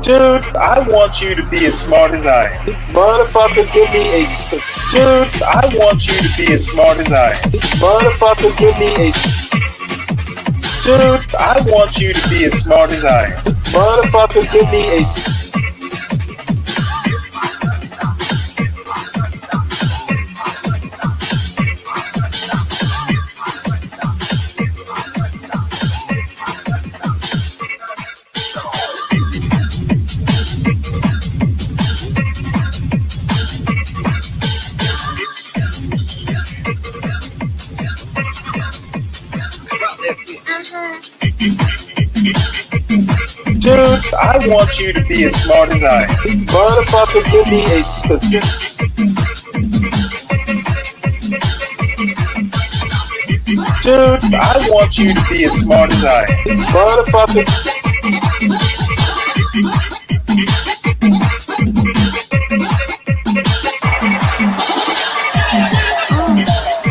Dude, I want you to be as smart as I am. Motherfucker, give me a. Dude, I want you to be as smart as I am. Motherfucker, give me a. Dude, I want you to be as smart as I am. Motherfucker, give me a. Dude, I want you to be as smart as I am. Motherfucker, give me a specific. Dude, I want you to be as smart as I am. Motherfucker.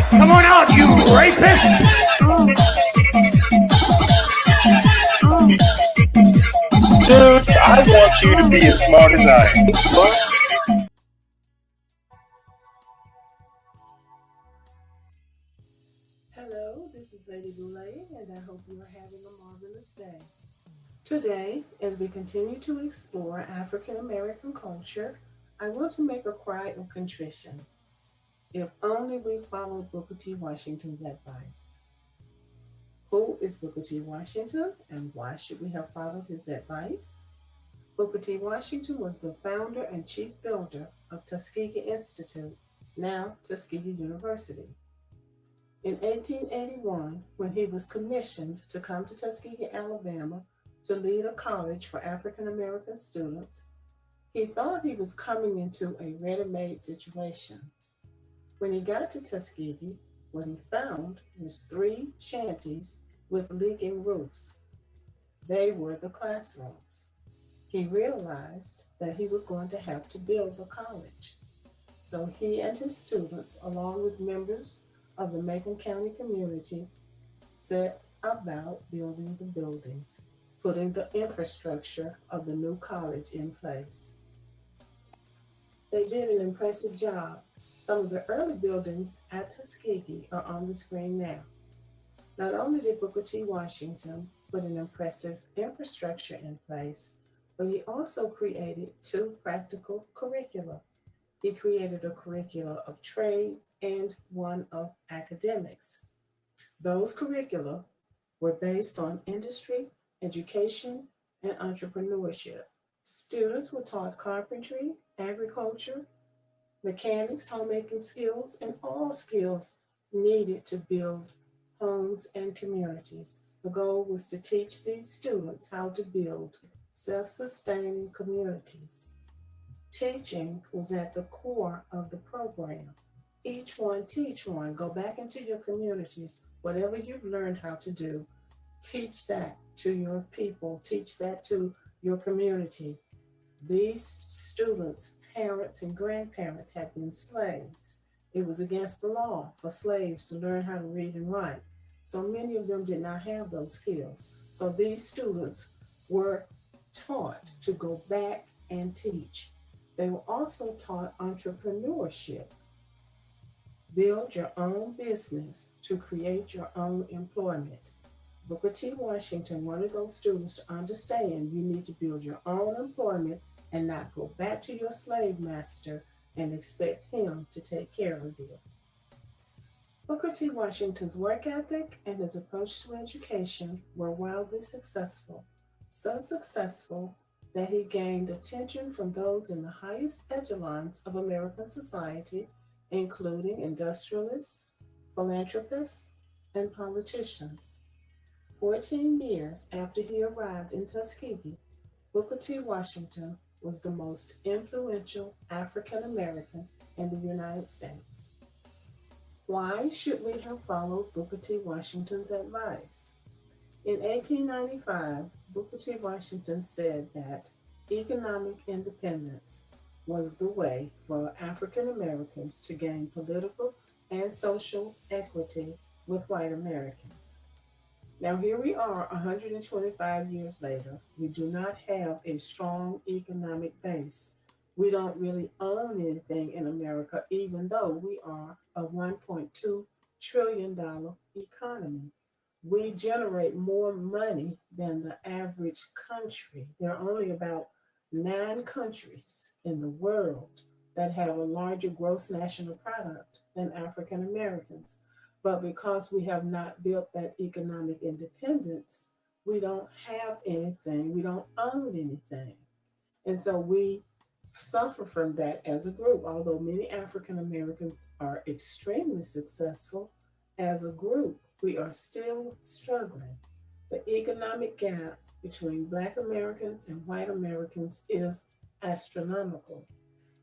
Come on out, you rapist! Dude, I want you to be as smart as I am. Hello, this is Lady Boulay, and I hope you are having a marvelous day. Today, as we continue to explore African American culture, I want to make a cry of contrition. If only we followed Booker T. Washington's advice. Who is Booker T. Washington, and why should we have followed his advice? Booker T. Washington was the founder and chief builder of Tuskegee Institute, now Tuskegee University. In 1881, when he was commissioned to come to Tuskegee, Alabama, to lead a college for African American students, he thought he was coming into a ready-made situation. When he got to Tuskegee, what he found was 3 shanties with leaking roofs. They were the classrooms. He realized that he was going to have to build a college. So he and his students, along with members of the Macon County community, set about building the buildings, putting the infrastructure of the new college in place. They did an impressive job. Some of the early buildings at Tuskegee are on the screen now. Not only did Booker T. Washington put an impressive infrastructure in place, but he also created 2 practical curricula. He created a curricula of trade and one of academics. Those curricula were based on industry, education, and entrepreneurship. Students were taught carpentry, agriculture, mechanics, homemaking skills, and all skills needed to build homes and communities. The goal was to teach these students how to build self-sustaining communities. Teaching was at the core of the program. Each one, teach one. Go back into your communities. Whatever you've learned how to do, teach that to your people. Teach that to your community. These students, parents, and grandparents had been slaves. It was against the law for slaves to learn how to read and write. So many of them did not have those skills. So these students were taught to go back and teach. They were also taught entrepreneurship. Build your own business to create your own employment. Booker T. Washington wanted those students to understand you need to build your own employment and not go back to your slave master and expect him to take care of you. Booker T. Washington's work ethic and his approach to education were wildly successful. So successful that he gained attention from those in the highest echelons of American society, including industrialists, philanthropists, and politicians. 14 years after he arrived in Tuskegee, Booker T. Washington was the most influential African American in the United States. Why should we have followed Booker T. Washington's advice? In 1895, Booker T. Washington said that economic independence was the way for African Americans to gain political and social equity with white Americans. Now, here we are 125 years later. We do not have a strong economic base. We don't really own anything in America, even though we are a $1.2 trillion economy. We generate more money than the average country. There are only about 9 countries in the world that have a larger gross national product than African Americans. But because we have not built that economic independence, we don't have anything, we don't own anything. And so we suffer from that as a group. Although many African Americans are extremely successful, as a group, we are still struggling. The economic gap between Black Americans and white Americans is astronomical.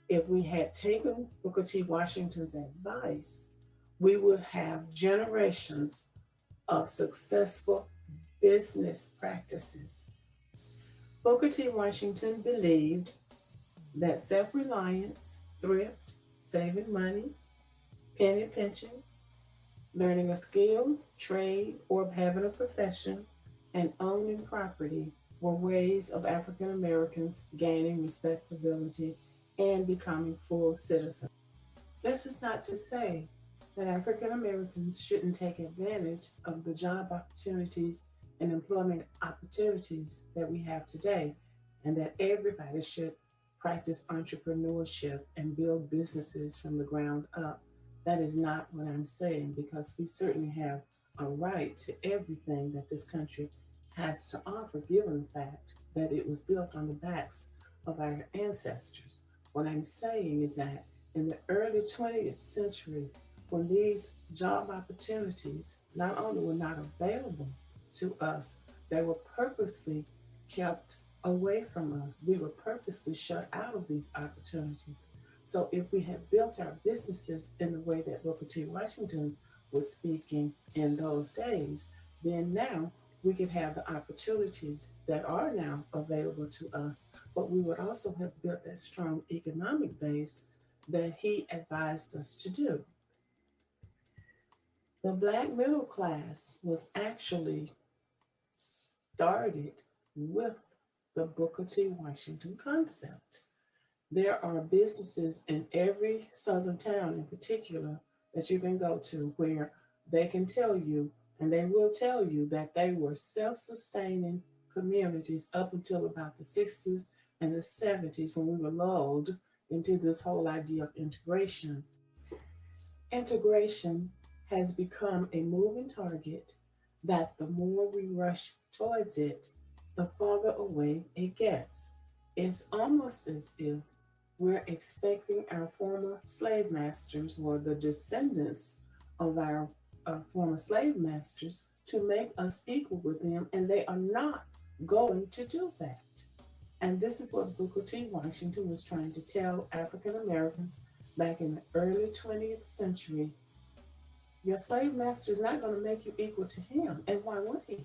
If we had taken Booker T. Washington's advice, we would have generations of successful business practices. Booker T. Washington believed that self reliance, thrift, saving money, penny pinching, learning a skill, trade, or having a profession, and owning property were ways of African Americans gaining respectability and becoming full citizens. This is not to say that African Americans shouldn't take advantage of the job opportunities and employment opportunities that we have today, and that everybody should practice entrepreneurship and build businesses from the ground up. That is not what I'm saying, because we certainly have a right to everything that this country has to offer, given the fact that it was built on the backs of our ancestors. What I'm saying is that in the early 20th century, when these job opportunities not only were not available to us, they were purposely kept away from us. We were purposely shut out of these opportunities. So if we had built our businesses in the way that Booker T. Washington was speaking in those days, then now we could have the opportunities that are now available to us, but we would also have built that strong economic base that he advised us to do. The Black middle class was actually started with the Booker T. Washington concept. There are businesses in every southern town in particular that you can go to where they can tell you, and they will tell you, that they were self-sustaining communities up until about the 60s and the 70s, when we were lulled into this whole idea of integration. Integration has become a moving target that the more we rush towards it, the farther away it gets. It's almost as if we're expecting our former slave masters, or the descendants of our former slave masters, to make us equal with them, and they are not going to do that. And this is what Booker T. Washington was trying to tell African Americans back in the early 20th century. Your slave master is not going to make you equal to him. And why would he?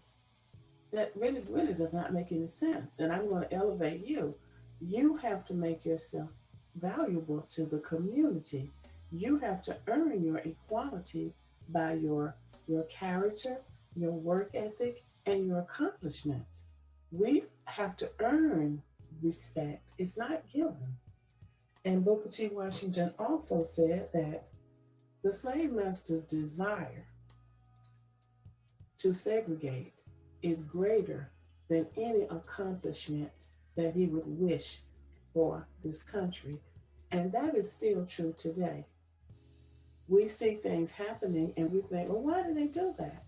That really does not make any sense. And I'm going to elevate you. You have to make yourself valuable to the community. You have to earn your equality by your character, your work ethic, and your accomplishments. We have to earn respect. It's not given. And Booker T. Washington also said that the slave master's desire to segregate is greater than any accomplishment that he would wish for this country. And that is still true today. We see things happening and we think, well, why did they do that?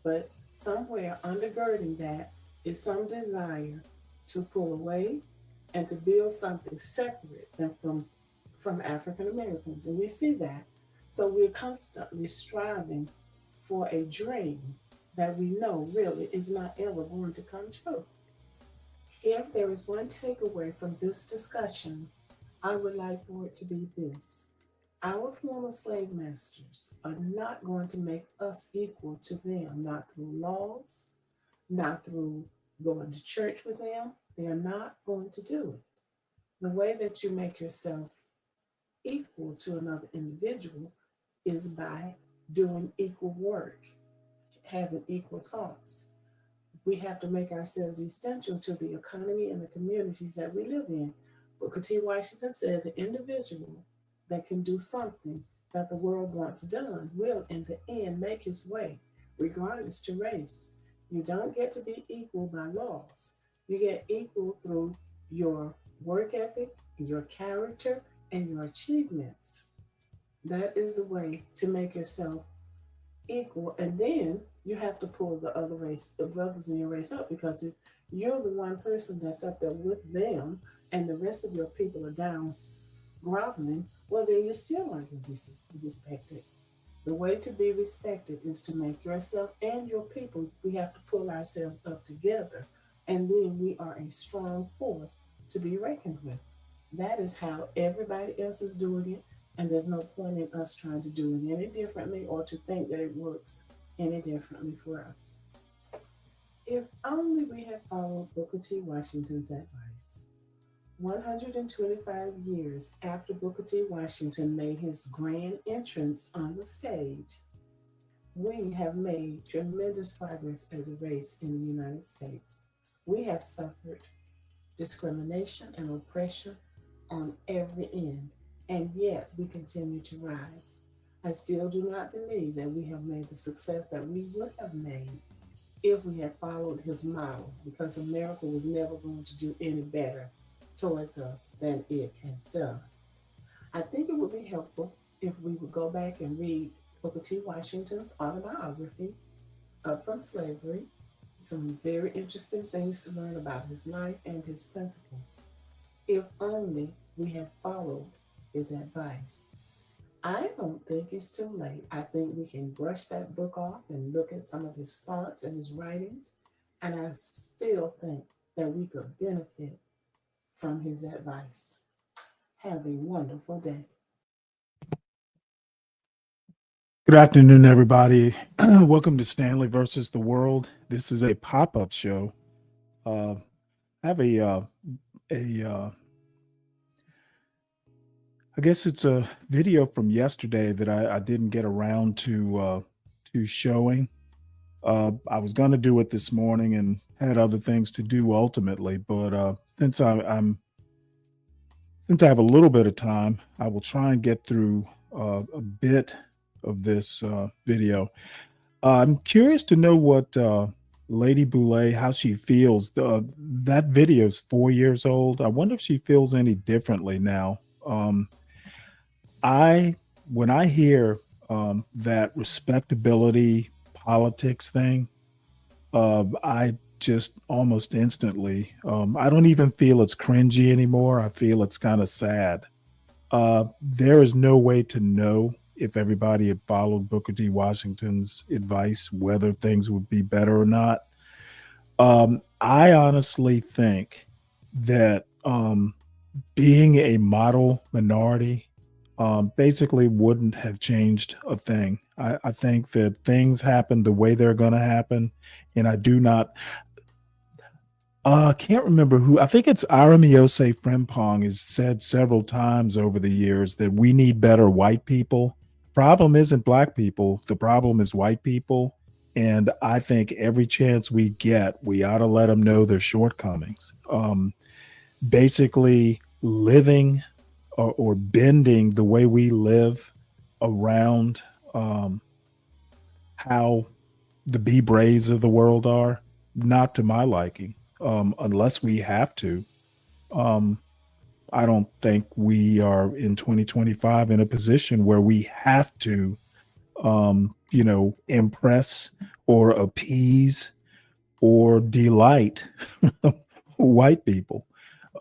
But somewhere undergirding that is some desire to pull away and to build something separate than from African Americans. And we see that. So we're constantly striving for a dream that we know really is not ever going to come true. If there is one takeaway from this discussion, I would like for it to be this. Our former slave masters are not going to make us equal to them, not through laws, not through going to church with them. They are not going to do it. The way that you make yourself equal to another individual is by doing equal work. having equal thoughts. We have to make ourselves essential to the economy and the communities that we live in. Booker T. Washington said the individual that can do something that the world wants done will, in the end, make his way, regardless to race. You don't get to be equal by laws. You get equal through your work ethic, your character, and your achievements. That is the way to make yourself equal. And then you have to pull the other race, the brothers in your race up, because if you're the one person that's up there with them and the rest of your people are down groveling, well, then you still aren't going to be respected. The way to be respected is to make yourself and your people, we have to pull ourselves up together. And then we are a strong force to be reckoned with. That is how everybody else is doing it. And there's no point in us trying to do it any differently or to think that it works any differently for us. If only we had followed Booker T. Washington's advice. 125 years after Booker T. Washington made his grand entrance on the stage, we have made tremendous progress as a race in the United States. We have suffered discrimination and oppression on every end, and yet we continue to rise. I still do not believe that we have made the success that we would have made if we had followed his model, because America was never going to do any better towards us than it has done. I think it would be helpful if we would go back and read Booker T. Washington's autobiography, Up From Slavery. Some very interesting things to learn about his life and his principles. If only we had followed his advice. I don't think it's too late. I think we can brush that book off and look at some of his thoughts and his writings, and I still think that we could benefit from his advice. Have a wonderful day. Good afternoon, everybody. Welcome to Stanley versus the World. This is a pop-up show. I have I guess it's a video from yesterday that I didn't get around to showing. I was going to do it this morning and had other things to do ultimately, but since I have a little bit of time, I will try and get through a bit of this video. I'm curious to know what Lady Boulay, how she feels. That video is 4 years old. I wonder if she feels any differently now. When I hear that respectability politics thing, I just almost instantly, I don't even feel it's cringy anymore. I feel it's kind of sad. There is no way to know if everybody had followed Booker T. Washington's advice, whether things would be better or not. I honestly think that being a model minority basically wouldn't have changed a thing. I think that things happen the way they're going to happen, and I do not. I can't remember who. I think it's Aramiose Frimpong has said several times over the years that we need better white people. Problem isn't black people. The problem is white people. And I think every chance we get, we ought to let them know their shortcomings. Basically living or bending the way we live around how the Be Braves of the world are, not to my liking. Unless we have to. I don't think we are in 2025 in a position where we have to, impress or appease or delight white people.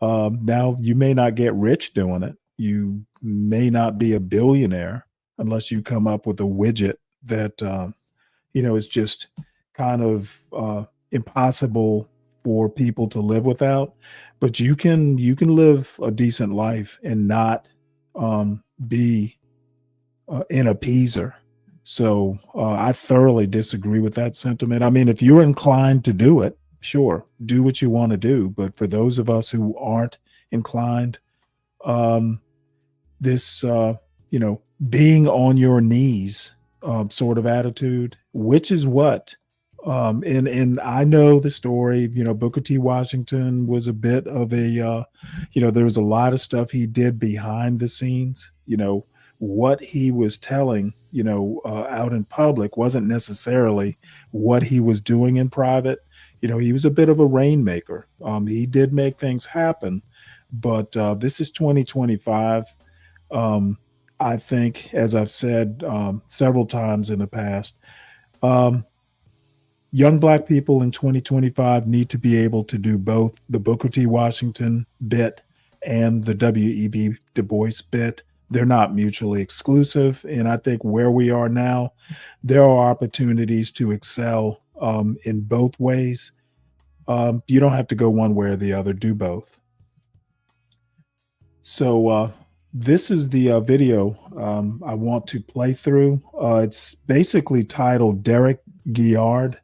Now, you may not get rich doing it. You may not be a billionaire unless you come up with a widget that, is just kind of impossible for people to live without, but you can live a decent life and not be an appeaser. So I thoroughly disagree with that sentiment. I mean, if you're inclined to do it, sure, do what you want to do. But for those of us who aren't inclined, this being on your knees sort of attitude, which is what. And I know the story. Booker T. Washington was a bit of a, there was a lot of stuff he did behind the scenes. What he was telling, out in public wasn't necessarily what he was doing in private. He was a bit of a rainmaker. He did make things happen, but this is 2025. I think, as I've said several times in the past, young Black people in 2025 need to be able to do both the Booker T. Washington bit and the W.E.B. Du Bois bit. They're not mutually exclusive. And I think where we are now, there are opportunities to excel in both ways. You don't have to go one way or the other, do both. So this is the video I want to play through. It's basically titled Deric Gilliard.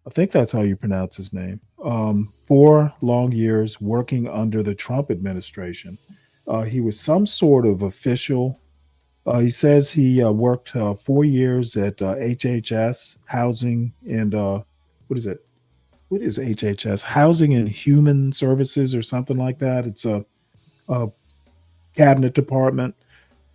I think that's how you pronounce his name. 4 long years working under the Trump administration. He was some sort of official. He says he worked 4 years at HHS, Housing and what is it? What is HHS? Housing and Human Services or something like that. It's a cabinet department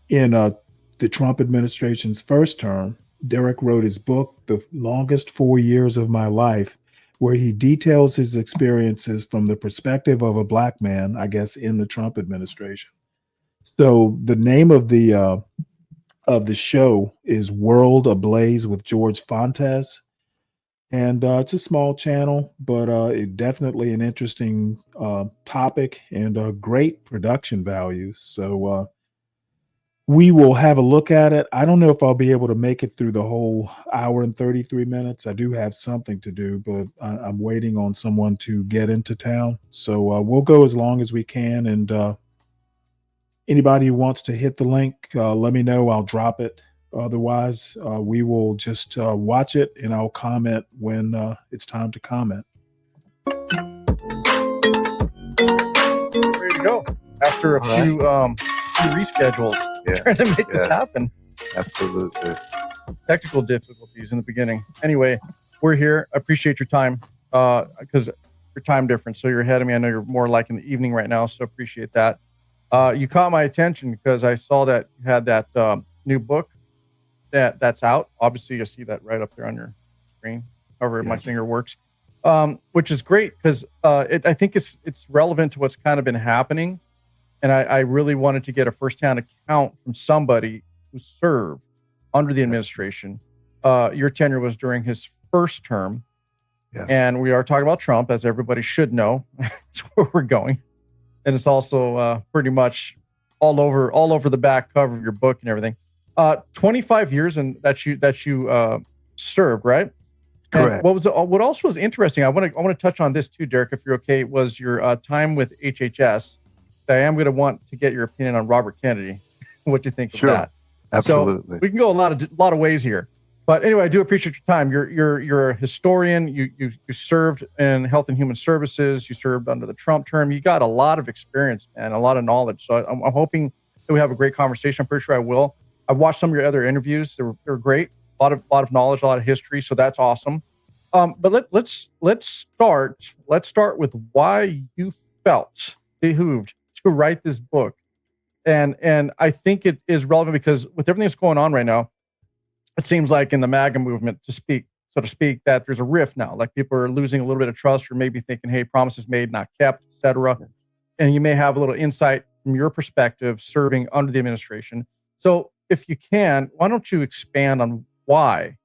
in the Trump administration's first term. Deric wrote his book, The Longest 4 Years of My Life, where he details his experiences from the perspective of a Black man, I guess, in the Trump administration. So the name of the show is World Ablaze with George Fontes. And it's a small channel, but it definitely an interesting topic and great production values. So we will have a look at it. I don't know if I'll be able to make it through the whole hour and 33 minutes. I do have something to do, but I'm waiting on someone to get into town. So we'll go as long as we can. And anybody who wants to hit the link, let me know. I'll drop it. Otherwise, we will just watch it, and I'll comment when it's time to comment. Ready to go after a few reschedules. Trying to make this happen. Absolutely. Technical difficulties in the beginning. Anyway, we're here. I appreciate your time because your time difference. So you're ahead of me. I know you're more like in the evening right now, so appreciate that. You caught my attention because I saw that you had that new book that's out. Obviously, you see that right up there on your screen, however my finger works, which is great because I think it's relevant to what's kind of been happening. And I really wanted to get a firsthand account from somebody who served under the administration. Your tenure was during his first term. Yes. And we are talking about Trump, as everybody should know. That's where we're going. And it's also pretty much all over the back cover of your book and everything. 25 years and that you served, right? Correct. And what else was interesting? I want to touch on this too, Deric, if you're okay. Was your time with HHS? I am going to want to get your opinion on Robert Kennedy. What do you think of that? Absolutely. So we can go a lot of ways here. But anyway, I do appreciate your time. You're a historian. You served in Health and Human Services. You served under the Trump term. You got a lot of experience and a lot of knowledge. So I'm hoping that we have a great conversation. I'm pretty sure I will. I've watched some of your other interviews. They're great. A lot of knowledge, a lot of history. So that's awesome. But let's start with why you felt behooved to write this book. And I think it is relevant because with everything that's going on right now, it seems like in the MAGA movement, so to speak, that there's a rift now. Like people are losing a little bit of trust or maybe thinking, hey, promises made, not kept, etc. Yes. And you may have a little insight from your perspective serving under the administration. So if you can, why don't you expand on why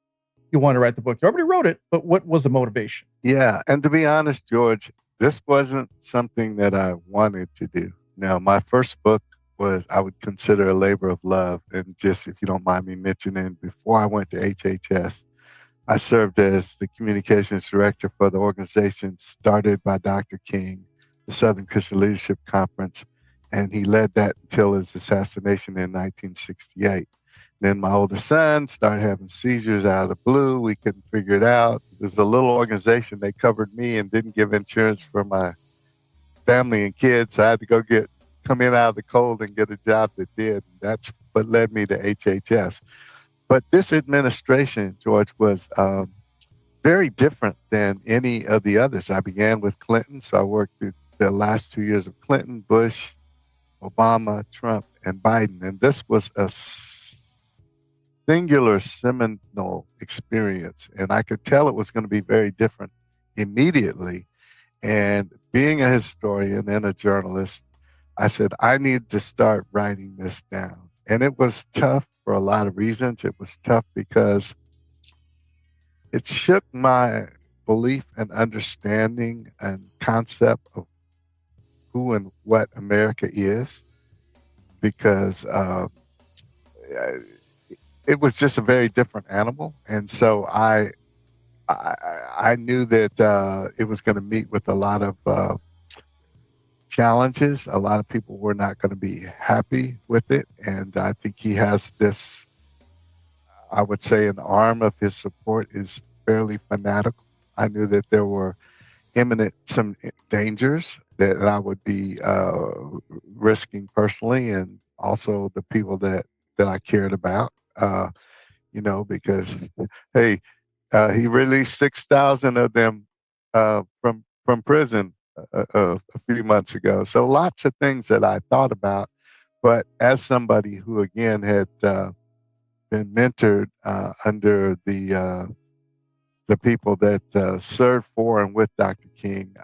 you want to write the book? You already wrote it, but what was the motivation? Yeah. And to be honest, George, this wasn't something that I wanted to do. Now, my first book was, I would consider a labor of love. And just, if you don't mind me mentioning, before I went to HHS, I served as the communications director for the organization started by Dr. King, the Southern Christian Leadership Conference. And he led that until his assassination in 1968. Then my oldest son started having seizures out of the blue. We couldn't figure it out. There's a little organization. They covered me and didn't give insurance for my family and kids. So I had to come in out of the cold and get a job that did. That's what led me to HHS. But this administration, George, was very different than any of the others. I began with Clinton, so I worked through the last 2 years of Clinton, Bush, Obama, Trump, and Biden. And this was a singular, seminal experience. And I could tell it was going to be very different immediately. And being a historian and a journalist, I said, I need to start writing this down. And it was tough for a lot of reasons. It was tough because it shook my belief and understanding and concept of who and what America is, because it was just a very different animal. And so I knew that it was going to meet with a lot of challenges. A lot of people were not going to be happy with it. And I think he has this, I would say, an arm of his support is fairly fanatical. I knew that there were some dangers that I would be risking personally, and also the people that I cared about, because, hey, he released 6,000 of them from prison a few months ago. So lots of things that I thought about. But as somebody who, again, had been mentored under the people that served for and with Dr. King,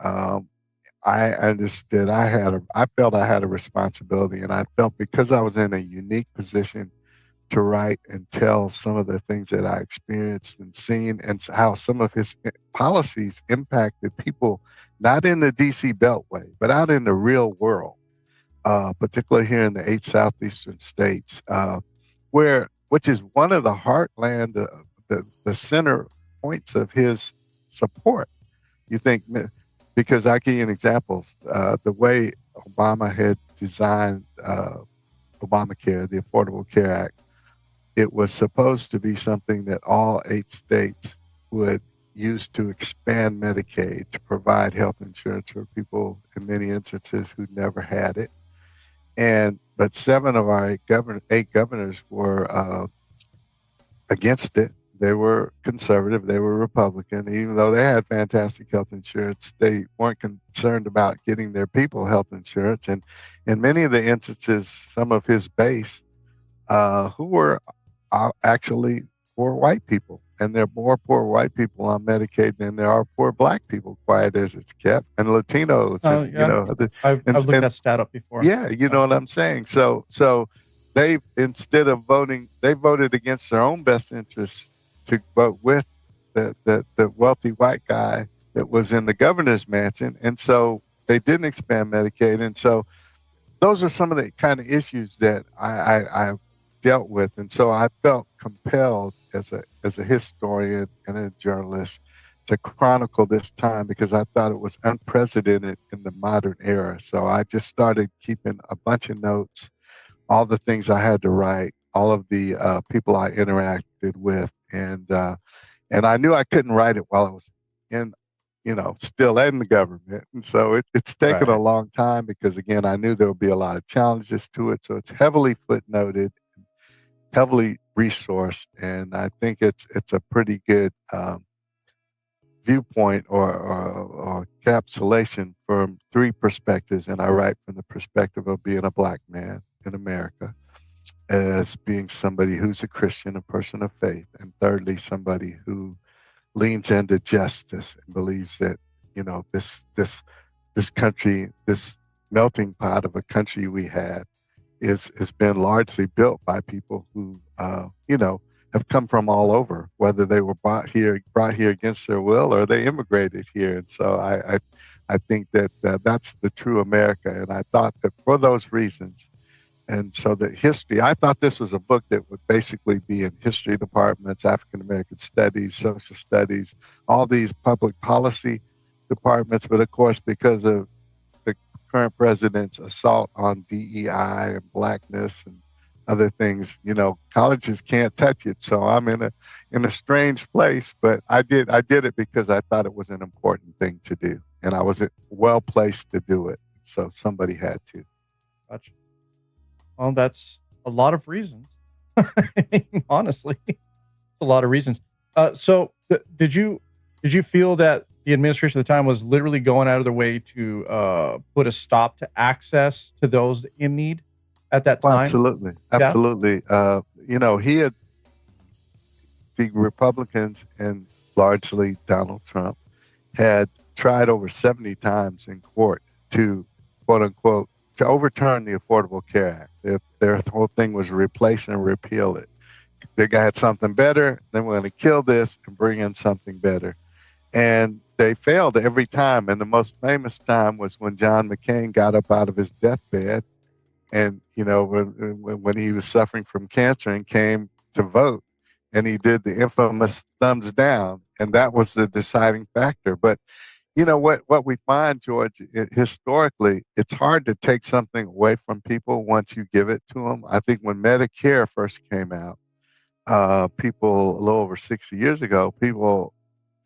I understood I felt I had a responsibility, and I felt because I was in a unique position to write and tell some of the things that I experienced and seen, and how some of his policies impacted people, not in the DC Beltway, but out in the real world, particularly here in the 8 southeastern states, which is one of the heartland, the center points of his support. You think, because I give you an example, the way Obama had designed Obamacare, the Affordable Care Act, it was supposed to be something that all 8 states would use to expand Medicaid, to provide health insurance for people in many instances who never had it. But 7 of our 8 governors were against it. They were conservative, they were Republican. Even though they had fantastic health insurance, they weren't concerned about getting their people health insurance. And in many of the instances, some of his base, who were actually poor white people, and there are more poor white people on Medicaid than there are poor black people, quiet as it's kept, and Latinos. Oh, And, yeah. I've looked that stat up before. Yeah, you know what I'm saying. So they, instead of voting, they voted against their own best interests to vote with the wealthy white guy that was in the governor's mansion, and so they didn't expand Medicaid. And so those are some of the kind of issues that I dealt with, and so I felt compelled as a historian and a journalist to chronicle this time, because I thought it was unprecedented in the modern era. So I just started keeping a bunch of notes, all the things I had to write, all of the people I interacted with, and I knew I couldn't write it while I was in, still in the government. And so it's taken a long time, because, again, I knew there would be a lot of challenges to it. So it's heavily footnoted, heavily resourced, and I think it's a pretty good viewpoint or encapsulation from 3 perspectives. And I write from the perspective of being a black man in America, as being somebody who's a Christian, a person of faith, and thirdly, somebody who leans into justice and believes that, this country, this melting pot of a country we had, has been largely built by people who, have come from all over, whether they were brought here against their will, or they immigrated here. And so I think that that's the true America. And I thought that for those reasons, and so the history, I thought this was a book that would basically be in history departments, African American studies, social studies, all these public policy departments. But of course, because of the current president's assault on DEI and blackness and other things, colleges can't touch it. So I'm in a strange place, but I did it because I thought it was an important thing to do, and I was well placed to do it. So somebody had to. Gotcha. Well, that's a lot of reasons. Honestly, it's a lot of reasons. Did you feel that the administration at the time was literally going out of their way to put a stop to access to those in need at that Well, time? absolutely, Yeah. absolutely. He had the Republicans and largely Donald Trump had tried over 70 times in court to quote unquote to overturn the Affordable Care Act. Their whole thing was replace and repeal it. They got something better, then we're going to kill this and bring in something better. And they failed every time. And the most famous time was when John McCain got up out of his deathbed and, when he was suffering from cancer and came to vote, and he did the infamous thumbs down. And that was the deciding factor. But what we find, George, historically, it's hard to take something away from people once you give it to them. I think when Medicare first came out, people a little over 60 years ago, people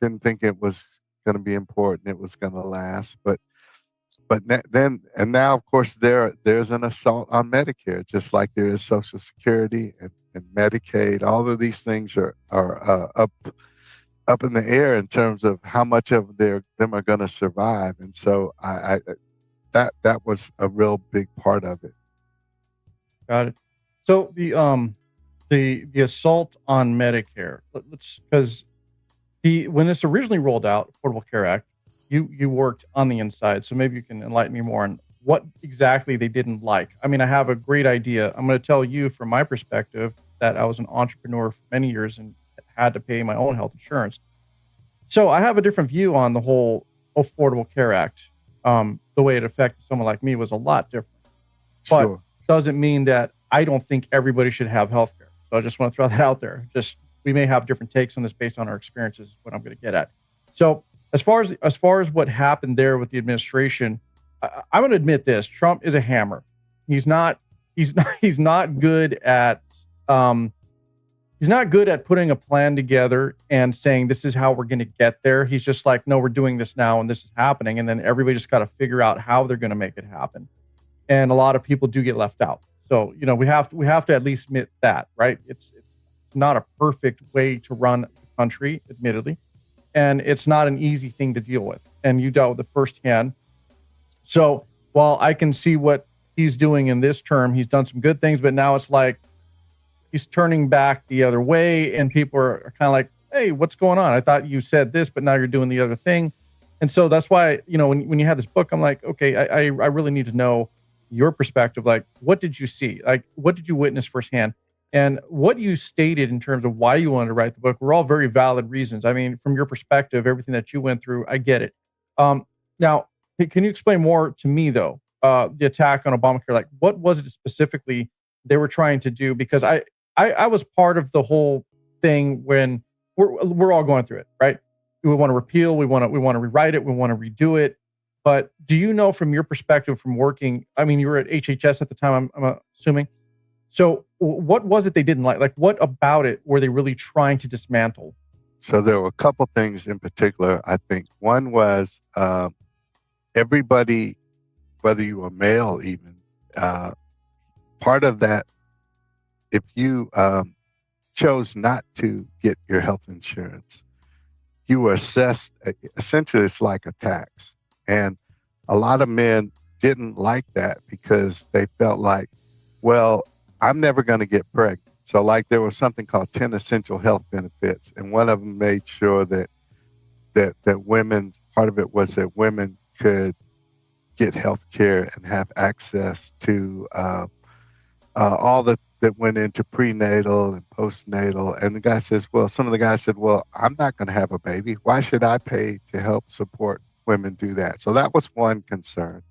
didn't think it was going to be important. It was going to last. Now, of course, there's an assault on Medicare, just like there is Social Security and Medicaid. All of these things are up in the air in terms of how much of them are going to survive. And so that was a real big part of it. Got it. So the assault on Medicare. Let's because when this originally rolled out, Affordable Care Act, you worked on the inside, so maybe you can enlighten me more on what exactly they didn't like. I mean, I have a great idea. I'm going to tell you from my perspective that I was an entrepreneur for many years and had to pay my own health insurance. So I have a different view on the whole Affordable Care Act. The way it affected someone like me was a lot different. But Sure. doesn't mean that I don't think everybody should have health care. So I just want to throw that out there. Just we may have different takes on this based on our experiences, is what I'm going to get at. So as far as what happened there with the administration, I'm going to admit this: Trump is a hammer. He's not good at he's not good at putting a plan together and saying this is how we're going to get there. He's just like, no, we're doing this now and this is happening, and then everybody just got to figure out how they're going to make it happen. And a lot of people do get left out. So we have to at least admit that, right? It's not a perfect way to run the country, admittedly, and it's not an easy thing to deal with. And you dealt with it firsthand. So while I can see what he's doing in this term, he's done some good things, but now it's like he's turning back the other way, and people are kind of like, "Hey, what's going on? I thought you said this, but now you're doing the other thing." And so that's why when you had this book, I'm like, okay, I really need to know your perspective. Like, what did you see? Like, what did you witness firsthand? And what you stated in terms of why you wanted to write the book were all very valid reasons. I mean, from your perspective, everything that you went through, I get it. Now, can you explain more to me, though, the attack on Obamacare? Like, what was it specifically they were trying to do? Because I was part of the whole thing when we're all going through it, right? We want to repeal, we want to rewrite it, we want to redo it. But do you know from your perspective from working, I mean, you were at HHS at the time, I'm assuming. So what was it they didn't like? Like, what about it were they really trying to dismantle? So there were a couple things in particular, I think. One was everybody, whether you were male even, part of that, if you chose not to get your health insurance, you were assessed, essentially it's like a tax. And a lot of men didn't like that because they felt like, well, I'm never going to get pregnant. So like there was something called 10 essential health benefits. And one of them made sure that women, part of it was that women could get health care and have access to all that went into prenatal and postnatal. And the guy says, well, some of the guys said, well, I'm not going to have a baby. Why should I pay to help support women do that? So that was one concern.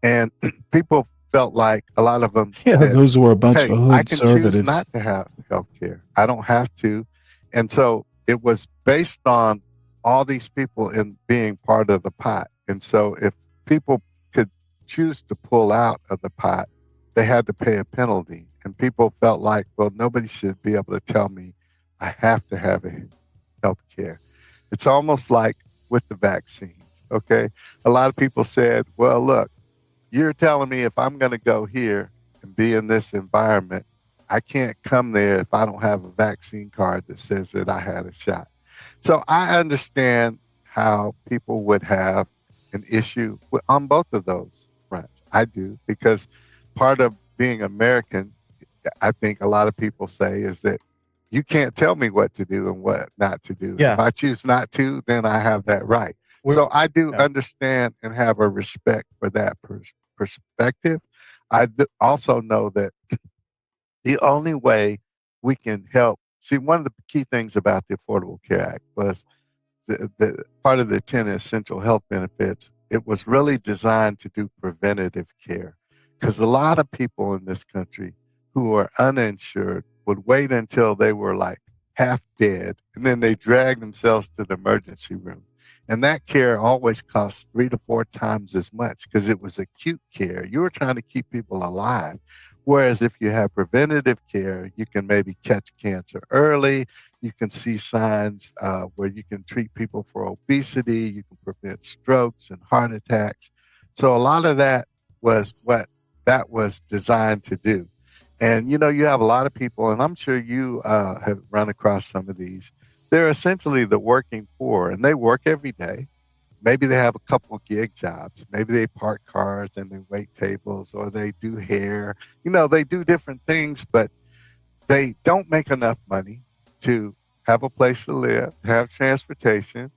And people felt like a lot of them Yeah, said, those were a bunch hey, of I hood can choose conservatives. not to have health care. I don't have to. And so it was based on all these people in being part of the pot. And so if people could choose to pull out of the pot, they had to pay a penalty. And people felt like, well, nobody should be able to tell me I have to have a health care. It's almost like with the vaccines, okay? A lot of people said, well, look, you're telling me if I'm going to go here and be in this environment, I can't come there if I don't have a vaccine card that says that I had a shot. So I understand how people would have an issue on both of those fronts. I do, because part of being American, I think a lot of people say, is that you can't tell me what to do and what not to do. Yeah. If I choose not to, then I have that right. We're- So I do yeah. understand and have a respect for that perspective. Also know that the only way we can help, see, one of the key things about the Affordable Care Act was the part of the 10 essential health benefits. It was really designed to do preventative care, because a lot of people in this country who are uninsured would wait until they were like half dead, and then they drag themselves to the emergency room. And that care always costs 3 to 4 times as much, because it was acute care. You were trying to keep people alive. Whereas if you have preventative care, you can maybe catch cancer early. You can see signs where you can treat people for obesity. You can prevent strokes and heart attacks. So a lot of that was what that was designed to do. And, you have a lot of people, and I'm sure you have run across some of these. They're essentially the working poor, and they work every day. Maybe they have a couple of gig jobs. Maybe they park cars and they wait tables, or they do hair. They do different things, but they don't make enough money to have a place to live, have transportation,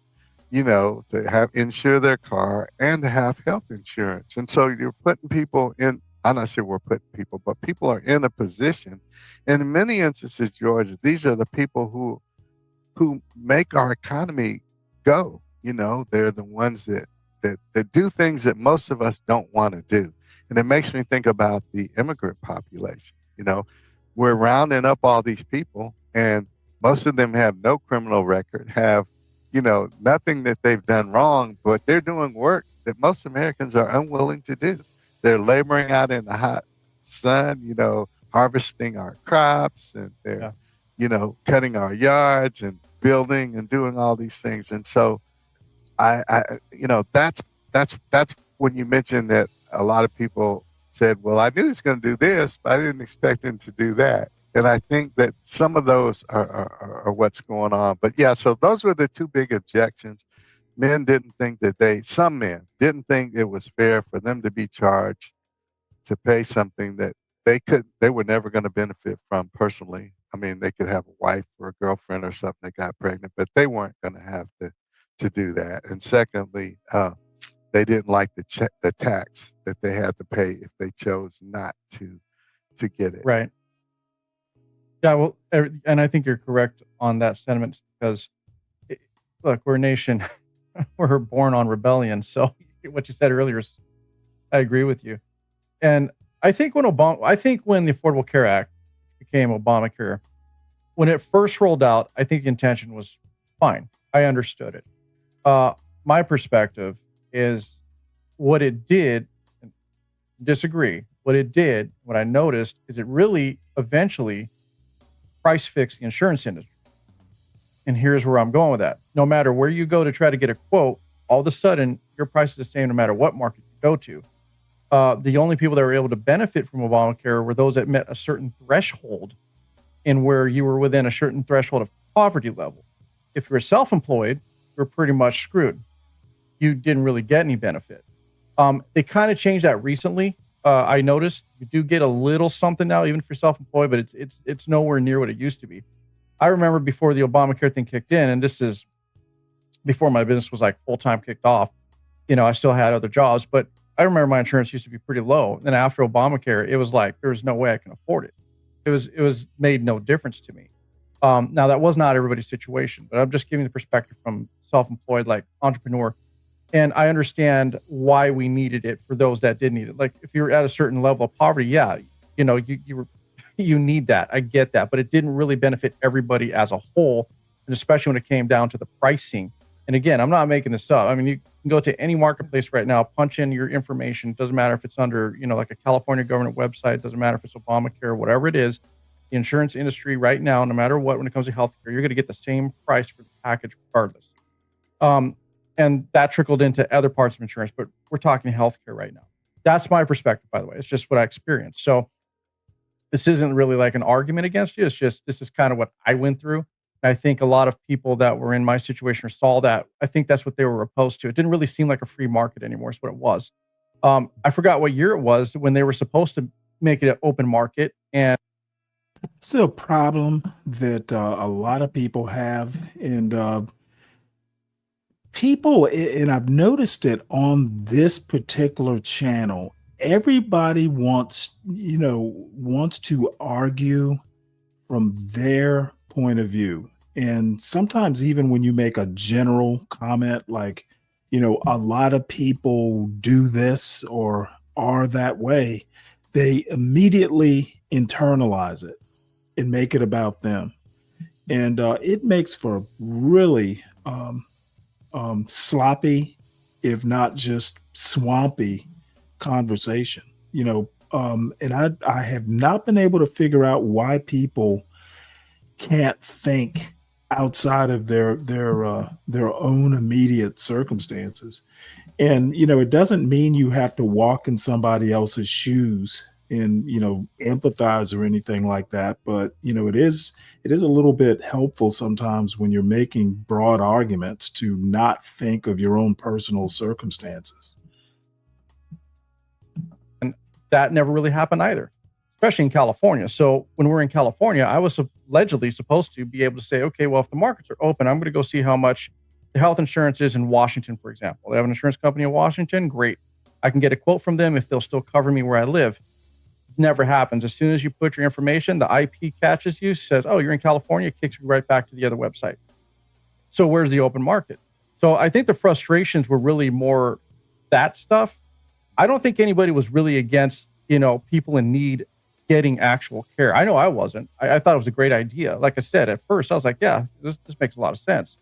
to have insure their car and to have health insurance. And so you're putting people in, I'm not sure we're putting people, but people are in a position. And in many instances, George, these are the people who make our economy go. They're the ones that do things that most of us don't want to do. And it makes me think about the immigrant population. We're rounding up all these people, and most of them have no criminal record, have, nothing that they've done wrong, but they're doing work that most Americans are unwilling to do. They're laboring out in the hot sun, harvesting our crops, and they're, cutting our yards and building and doing all these things. And so that's when you mentioned that a lot of people said, well, I knew he was going to do this, but I didn't expect him to do that. And I think that some of those are what's going on. But yeah, so those were the two big objections. Some men didn't think it was fair for them to be charged to pay something that they were never going to benefit from personally. I mean, they could have a wife or a girlfriend or something that got pregnant, but they weren't going to have to do that. And secondly, they didn't like the tax that they had to pay if they chose not to get it. Right. Yeah, well, and I think you're correct on that sentiment, because, look, we're a nation, we're born on rebellion. So what you said earlier, I agree with you. And I think when the Affordable Care Act became Obamacare, when it first rolled out, I think the intention was fine. I understood it. My perspective is what it did, disagree. What it did, what I noticed, is it really eventually price fixed the insurance industry. And here's where I'm going with that. No matter where you go to try to get a quote, all of a sudden your price is the same no matter what market you go to. The only people that were able to benefit from Obamacare were those that met a certain threshold, in where you were within a certain threshold of poverty level. If you were self-employed, you're pretty much screwed. You didn't really get any benefit. They kind of changed that recently. I noticed you do get a little something now, even if you're self-employed, but it's nowhere near what it used to be. I remember before the Obamacare thing kicked in, and this is before my business was like full-time kicked off. I still had other jobs, but I remember my insurance used to be pretty low. Then after Obamacare, it was like there was no way I can afford it. It was made no difference to me. Now that was not everybody's situation, but I'm just giving the perspective from self-employed, like entrepreneur. And I understand why we needed it for those that did need it. Like if you're at a certain level of poverty, yeah, you need that. I get that, but it didn't really benefit everybody as a whole, and especially when it came down to the pricing. And again, I'm not making this up. I mean, you can go to any marketplace right now, punch in your information. It doesn't matter if it's under, like a California government website. It doesn't matter if it's Obamacare, whatever it is. The insurance industry right now, no matter what, when it comes to healthcare, you're going to get the same price for the package regardless. And that trickled into other parts of insurance, but we're talking healthcare right now. That's my perspective, by the way. It's just what I experienced. So this isn't really like an argument against you. It's just, this is kind of what I went through. And I think a lot of people that were in my situation saw that. I think that's what they were opposed to. It didn't really seem like a free market anymore, is what it was. I forgot what year it was when they were supposed to make it an open market. And It's a problem that a lot of people have, and and I've noticed it on this particular channel. Everybody wants to argue from their point of view. And sometimes even when you make a general comment like, a lot of people do this or are that way, they immediately internalize it and make it about them. And it makes for really sloppy, if not just swampy conversation, and I have not been able to figure out why people can't think outside of their own immediate circumstances. And it doesn't mean you have to walk in somebody else's shoes and empathize or anything like that, but it is a little bit helpful sometimes when you're making broad arguments to not think of your own personal circumstances. And that never really happened either, especially in California. So when we're in California, I was allegedly supposed to be able to say, okay, well, if the markets are open, I'm going to go see how much the health insurance is in Washington, for example. They have an insurance company in Washington. Great. I can get a quote from them if they'll still cover me where I live. Never happens. As soon as you put your information, the IP catches you, says, oh, you're in California, kicks you right back to the other website. So where's the open market? So I think the frustrations were really more that stuff. I don't think anybody was really against, people in need getting actual care. I know I wasn't. I thought it was a great idea. Like I said, at first I was like, yeah, this makes a lot of sense.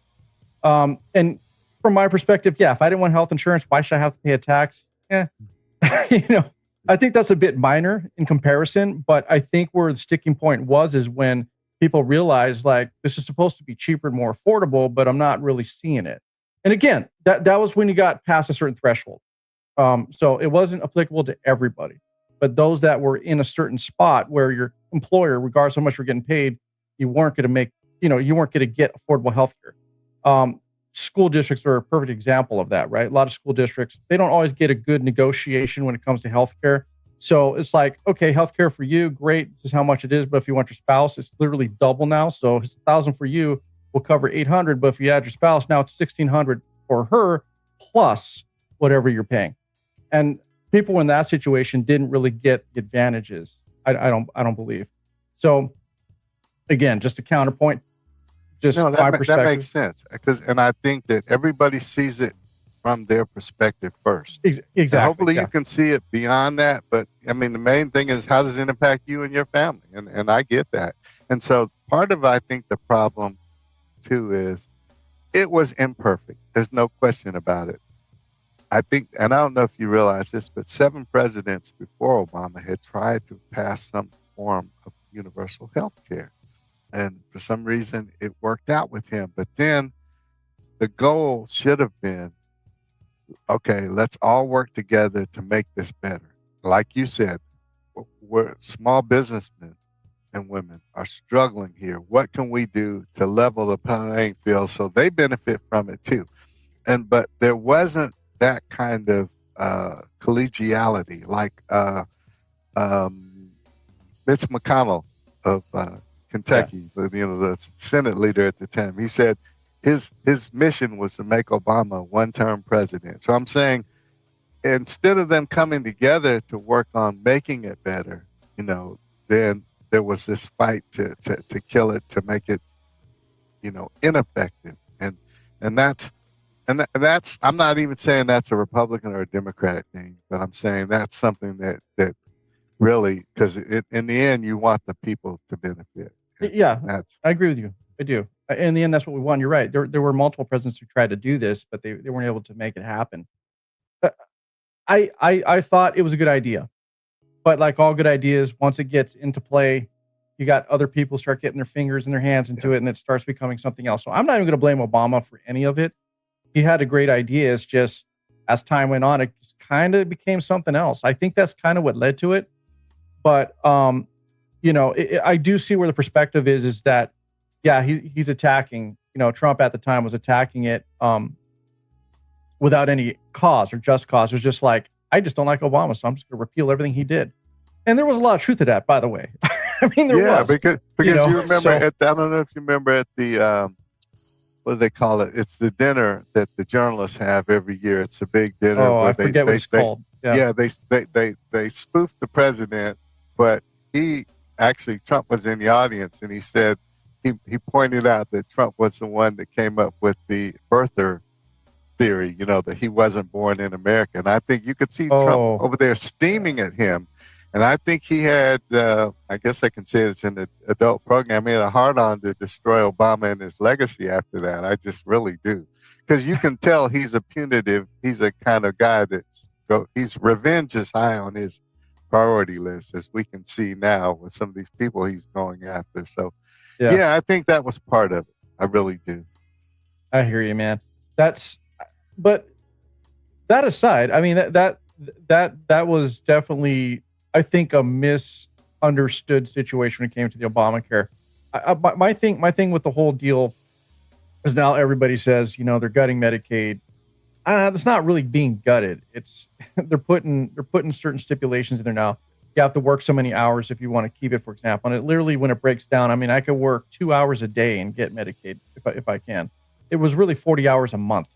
And from my perspective, yeah, if I didn't want health insurance, why should I have to pay a tax? I think that's a bit minor in comparison, but I think where the sticking point is when people realize like this is supposed to be cheaper and more affordable, but I'm not really seeing it. And again, that was when you got past a certain threshold. So it wasn't applicable to everybody, but those that were in a certain spot where your employer, regardless of how much you're getting paid, you weren't going to get affordable healthcare. School districts are a perfect example of that, right? A lot of school districts, they don't always get a good negotiation when it comes to healthcare. So it's like, okay, healthcare for you, great. This is how much it is. But if you want your spouse, it's literally double now. So it's $1,000 for you will cover $800. But if you add your spouse, now it's $1,600 for her plus whatever you're paying. And people in that situation didn't really get the advantages. I don't believe. So again, just a counterpoint. Just No, my that perspective. makes sense and I think that everybody sees it from their perspective first. Exactly. And hopefully yeah. you can see it beyond that, but I mean the main thing is how does it impact you and your family, and I get that. And so part of I think the problem too is it was imperfect. There's no question about it. I think, and I don't know if you realize this, but 7 presidents before Obama had tried to pass some form of universal health care. And for some reason, it worked out with him. But then the goal should have been, okay, let's all work together to make this better. Like you said, we're small businessmen and women are struggling here. What can we do to level the playing field so they benefit from it too? But there wasn't that kind of collegiality like Mitch McConnell of Kentucky, the Senate leader at the time. He said his mission was to make Obama a one-term president. So I'm saying instead of them coming together to work on making it better, then there was this fight to kill it, to make it, ineffective. And that's I'm not even saying that's a Republican or a Democratic thing, but I'm saying that's something that really, because in the end, you want the people to benefit. Yeah, I agree with you. I do. In the end, that's what we want. You're right. There were multiple presidents who tried to do this, but they weren't able to make it happen. I thought it was a good idea, but like all good ideas, once it gets into play, you got other people start getting their fingers and their hands into it, and it starts becoming something else. So I'm not even going to blame Obama for any of it. He had a great idea. It's just as time went on, it just kind of became something else. I think that's kind of what led to it. But I do see where the perspective is that, yeah, he's attacking, Trump at the time was attacking it without any cause or just cause. It was just like, I just don't like Obama, so I'm just going to repeal everything he did. And there was a lot of truth to that, by the way. I mean, there was. because you remember, I don't know if you remember at the, what do they call it? It's the dinner that the journalists have every year. It's a big dinner. Oh, I forget what it's called. Yeah, they spoofed the president, but Trump was in the audience, and he said, he pointed out that Trump was the one that came up with the birther theory, that he wasn't born in America. And I think you could see Trump over there steaming at him. And I think he had, I guess I can say it's in the adult program, he had a hard-on to destroy Obama and his legacy after that. I just really do. Because you can tell he's a punitive, he's a kind of guy he's revenge is high on his priority list, as we can see now with some of these people he's going after. So, yeah, I think that was part of it. I really do. I hear you, man. But that aside, I mean, that was definitely, I think, a misunderstood situation when it came to the Obamacare. My thing with the whole deal is now everybody says, they're gutting Medicaid. It's not really being gutted. It's they're putting certain stipulations in there now. You have to work so many hours if you want to keep it, for example. And it literally, when it breaks down, I mean, I could work 2 hours a day and get Medicaid if I can. It was really 40 hours a month.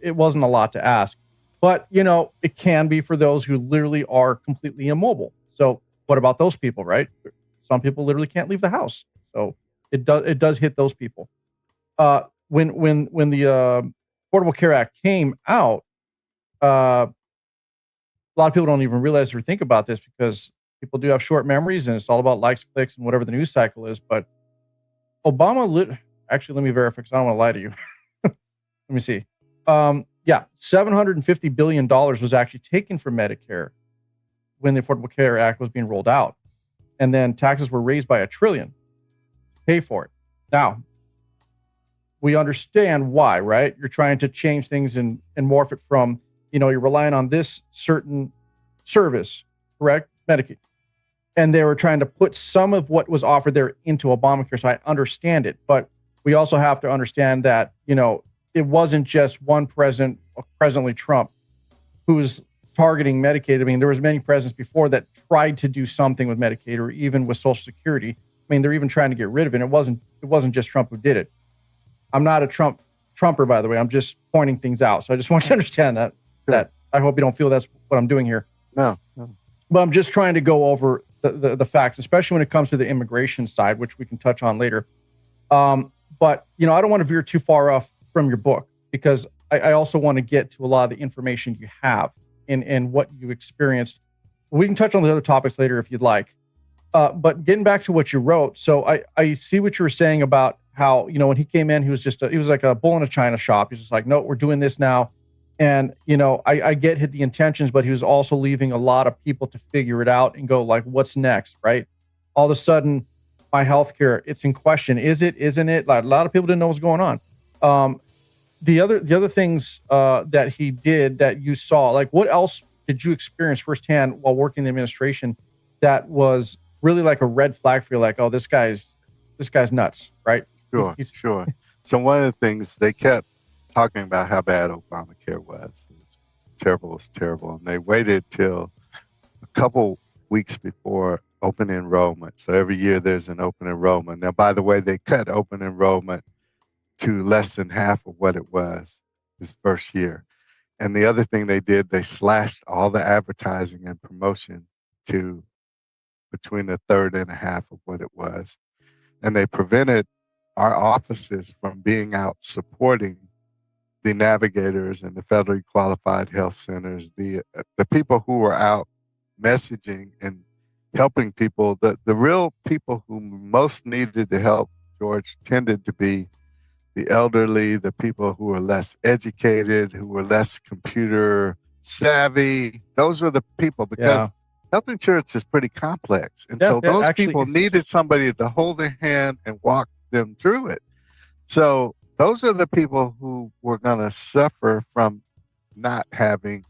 It wasn't a lot to ask. But, it can be for those who literally are completely immobile. So what about those people, right? Some people literally can't leave the house. So it does hit those people. When the Affordable Care Act came out, a lot of people don't even realize or think about this because people do have short memories and it's all about likes, clicks, and whatever the news cycle is. But Obama actually, let me verify because I don't want to lie to you. Let me see. $750 billion was actually taken from Medicare when the Affordable Care Act was being rolled out. And then taxes were raised by $1 trillion to pay for it. Now, we understand why, right? You're trying to change things and morph it from, you're relying on this certain service, correct? Medicaid. And they were trying to put some of what was offered there into Obamacare. So I understand it. But we also have to understand that, it wasn't just one president, presently Trump, who was targeting Medicaid. I mean, there was many presidents before that tried to do something with Medicaid or even with Social Security. I mean, they're even trying to get rid of it. It wasn't just Trump who did it. I'm not a Trumper, by the way. I'm just pointing things out. So I just want you to understand that. Sure. That I hope you don't feel that's what I'm doing here. No. But I'm just trying to go over the facts, especially when it comes to the immigration side, which we can touch on later. But, I don't want to veer too far off from your book because I also want to get to a lot of the information you have and what you experienced. We can touch on the other topics later if you'd like. But getting back to what you wrote. So I see what you were saying about how, when he came in, he was like a bull in a china shop. He's just like, no, we're doing this now. And, I get the intentions, but he was also leaving a lot of people to figure it out and go like, what's next, right? All of a sudden, my healthcare, it's in question. Is it, isn't it? Like, a lot of people didn't know what's going on. The other things that he did that you saw, like what else did you experience firsthand while working in the administration that was really like a red flag for you? Like, oh, this guy's nuts, right? Sure. So one of the things they kept talking about how bad Obamacare was. It was terrible. And they waited till a couple weeks before open enrollment. So every year there's an open enrollment. Now, by the way, they cut open enrollment to less than half of what it was this first year. And the other thing they did, they slashed all the advertising and promotion to between a third and a half of what it was. And they prevented our offices from being out supporting the navigators and the federally qualified health centers, the people who were out messaging and helping people. The real people who most needed the help, George, tended to be the elderly, the people who were less educated, who were less computer savvy. Those were the people because health insurance is pretty complex. And so those people needed somebody to hold their hand and walk them through it. So those are the people who were going to suffer from not having,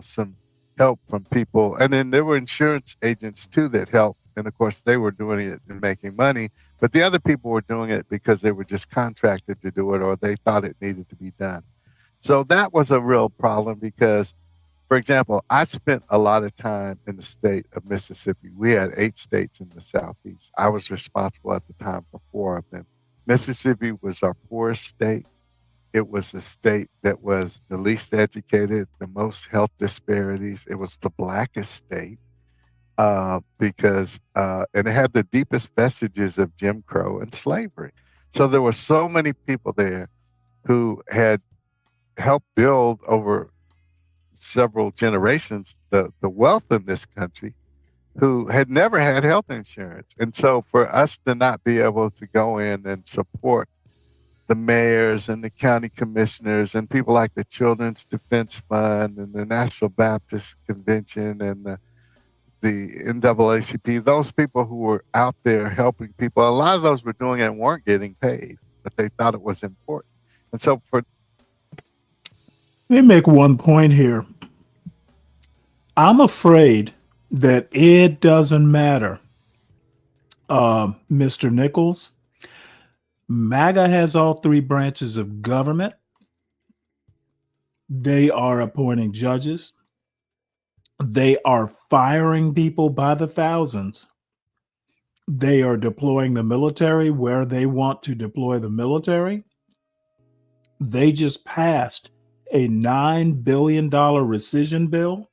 some help from people. And then there were insurance agents too that helped And of course, they were doing it and making money, but the other people were doing it because they were just contracted to do it or they thought it needed to be done. So that was a real problem because, for example, I spent a lot of time in the state of Mississippi. We had 8 states in the Southeast. I was responsible at the time for 4 of them. Mississippi was our poorest state. It was the state that was the least educated, the most health disparities. It was the blackest state because and it had the deepest vestiges of Jim Crow and slavery. So there were so many people there who had helped build over several generations the wealth in this country who had never had health insurance. And so for us to not be able to go in and support the mayors and the county commissioners and people like the Children's Defense Fund and the National Baptist Convention and the NAACP, those people who were out there helping people, a lot of those were doing it and weren't getting paid, but they thought it was important. And so for... Let me make one point here. I'm afraid that it doesn't matter, Mr. Nichols. MAGA has all 3 branches of government. They are appointing judges. They are firing people by the thousands. They are deploying the military where they want to deploy the military. They just passed a $9 billion rescission bill.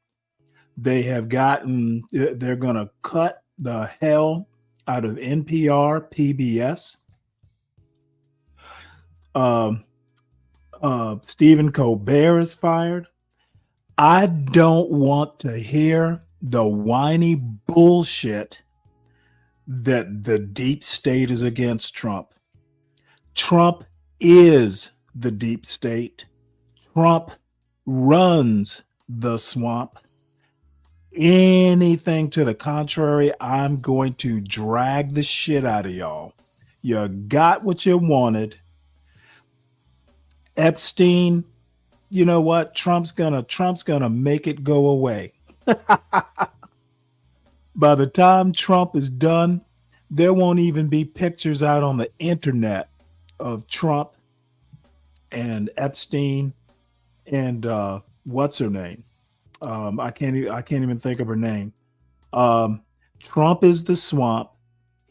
They have gotten, they're going to cut the hell out of NPR, PBS. Stephen Colbert is fired. I don't want to hear the whiny bullshit that the deep state is against Trump. Trump is the deep state. Trump runs the swamp. Anything to the contrary, I'm going to drag the shit out of y'all. You got what you wanted. Epstein, you know what? Trump's gonna make it go away. By the time Trump is done, there won't even be pictures out on the internet of Trump and Epstein and what's her name? I can't even think of her name. Trump is the swamp.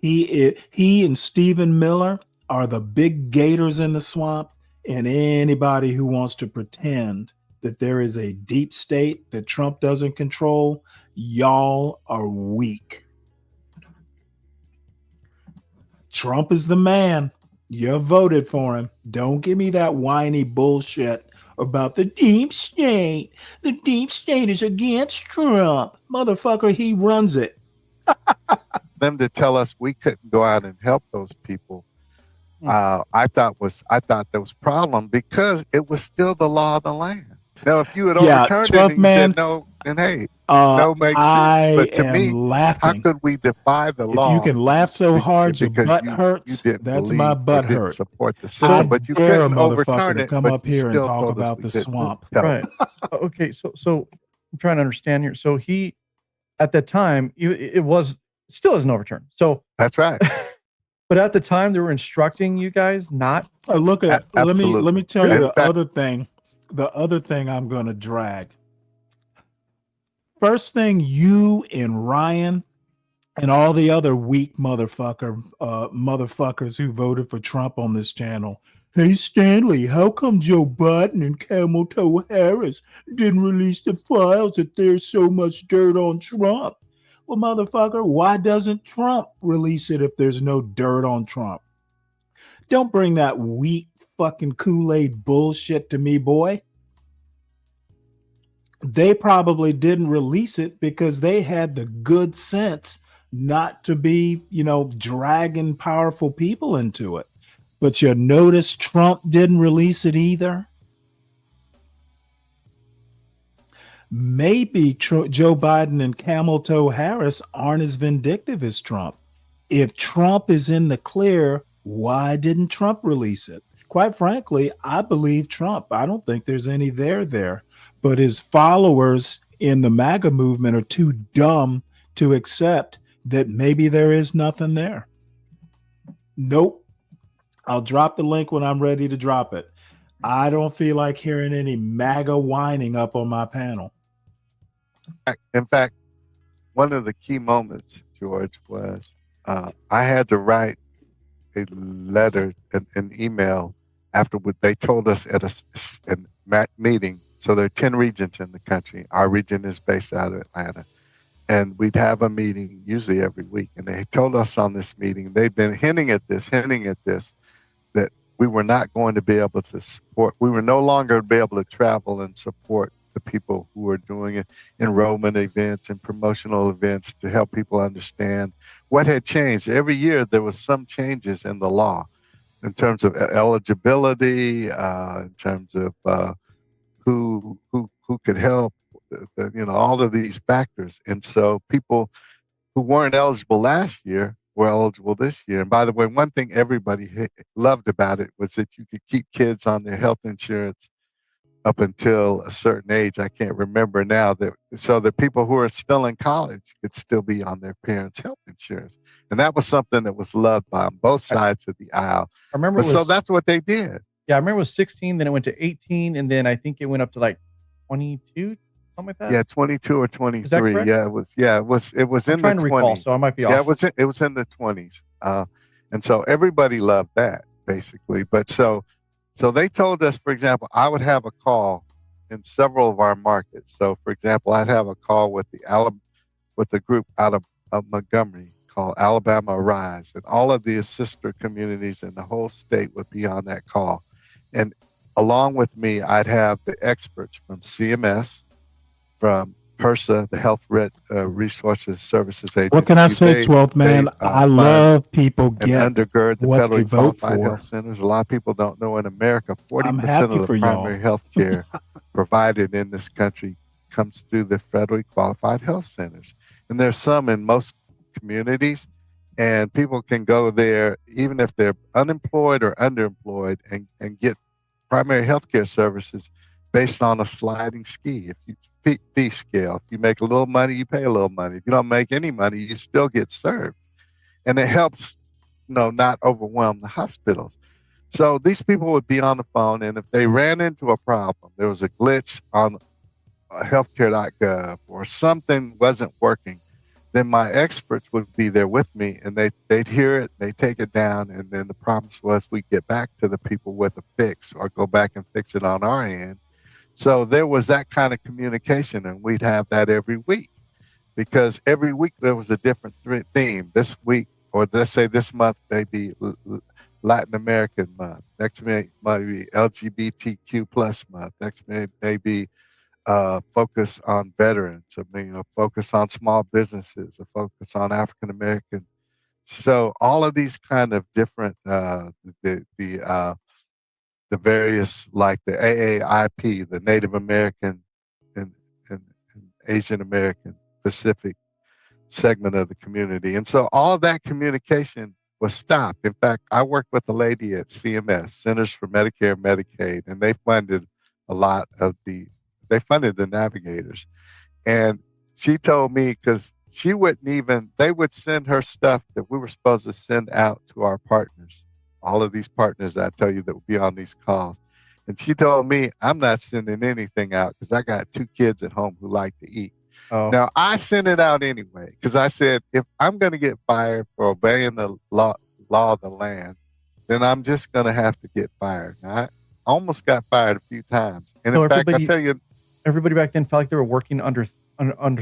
He and Stephen Miller are the big gators in the swamp. And anybody who wants to pretend that there is a deep state that Trump doesn't control, y'all are weak. Trump is the man. You voted for him. Don't give me that whiny bullshit about the deep state. The deep state is against Trump. Motherfucker, he runs it. Them to tell us we couldn't go out and help those people. I thought there was a problem because it was still the law of the land. Now, if you had overturned it and you said no, then hey, no makes sense. But to me, how could we defy the law? If you can laugh so hard your butt hurts, that's my butt hurt. Support the system, but you couldn't overturn it. Come up here and talk about the swamp. Right. Okay. So I'm trying to understand here. So he, at that time, it was still isn't overturned. So that's right. But at the time, they were instructing you guys not. Look at. Let me tell you the other thing. The other thing I'm going to drag. First thing, you and Ryan and all the other weak motherfuckers who voted for Trump on this channel. Hey, Stanley, how come Joe Biden and Camel Toe Harris didn't release the files that there's so much dirt on Trump? Well, motherfucker, why doesn't Trump release it if there's no dirt on Trump? Don't bring that weak fucking Kool-Aid bullshit to me, boy. They probably didn't release it because they had the good sense not to be, dragging powerful people into it. But you notice Trump didn't release it either. Maybe Joe Biden and Camel Toe Harris aren't as vindictive as Trump. If Trump is in the clear, why didn't Trump release it? Quite frankly, I believe Trump. I don't think there's any there. But his followers in the MAGA movement are too dumb to accept that maybe there is nothing there. Nope. I'll drop the link when I'm ready to drop it. I don't feel like hearing any MAGA whining up on my panel. In fact, one of the key moments, George, was I had to write a letter, an email, after what they told us at a meeting. So there are 10 regions in the country. Our region is based out of Atlanta. And we'd have a meeting usually every week. And they told us on this meeting, they'd been hinting at this, that we were not going to be able to support, we were no longer be able to travel and support the people who were doing enrollment events and promotional events to help people understand what had changed. Every year there was some changes in the law in terms of eligibility, in terms of who could help, all of these factors. And so people who weren't eligible last year were eligible this year. And by the way, one thing everybody loved about it was that you could keep kids on their health insurance up until a certain age. I can't remember now, so that people who are still in college could still be on their parents' health insurance. And that was something that was loved by both sides of the aisle. I remember so that's what they did. Yeah, I remember it was 16, then it went to 18, and then I think it went up to like 22, something like that. Yeah, 22 or 23. Yeah, it was. Yeah, it was in the 20s. I'm trying to recall, so I might be off. Yeah, it was in the 20s, and so everybody loved that basically. But so they told us, for example, I would have a call in several of our markets. So, for example, I'd have a call with the group out of Montgomery called Alabama Rise, and all of the sister communities in the whole state would be on that call. And along with me, I'd have the experts from CMS, from HRSA, the Health Resources Services Agency. What can I say, 12th man? I love people get undergird the what federally they vote qualified for. health centers. A lot of people don't know in America, 40% happy of the for primary y'all. health care provided in this country comes through the federally qualified health centers. And there's some in most communities, and people can go there even if they're unemployed or underemployed and get primary health care services based on a sliding fee scale. If you make a little money, you pay a little money. If you don't make any money, you still get served. And it helps, not overwhelm the hospitals. So these people would be on the phone, and if they ran into a problem, there was a glitch on healthcare.gov or something wasn't working, then my experts would be there with me, and they'd hear it, they take it down, and then the promise was we'd get back to the people with a fix or go back and fix it on our end. So there was that kind of communication, and we'd have that every week, because every week there was a different theme. This week, or let's say this month, maybe Latin American month. Next might be LGBTQ plus month. Next may be focus on veterans. A focus on small businesses. A focus on African American. So all of these kind of different the various, like the AAIP, the Native American and Asian American Pacific segment of the community. And so all of that communication was stopped. In fact, I worked with a lady at CMS, Centers for Medicare and Medicaid, and they funded they funded the navigators. And she told me, because they would send her stuff that we were supposed to send out to our partners. All of these partners I tell you that would be on these calls. And she told me, I'm not sending anything out because I got 2 kids at home who like to eat. Oh. Now, I sent it out anyway because I said, if I'm going to get fired for obeying the law of the land, then I'm just going to have to get fired. Now, I almost got fired a few times. And So in fact, I tell you, everybody back then felt like they were working under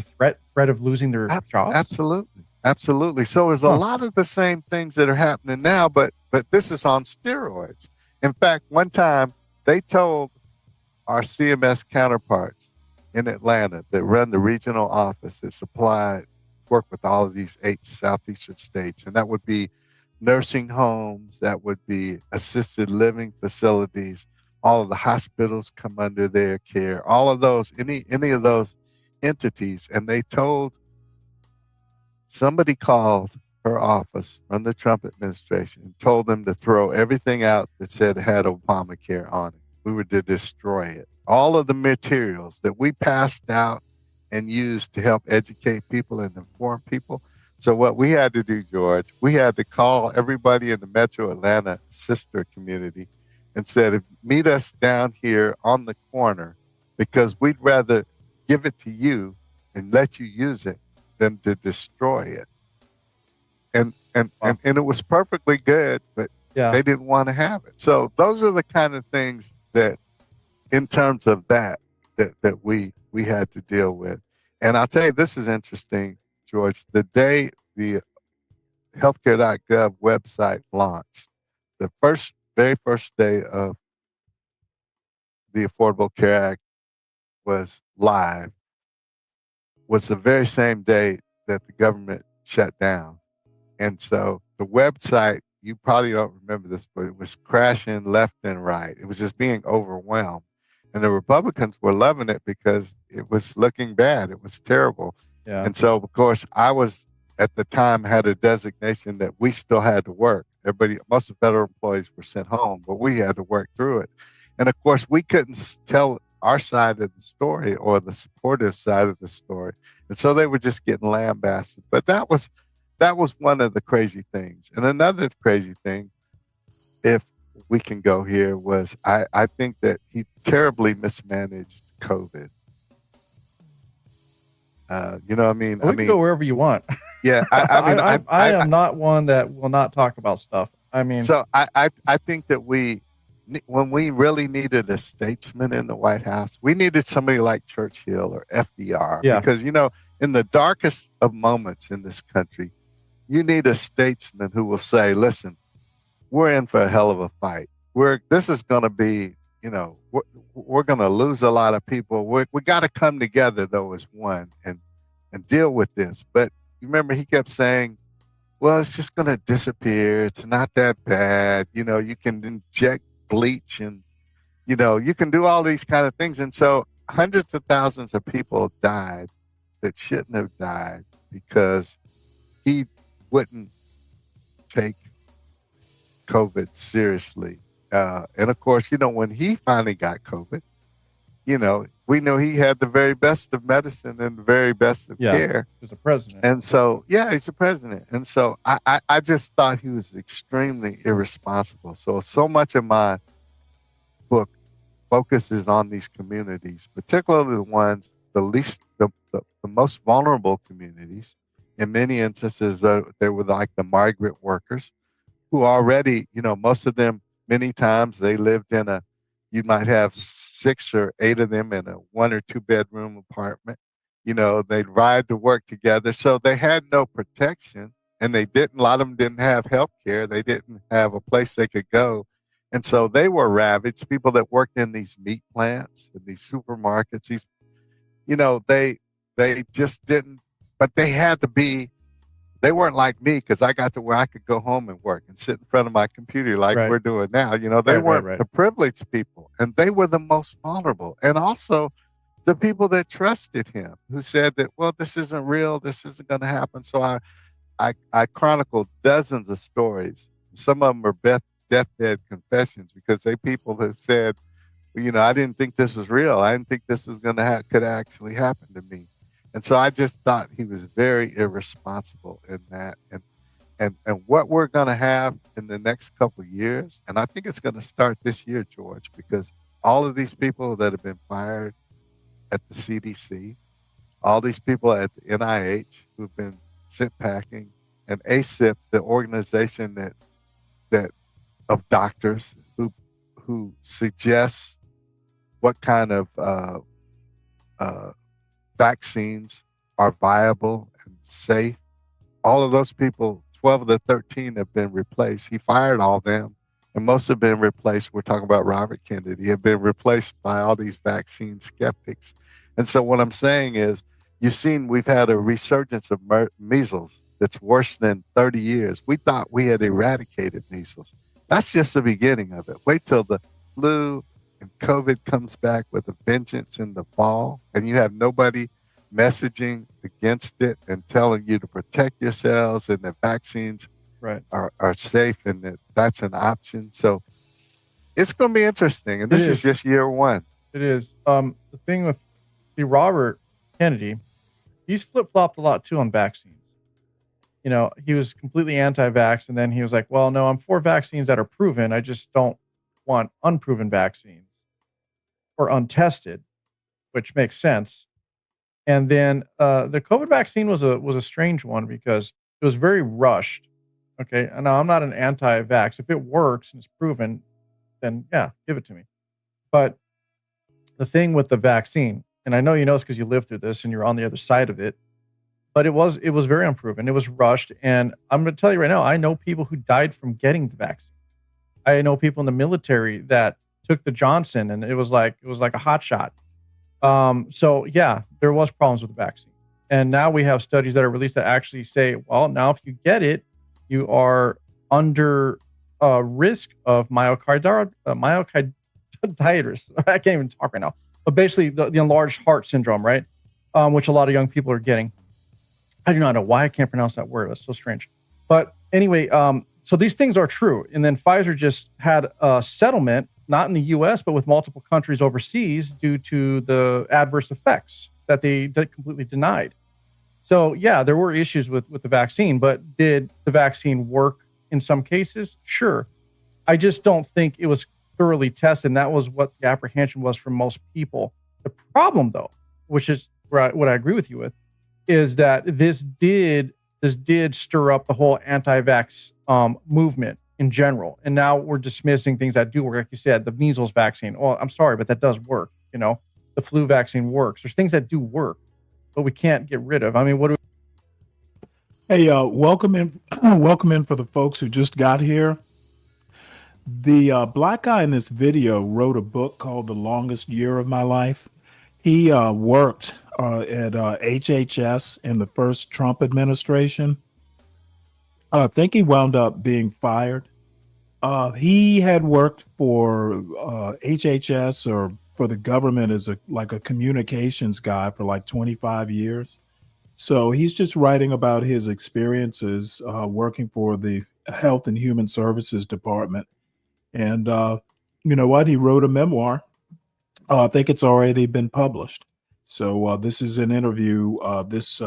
threat of losing their jobs. Absolutely. So there's a lot of the same things that are happening now, but this is on steroids. In fact, one time they told our CMS counterparts in Atlanta that run the regional office that work with all of these 8 southeastern states, and that would be nursing homes, that would be assisted living facilities, all of the hospitals come under their care, all of those, any of those entities. And they told, somebody called her office from the Trump administration and told them to throw everything out that said it had Obamacare on it. We were to destroy it. All of the materials that we passed out and used to help educate people and inform people, So what we had to do, George, we had to call everybody in the Metro Atlanta sister community and said, meet us down here on the corner because we'd rather give it to you and let you use it than to destroy it. And it was perfectly good, but they didn't want to have it. So those are the kind of things that, in terms of that we had to deal with. And I'll tell you, this is interesting, George. The day the healthcare.gov website launched, the very first day of the Affordable Care Act was live, was the very same day that the government shut down. And so the website, you probably don't remember this, but it was crashing left and right. It was just being overwhelmed. And the Republicans were loving it because it was looking bad. It was terrible. Yeah. And so, of course, I was at the time had a designation that we still had to work. Most of the federal employees were sent home, but we had to work through it. And of course, we couldn't tell our side of the story or the supportive side of the story. And so they were just getting lambasted. But that was one of the crazy things. And another crazy thing, if we can go here, was I think that he terribly mismanaged COVID. You know what I mean? Well, we can go wherever you want. Yeah. I am not one that will not talk about stuff. I mean. So I think that when we really needed a statesman in the White House, we needed somebody like Churchill or FDR. Yeah. Because, in the darkest of moments in this country, you need a statesman who will say, listen, we're in for a hell of a fight. This is going to be, we're going to lose a lot of people. We got to come together, though, as one and deal with this. But you remember he kept saying, well, it's just going to disappear. It's not that bad. You can inject bleach and, you can do all these kind of things. And so hundreds of thousands of people died that shouldn't have died because he wouldn't take COVID seriously. And of course, when he finally got COVID, we know he had the very best of medicine and the very best of care. He was a president. And so, he's a president. And so I just thought he was extremely irresponsible. So much of my book focuses on these communities, particularly the ones, the most vulnerable communities. In many instances, they were like the migrant workers who already, most of them, many times they lived you might have 6 or 8 of them in a 1 or 2 bedroom apartment. They'd ride to work together. So they had no protection and a lot of them didn't have health care. They didn't have a place they could go. And so they were ravaged. People that worked in these meat plants, in these supermarkets, they just didn't, but they had to be, they weren't like me because I got to where I could go home and work and sit in front of my computer like we're doing now. They weren't the privileged people, and they were the most vulnerable. And also the people that trusted him, who said that, well, this isn't real, this isn't going to happen. So I chronicled dozens of stories. Some of them are deathbed confessions because they people that said, I didn't think this was real. I didn't think this was could actually happen to me. And so I just thought he was very irresponsible in that. And what we're going to have in the next couple of years, and I think it's going to start this year, George, because all of these people that have been fired at the CDC, all these people at the NIH who've been sent packing, and ACIP, the organization that of doctors who suggests what kind of vaccines are viable and safe. All of those people, 12 of the 13 have been replaced. He fired all of them, and most have been replaced. We're talking about Robert Kennedy, have been replaced by all these vaccine skeptics. And so what I'm saying is, you've seen we've had a resurgence of measles that's worse than 30 years. We thought we had eradicated measles. That's just the beginning of it. Wait till the flu and COVID comes back with a vengeance in the fall, and you have nobody messaging against it and telling you to protect yourselves and that vaccines are safe and that's an option. So it's going to be interesting. And this is just year one. It is. The thing with Robert Kennedy, he's flip-flopped a lot too on vaccines. You know, he was completely anti-vax, and then he was like, "Well, no, I'm for vaccines that are proven. I just don't want unproven vaccines or untested," which makes sense. And then the COVID vaccine was a strange one because it was very rushed. Okay, and now I'm not an anti-vax. If it works and it's proven, then yeah, give it to me. But the thing with the vaccine, and I know you know this because you lived through this and you're on the other side of it, but it was very unproven. It was rushed, and I'm going to tell you right now, I know people who died from getting the vaccine. I know people in the military that took the Johnson, and it was like a hot shot. So yeah, there was problems with the vaccine, and now we have studies that are released that actually say, well, now if you get it, you are under risk of myocarditis. I can't even talk right now, but basically the enlarged heart syndrome, right? Which a lot of young people are getting. I do not know why I can't pronounce that word. That's so strange. But anyway, so these things are true. And then Pfizer just had a settlement, not in the US, but with multiple countries overseas due to the adverse effects that they completely denied. So yeah, there were issues with the vaccine, but did the vaccine work in some cases? Sure. I just don't think it was thoroughly tested. And that was what the apprehension was from most people. The problem, though, which is what I agree with you with, is that this did stir up the whole anti-vax movement in general. And now we're dismissing things that do work. Like you said, the measles vaccine. Well, I'm sorry, but that does work. You know, the flu vaccine works. There's things that do work, but we can't get rid of. I mean, what do we? Hey, welcome in, welcome in for the folks who just got here. The black guy in this video wrote a book called The Longest Year of My Life. He worked at HHS in the first Trump administration. I think he wound up being fired. He had worked for HHS or for the government as a communications guy for like 25 years. So he's just writing about his experiences working for the Health and Human Services Department. And you know what? He wrote a memoir. I think it's already been published. So this is an interview. This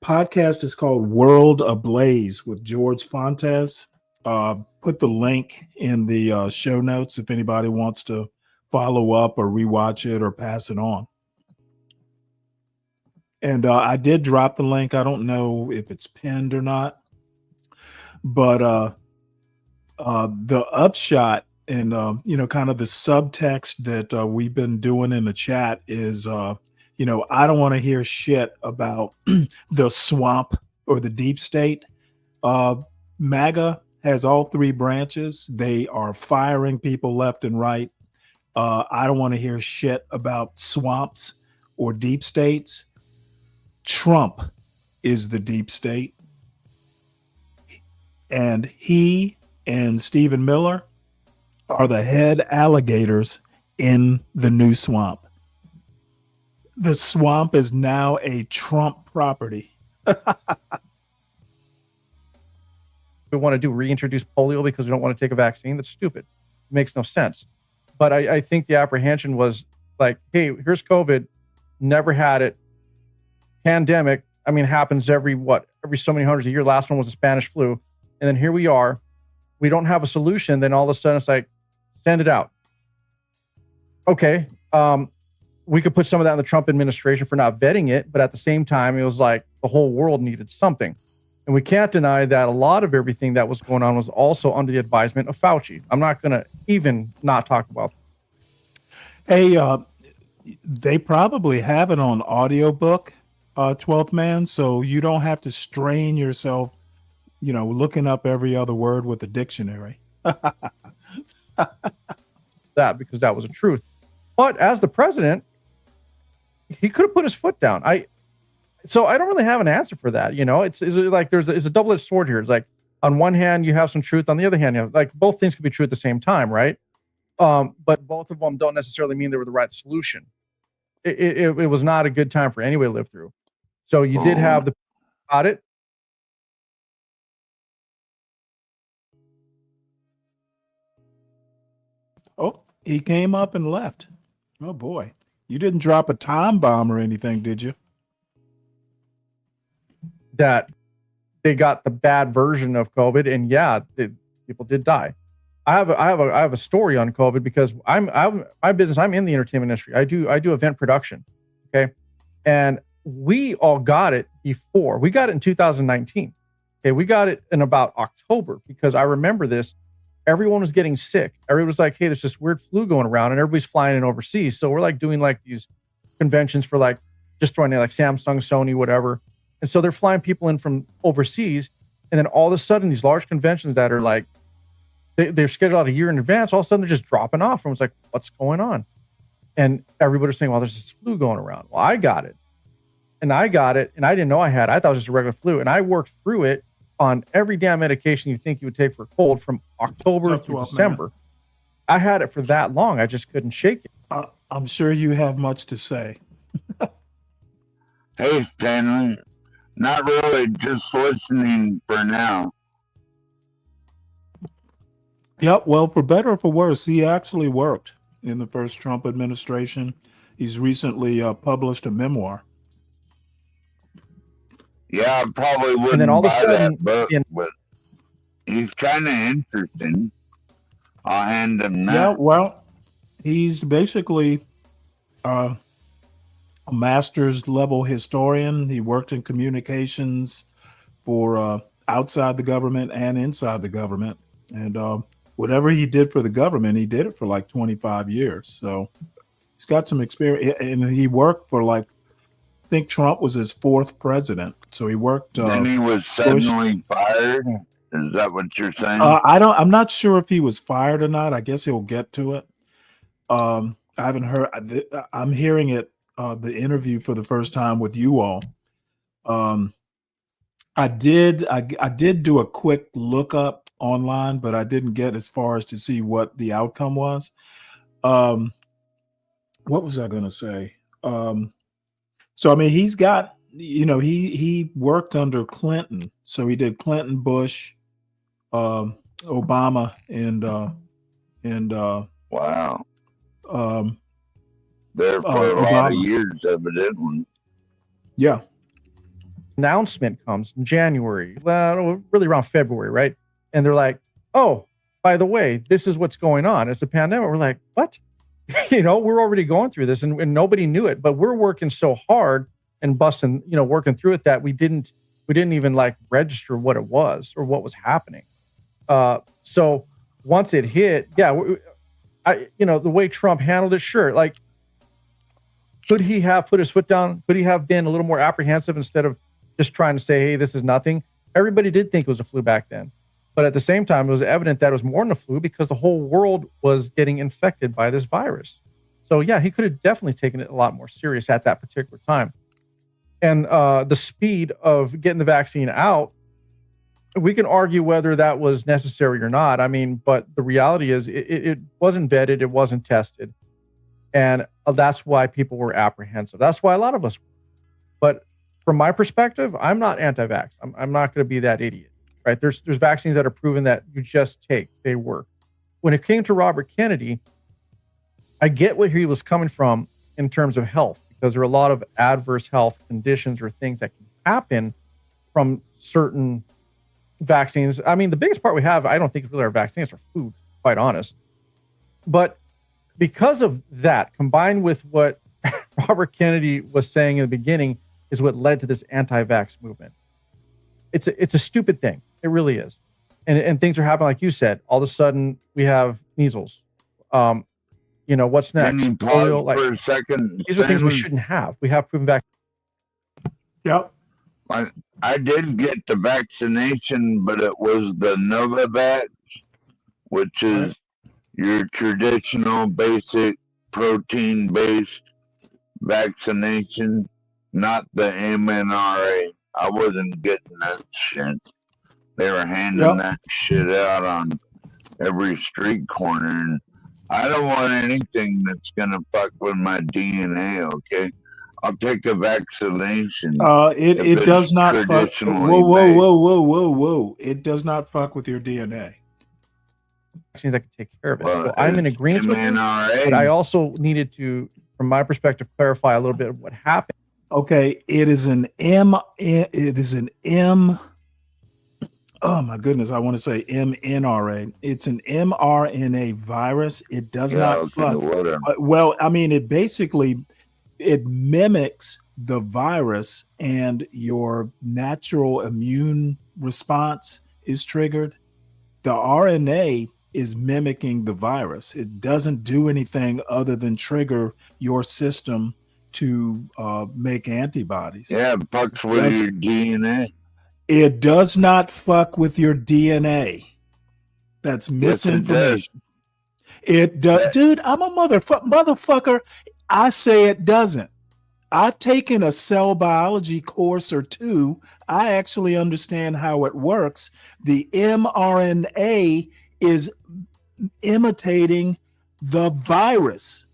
podcast is called World Ablaze with George Fontes. Put the link in the show notes if anybody wants to follow up or rewatch it or pass it on. And I did drop the link. I don't know if it's pinned or not, but the upshot and you know, kind of the subtext that we've been doing in the chat is you know, I don't want to hear shit about the swamp or the deep state. MAGA has all three branches. They are firing people left and right. I don't want to hear shit about swamps or deep states. Trump is the deep state. And he and Stephen Miller are the head alligators in the new swamp. The swamp is now a Trump property. We want to do reintroduce polio because we don't want to take a vaccine? That's stupid. It makes no sense. But I think the apprehension was like, hey, here's COVID, never had it. Pandemic, I mean, happens every so many hundreds of years. Last one was the Spanish flu. And then here we are. We don't have a solution. Then all of a sudden it's like, send it out. Okay. We could put some of that in the Trump administration for not vetting it. But at the same time, it was like the whole world needed something. And we can't deny that a lot of everything that was going on was also under the advisement of Fauci. I'm not going to even not talk about that. Hey, they probably have it on audiobook, 12th Man, so you don't have to strain yourself, you know, looking up every other word with the dictionary. That because that was a truth. But as the president, he could have put his foot down. So I don't really have an answer for that. You know, it's like there's a double-edged sword here. It's like on one hand you have some truth, on the other hand you have, like, both things could be true at the same time, right? But both of them don't necessarily mean they were the right solution. It was not a good time for anyone to live through. So you did have the audit. Oh, he came up and left. Oh boy. You didn't drop a time bomb or anything, did you? that they got the bad version of COVID, and yeah, people did die. I have a story on COVID because I'm my business. I'm in the entertainment industry. I do event production. Okay, and we all got it before. We got it in 2019. Okay, we got it in about October because I remember this. Everyone was getting sick. Everyone was like, "Hey, there's this weird flu going around," and everybody's flying in overseas. So we're like doing like these conventions for like just throwing in like Samsung, Sony, whatever. And so they're flying people in from overseas, and then all of a sudden, these large conventions that are like they're scheduled out a year in advance, all of a sudden they're just dropping off. And it's like, what's going on? And everybody's saying, well, there's this flu going around. Well, I got it, and I didn't know I had it. I thought it was just a regular flu, and I worked through it on every damn medication you think you would take for a cold from October through December. Man. I had it for that long. I just couldn't shake it. I'm sure you have much to say. Hey, Stanley. Not really, just listening for now. Yep, well, for better or for worse, he actually worked in the first Trump administration. He's recently published a memoir. Yeah, I probably wouldn't and then all of a buy sudden, that book, but he's kind of interesting. I'll hand him that. Yeah, well, he's basically a master's level historian. He worked in communications for outside the government and inside the government. And whatever he did for the government, he did it for like 25 years. So he's got some experience. And he worked for like, I think Trump was his fourth president. So he worked. Then he was suddenly fired. Is that what you're saying? I'm not sure if he was fired or not. I guess he'll get to it. I haven't heard. I'm hearing it. The interview for the first time with you all. I did do a quick look up online, but I didn't get as far as to see what the outcome was. What was I going to say? So I mean, he's got, he worked under Clinton, so he did Clinton, Bush, Obama, and wow. There for a lot of years, evidently. Yeah. Announcement comes in January, well, really around February, right? And they're like, oh, by the way, this is what's going on. It's a pandemic. We're like, what? We're already going through this and nobody knew it, but we're working so hard and busting, working through it that we didn't even like register what it was or what was happening. So once it hit, yeah, the way Trump handled it, sure. Like, could he have put his foot down? Could he have been a little more apprehensive instead of just trying to say, hey, this is nothing? Everybody did think it was a flu back then. But at the same time, it was evident that it was more than a flu because the whole world was getting infected by this virus. So yeah, he could have definitely taken it a lot more serious at that particular time. And the speed of getting the vaccine out, we can argue whether that was necessary or not. I mean, but the reality is it wasn't vetted, it wasn't tested. And that's why people were apprehensive. That's why a lot of us were. But from my perspective, I'm not anti-vax. I'm not going to be that idiot, right? There's vaccines that are proven that you just take, they work. When it came to Robert Kennedy, I get where he was coming from in terms of health, because there are a lot of adverse health conditions or things that can happen from certain vaccines. I mean, the biggest part we have, I don't think really our vaccines are food, quite honest. But because of that, combined with what Robert Kennedy was saying in the beginning, is what led to this anti-vax movement. It's a stupid thing. It really is. And things are happening, like you said. All of a sudden, we have measles. What's next? Can you pause for a second? These are things we shouldn't have. We have proven vaccines. Yep. I did get the vaccination, but it was the Novavax, which is your traditional basic protein-based vaccination, not the mRNA. I wasn't getting that shit. They were handing that shit out on every street corner, and I don't want anything that's gonna fuck with my DNA. Okay, I'll take a vaccination. It does not fuck. Whoa! It does not fuck with your DNA. Vaccines that can take care of it. So I'm in agreement with you, but I also needed to, from my perspective, clarify a little bit of what happened. Okay, it is an M. It is an M. Oh my goodness, I want to say mRNA. It's an mRNA virus. It does Yeah, not okay, fuck. whatever. Well, I mean, it mimics the virus, and your natural immune response is triggered. The RNA is mimicking the virus. It doesn't do anything other than trigger your system to make antibodies. Yeah, it fucks with Does your DNA. It does not fuck with your DNA. That's Yes, it does. misinformation. It does, dude. I'm a motherfucker. I say it doesn't. I've taken a cell biology course or two. I actually understand how it works. The mRNA is imitating the virus.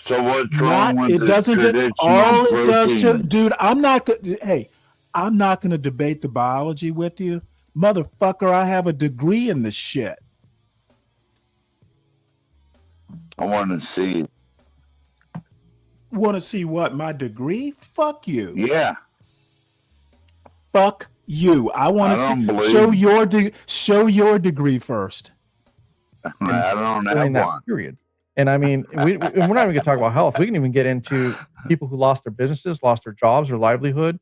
So what's wrong with It the doesn't. traditional All it does to, protein? dude. I'm not. Hey, I'm not going to debate the biology with you, motherfucker. I have a degree in this shit. I want to see it. Want to see what? My degree? Fuck you. Yeah. Fuck you. I want to don't see. Show your degree first. I don't during have that one. period. And I mean, we're not even going to talk about health. We can even get into people who lost their businesses, lost their jobs or livelihood.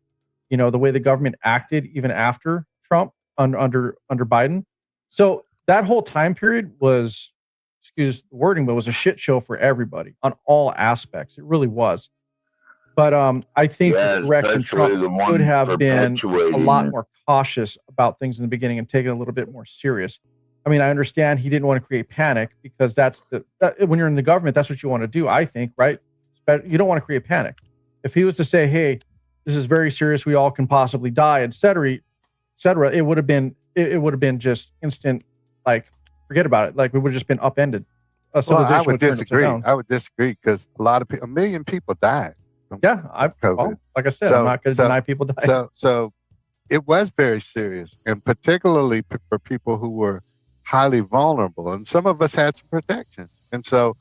You know, the way the government acted even after Trump under Biden. So that whole time period was, excuse the wording, but was a shit show for everybody on all aspects. It really was. But I think the direction Trump could have been a lot more cautious about things in the beginning and taken it a little bit more serious. I mean, I understand he didn't want to create panic because when you're in the government, that's what you want to do, I think, right? But you don't want to create panic. If he was to say, hey, this is very serious, we all can possibly die, et cetera, it would have been just instant, like, forget about it. Like, we would have just been upended. Well, I would disagree. I would disagree because a million people died. Yeah, COVID. Like I said, I'm not going to deny people died. So it was very serious, and particularly for people who were highly vulnerable, and some of us had some protections, and so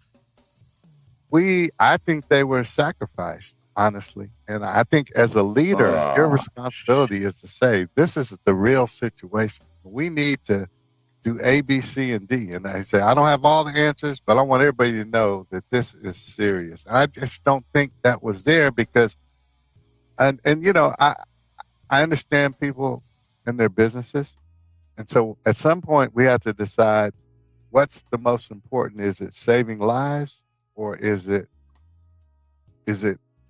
I think they were sacrificed, honestly. And I think as a leader, your responsibility is to say, this is the real situation. We need to do A, B, C, and D. And I say, I don't have all the answers, but I want everybody to know that this is serious. And I just don't think that was there because, and you know, I understand people and their businesses. And so at some point we have to decide what's the most important. Is it saving lives, or is it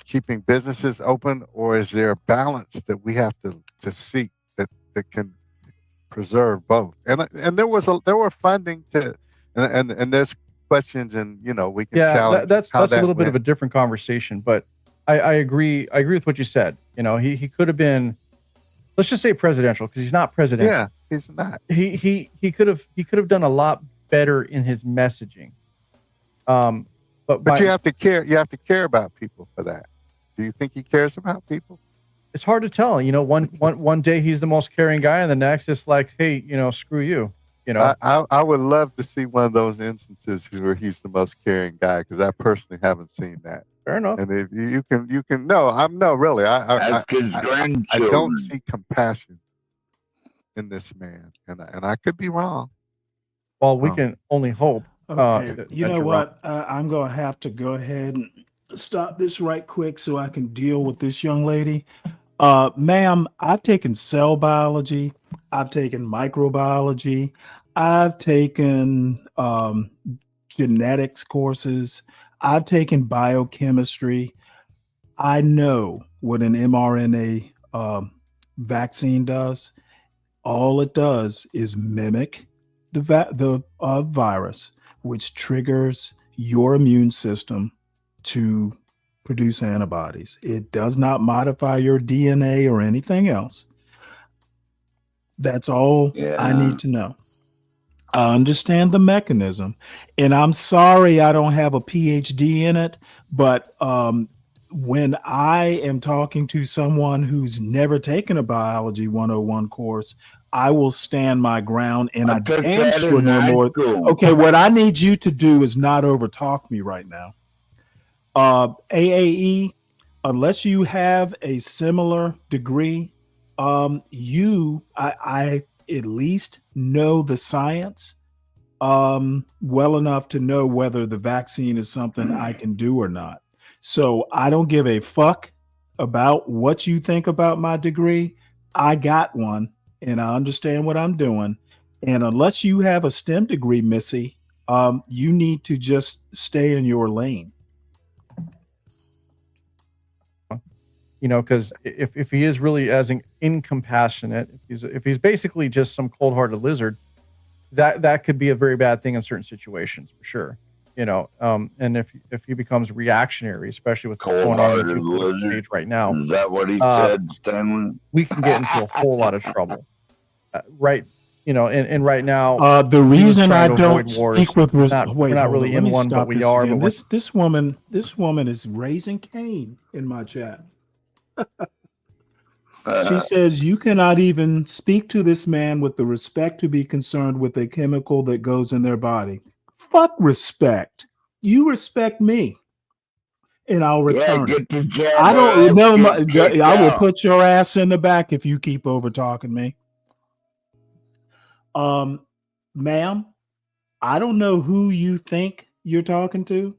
keeping businesses open, or is there a balance that we have to seek that can preserve both? And there were funding to, and there's questions, and you know, we can challenge. That's a little bit of a different conversation, but I agree with what you said. You know, he could have been, let's just say presidential, because he's not presidential. Yeah, he's not. He could have done a lot better in his messaging. But you have to care. You have to care about people for that. Do you think he cares about people? It's hard to tell. You know, one day he's the most caring guy, and the next it's like, hey, you know, screw you. You know, I would love to see one of those instances where he's the most caring guy, because I personally haven't seen that. Fair enough. And if you can really. I don't see compassion in this man, and I could be wrong. Well, we can only hope. Okay. You know what? I'm going to have to go ahead and stop this right quick so I can deal with this young lady. Ma'am, I've taken cell biology. I've taken microbiology. I've taken genetics courses. I've taken biochemistry. I know what an mRNA vaccine does. All it does is mimic the virus, which triggers your immune system to produce antibodies. It does not modify your DNA or anything else. That's all I need to know. I understand the mechanism, and I'm sorry I don't have a PhD in it, but when I am talking to someone who's never taken a Biology 101 course, I will stand my ground, and I damn sure know more. Okay, what I need you to do is not overtalk me right now. AAE, unless you have a similar degree, I at least know the science well enough to know whether the vaccine is something I can do or not. So I don't give a fuck about what you think about my degree. I got one and I understand what I'm doing. And unless you have a STEM degree, Missy, you need to just stay in your lane. You know, because if he is really as incompassionate, if he's basically just some cold-hearted lizard, that could be a very bad thing in certain situations for sure. You know, and if he becomes reactionary, especially with what's going on in the stage right now, is that what he said, Stanley? We can get into a whole lot of trouble. Right, you know, and right now, the reason I don't speak with we're not really in one, but we are. But this woman is raising Cain in my chat. She says you cannot even speak to this man with the respect to be concerned with a chemical that goes in their body. Fuck respect. You respect me, and I'll return it. I don't know. I will put your ass in the back if you keep over talking me. Ma'am, I don't know who you think you're talking to.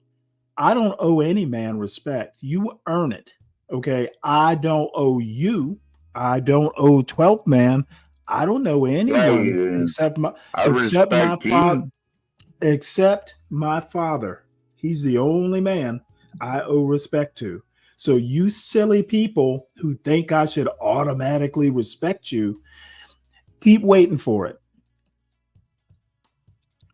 I don't owe any man respect. You earn it. Okay. I don't owe you. I don't owe 12th man. I don't know anyone except my father. He's the only man I owe respect to. So you silly people who think I should automatically respect you, keep waiting for it.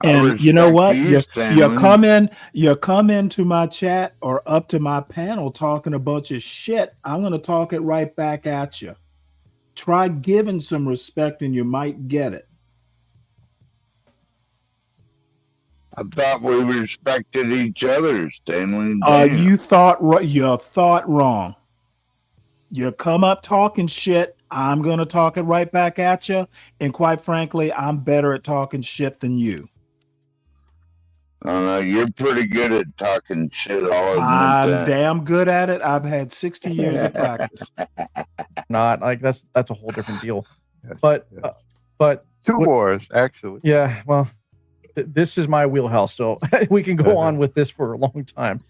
And you know what? You come into my chat or up to my panel talking a bunch of shit. I'm going to talk it right back at you. Try giving some respect and you might get it. I thought we respected each other, Stanley. You thought wrong. You come up talking shit, I'm going to talk it right back at you. And quite frankly, I'm better at talking shit than you. You're pretty good at talking shit. I'm damn good at it. I've had 60 years of practice. Not like that's a whole different deal. Yes, but yes. But two wars actually. Yeah, well, this is my wheelhouse, so we can go on with this for a long time.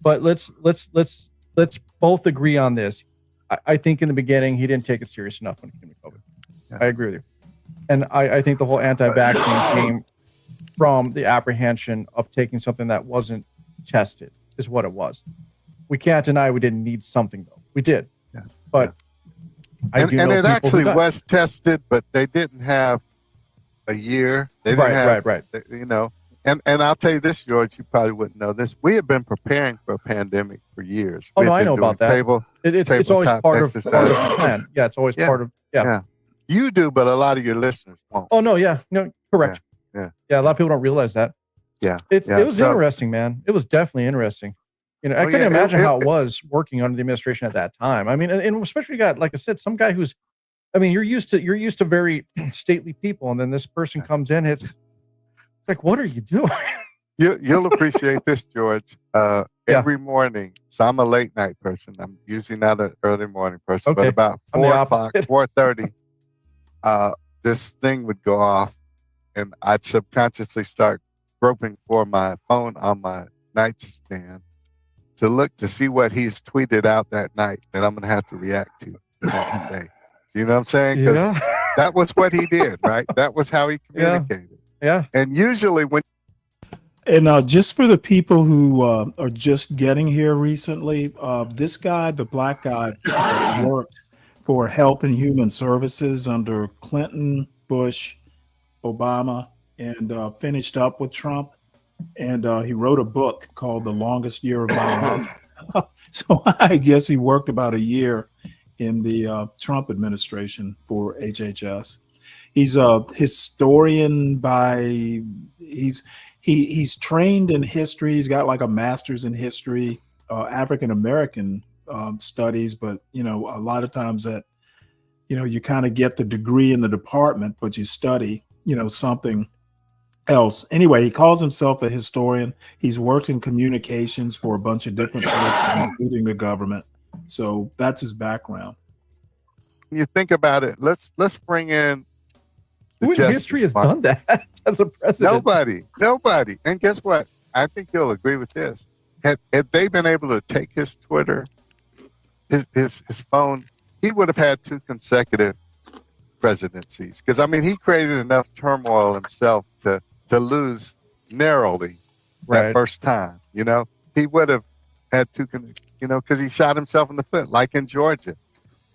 But let's both agree on this. I think in the beginning he didn't take it serious enough when it came to COVID. Yeah. I agree with you, and I think the whole anti-vaccine came from the apprehension of taking something that wasn't tested, is what it was. We can't deny we didn't need something, though. We did. Yes. But and it actually was tested, but they didn't have a year. They didn't have, right. You know, and I'll tell you this, George, you probably wouldn't know this. We have been preparing for a pandemic for years. Oh, no, I know about that. It's always part of the plan. Yeah, it's always part of, yeah. You do, but a lot of your listeners won't. Oh, no, yeah. No, correct. Yeah, a lot of people don't realize that. Yeah. It was interesting, man. It was definitely interesting. You know, I couldn't imagine how it was working under the administration at that time. I mean, and especially you got, like I said, some guy who's, I mean, you're used to very stately people, and then this person comes in, it's like, what are you doing? You'll appreciate this, George. Every morning, so I'm a late night person. I'm usually not an early morning person, but about 4 o'clock, 4:30, this thing would go off, and I'd subconsciously start groping for my phone on my nightstand to look to see what he's tweeted out that night that I'm going to have to react to the next day. You know what I'm saying? Because that was what he did, right? That was how he communicated. Yeah. And usually when... And just for the people who are just getting here recently, this guy, the black guy, worked for Health and Human Services under Clinton, Bush, Obama, and finished up with Trump. And he wrote a book called The Longest Year of My Life. So I guess he worked about a year in the Trump administration for HHS. He's a historian he's trained in history. He's got like a master's in history, African-American studies, but you know, a lot of times that, you know, you kind of get the degree in the department, but you study, you know, something else. Anyway, he calls himself a historian. He's worked in communications for a bunch of different places, including the government. So that's his background. When you think about it, let's bring in the Who in Justice history has Department. done that as a president? Nobody. And guess what? I think you'll agree with this. Had they been able to take his Twitter, his phone, he would have had 2 consecutive presidencies. Because I mean, he created enough turmoil himself to lose narrowly that first time. You know, he would have had 2. You know, because he shot himself in the foot, like in Georgia,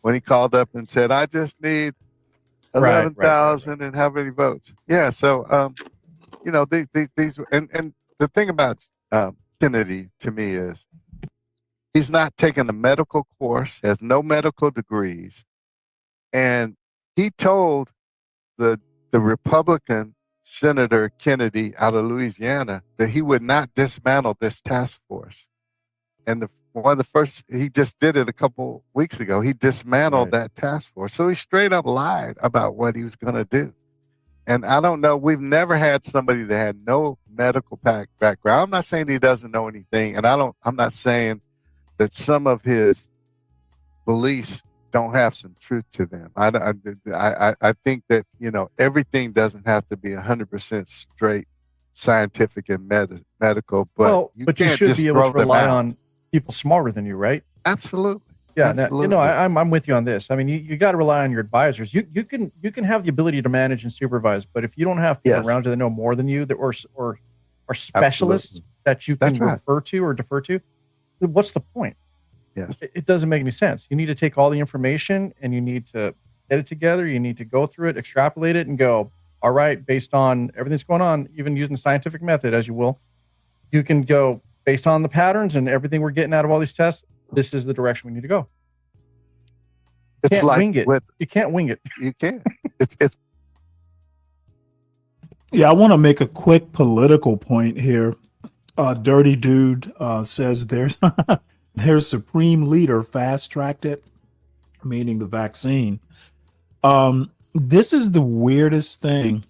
when he called up and said, "I just need 11,000 and how many votes?" Yeah. So, you know, these and the thing about Kennedy to me is he's not taken a medical course, has no medical degrees, and he told the Republican Senator Kennedy out of Louisiana that he would not dismantle this task force. And one of the first, he just did it a couple weeks ago. He dismantled that task force. So he straight up lied about what he was going to do. And I don't know, we've never had somebody that had no medical background. I'm not saying he doesn't know anything. And I'm not saying that some of his beliefs don't have some truth to them. I think that, you know, everything doesn't have to be 100% straight scientific and medical, but you can't should just be able throw to rely them out. on people smarter than you, right? Absolutely. Yeah, Absolutely. you know, I'm with you on this. I mean, you got to rely on your advisors. You can have the ability to manage and supervise, but if you don't have people around you that know more than you, that or specialists that you can refer to or defer to, what's the point? Yes, it doesn't make any sense. You need to take all the information and you need to get it together. You need to go through it, extrapolate it, and go, all right, based on everything that's going on, even using the scientific method, as you will, you can go based on the patterns and everything we're getting out of all these tests. This is the direction we need to go. It's can't like wing it. You can't wing it. You can't. It's. Yeah, I want to make a quick political point here. Dirty Dude says their supreme leader fast-tracked it, meaning the vaccine. This is the weirdest thing,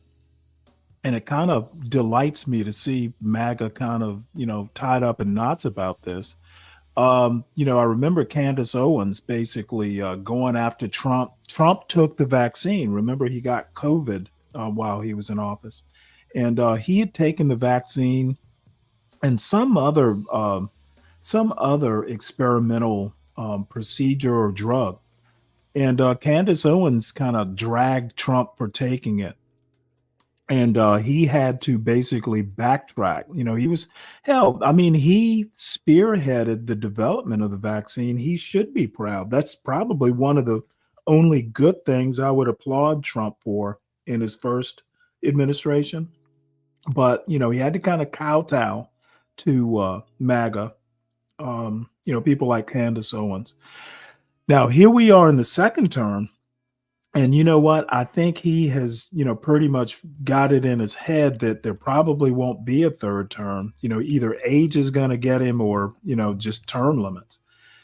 and it kind of delights me to see MAGA kind of, you know, tied up in knots about this. You know, I remember Candace Owens basically going after Trump. Trump took the vaccine. Remember, he got COVID while he was in office, and he had taken the vaccine and some other experimental procedure or drug. And Candace Owens kind of dragged Trump for taking it. And he had to basically backtrack. You know, he spearheaded the development of the vaccine. He should be proud. That's probably one of the only good things I would applaud Trump for in his first administration. But, you know, he had to kind of kowtow to MAGA, you know, people like Candace Owens. Now, here we are in the second term. And you know what? I think he has, you know, pretty much got it in his head that there probably won't be a third term. You know, either age is going to get him or, you know, just term limits.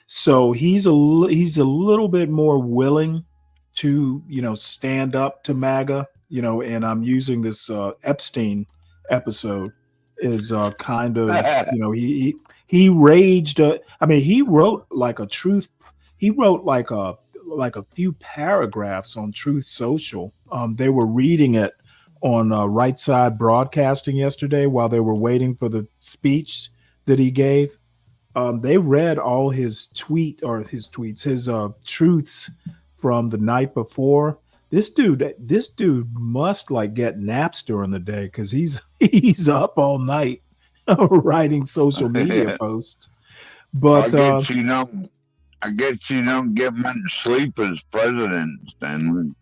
So he's a little bit more willing to, you know, stand up to MAGA, you know, and I'm using this Epstein episode is kind of, you know, he raged. I mean, he wrote like a truth. He wrote like a few paragraphs on Truth Social. They were reading it on Right Side Broadcasting yesterday while they were waiting for the speech that he gave. They read all his truths from the night before. This dude must like get naps during the day because he's up all night writing social media posts. But I guess you don't get much sleep as president, Stanley.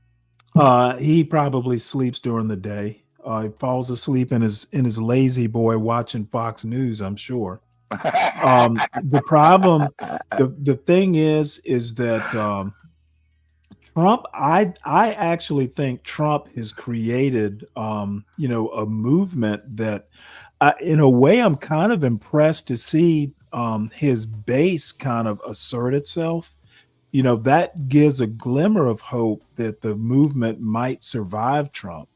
He probably sleeps during the day. He falls asleep in his lazy boy watching Fox News, I'm sure. The problem, the thing is that Trump, I actually think Trump has created, you know, a movement that, in a way, I'm kind of impressed to see his base kind of assert itself. You know, that gives a glimmer of hope that the movement might survive Trump.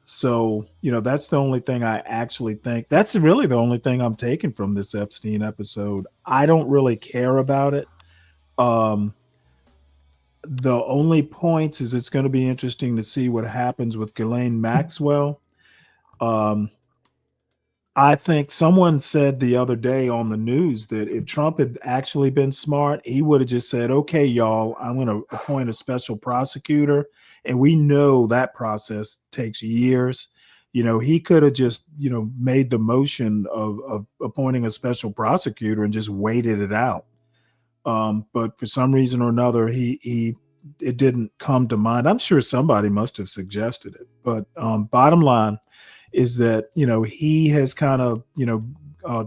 So, you know, that's the only thing I actually think. That's really the only thing I'm taking from this Epstein episode. I don't really care about it. The only points is it's going to be interesting to see what happens with Ghislaine Maxwell. I think someone said the other day on the news that if Trump had actually been smart, he would have just said, okay, y'all, I'm going to appoint a special prosecutor. And we know that process takes years. He could have just, made the motion of appointing a special prosecutor and just waited it out. But for some reason or another, it didn't come to mind. I'm sure somebody must have suggested it. But bottom line is that, he has kind of,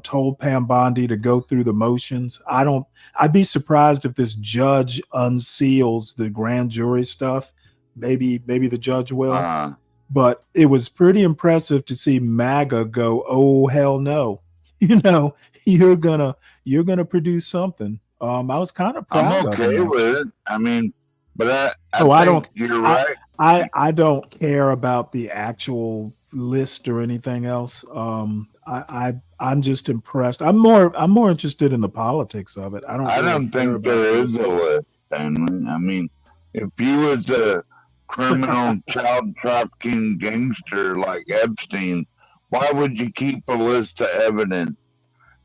told Pam Bondi to go through the motions. I'd be surprised if this judge unseals the grand jury stuff. Maybe the judge will. But it was pretty impressive to see MAGA go, oh, hell no. You're gonna produce something. I was kind of proud I'm okay of him. with it. I mean, but I think you're right. I don't care about the actual list or anything else. I'm just impressed. I'm more interested in the politics of it. I don't think there is a list, Stanley. I mean, if you was a criminal child trafficking gangster like Epstein, why would you keep a list of evidence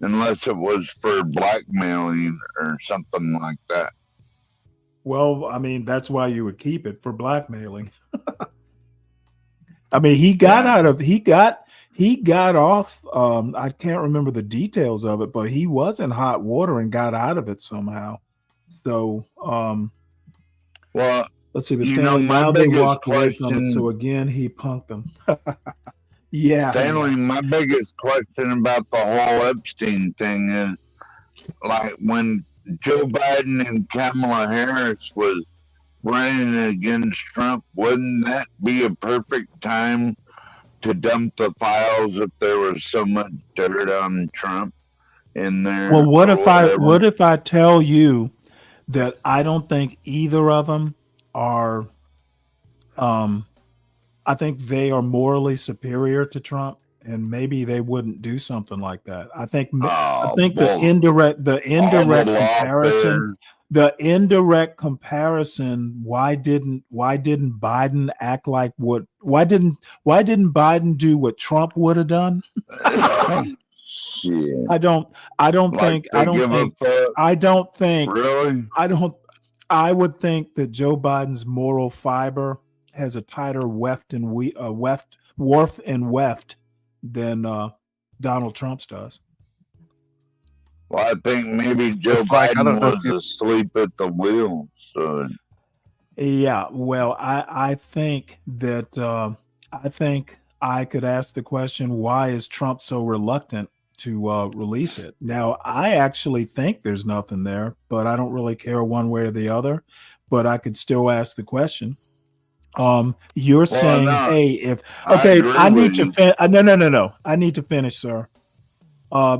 unless it was for blackmailing or something like that? Well, I mean, that's why you would keep it, for blackmailing. I mean, he got off. I can't remember the details of it, but he was in hot water and got out of it somehow. So, well, let's see. But Stanley, now they walked away from it. So again, he punked them. Yeah. Stanley, my biggest question about the whole Epstein thing is, like, when Joe Biden and Kamala Harris was running against Trump, wouldn't that be a perfect time to dump the files if there was so much dirt on Trump in there? Well, what if I tell you that I don't think either of them are I think they are morally superior to Trump, and maybe they wouldn't do something like that. I think the indirect comparison, why didn't Biden act like why didn't Biden do what Trump would have done? Yeah. I would think that Joe Biden's moral fiber has a tighter weft than Donald Trump's does. Well, I think maybe Joe Biden was asleep at the wheel. So. Yeah, well, I think that I could ask the question, why is Trump so reluctant to release it? Now, I actually think there's nothing there, but I don't really care one way or the other. But I could still ask the question. You're saying, no, hey, I need to finish, sir.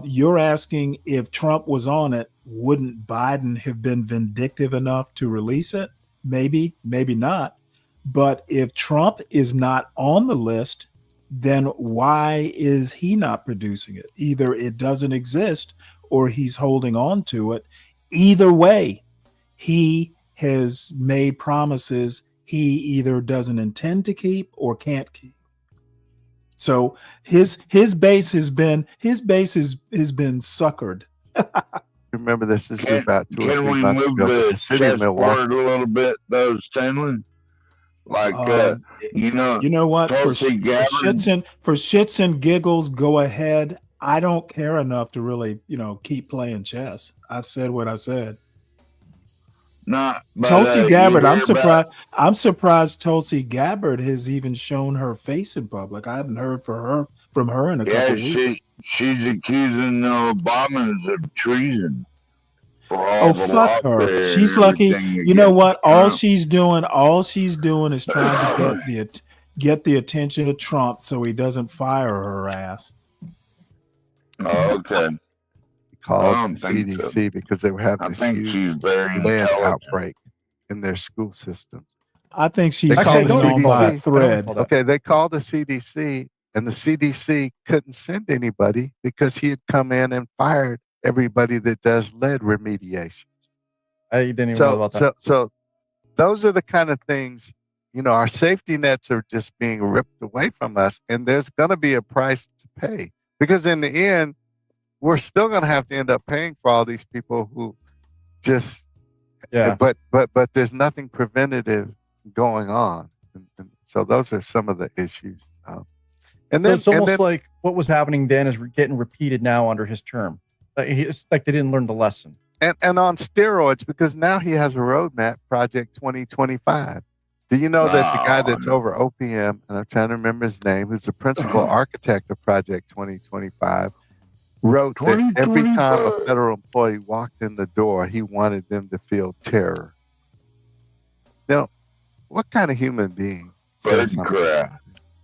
You're asking if Trump was on it, wouldn't Biden have been vindictive enough to release it? Maybe, maybe not. But if Trump is not on the list, then why is he not producing it? Either it doesn't exist or he's holding on to it. Either way, he has made promises he either doesn't intend to keep or can't keep. So his base has been suckered. Remember, this is about 2 or 3 Can we months move ago. the chessboard a little bit, though, Stanley? Like, you know what? For shits and giggles, go ahead. I don't care enough to really, keep playing chess. I've said what I said. Tulsi Gabbard, I'm surprised Tulsi Gabbard has even shown her face in public. I haven't heard from her in a couple weeks. She's accusing the Obamas of treason. Fuck her. She's lucky. You know what? All she's doing is trying to get the attention of Trump so he doesn't fire her ass. Oh, okay. Called the CDC because they were having this huge lead outbreak in their school systems. I think she's calling on by a thread. Okay, they called the CDC, and the CDC couldn't send anybody because he had come in and fired everybody that does lead remediation. I didn't even know about that. So those are the kind of things, our safety nets are just being ripped away from us, and there's going to be a price to pay, because in the end, we're still going to have to end up paying for all these people who just, but there's nothing preventative going on. And so those are some of the issues. And then it's almost like what was happening then is getting repeated now under his term. It's like they didn't learn the lesson. And on steroids, because now he has a roadmap, Project 2025. Do you know that the guy that's over OPM, and I'm trying to remember his name, who's the principal architect of Project 2025, wrote that every time a federal employee walked in the door, he wanted them to feel terror. Now, what kind of human being says something like that?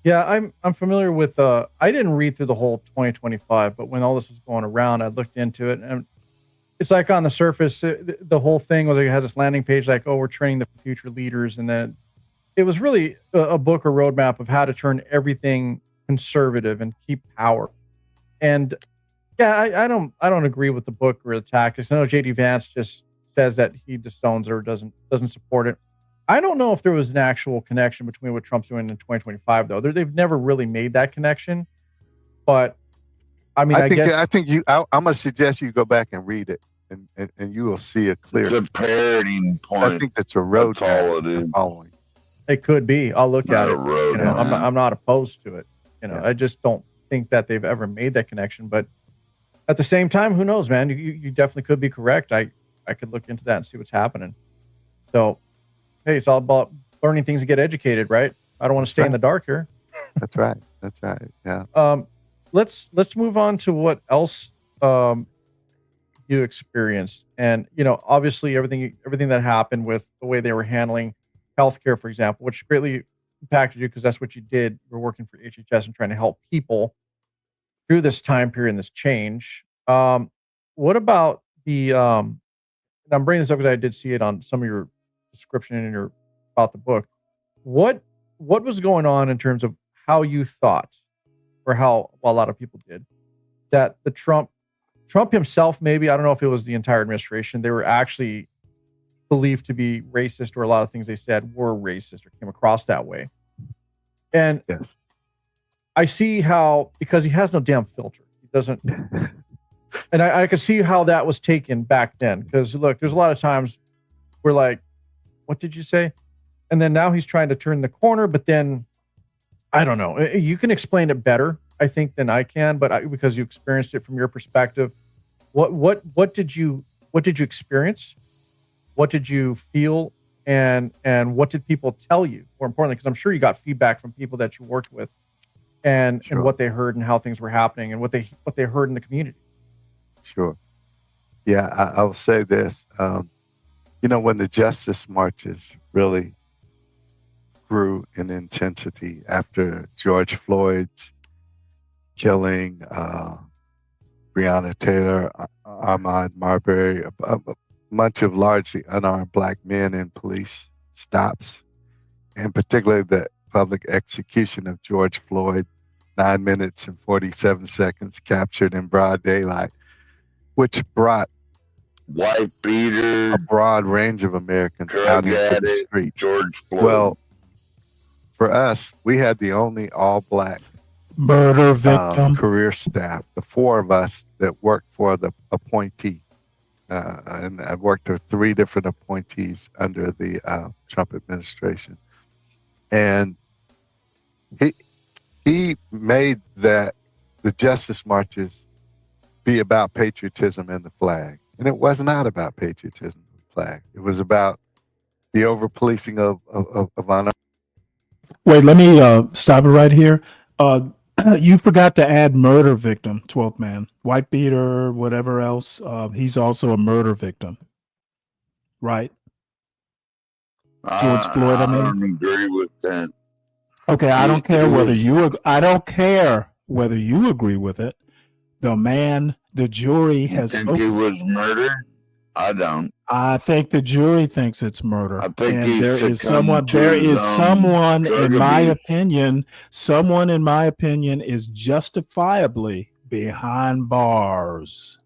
Yeah, I'm familiar with. I didn't read through the whole 2025, but when all this was going around, I looked into it, and it's like on the surface, the whole thing was like it has this landing page like, oh, we're training the future leaders, and then it was really a book or roadmap of how to turn everything conservative and keep power. And yeah, I don't agree with the book or the tactics. I know JD Vance just says that he disowns or doesn't support it. I don't know if there was an actual connection between what Trump's doing in 2025, though. They've never really made that connection. But I mean, I think I'm gonna suggest you go back and read it, and you will see a clear. It's a parroting point. I think that's a road following. It could be. I'll look at it. I'm I'm not opposed to it. I just don't think that they've ever made that connection. But at the same time, who knows, man? You definitely could be correct. I could look into that and see what's happening. So, hey, it's all about learning things to get educated, right? I don't want to stay in the dark here. That's right. Yeah. Let's move on to what else you experienced, and obviously everything that happened with the way they were handling healthcare, for example, which greatly impacted you because that's what you did. We're working for HHS and trying to help people through this time period and this change. What about the? And I'm bringing this up because I did see it on some of your description in about the book. What was going on in terms of how you thought, or how a lot of people did, that the Trump himself, maybe, I don't know if it was the entire administration, they were actually believed to be racist, or a lot of things they said were racist or came across that way. And yes, I see how, because he has no damn filter, he doesn't. And I could see how that was taken back then, because look, there's a lot of times we're like, what did you say? And then now he's trying to turn the corner, but then I don't know. You can explain it better, I think, than I can, but because you experienced it from your perspective. What did you experience? What did you feel? And what did people tell you? More importantly, because I'm sure you got feedback from people that you worked with, and what they heard and how things were happening and what they heard in the community. Sure. Yeah, I'll say this. When the justice marches really grew in intensity after George Floyd's killing, Breonna Taylor, Ahmaud Marbury, a bunch of largely unarmed black men in police stops, and particularly the public execution of George Floyd, 9 minutes and 47 seconds captured in broad daylight, which brought white beater, a broad range of Americans out into the streets. George Floyd. Well, for us, we had the only all-black murder victim career staff, the four of us that worked for the appointee. And I've worked with 3 different appointees under the Trump administration. And he made that the justice marches be about patriotism and the flag. And it was not about patriotism and the flag. It was about the over-policing of honor. Wait, let me stop it right here. You forgot to add murder victim, 12th man. White beater, whatever else. He's also a murder victim. Right? George Floyd, I mean. I don't agree with that. Okay, I don't care whether you agree with it. The jury has think he was murdered? I don't. I think the jury thinks it's murder. I think and there is someone in my opinion is justifiably behind bars.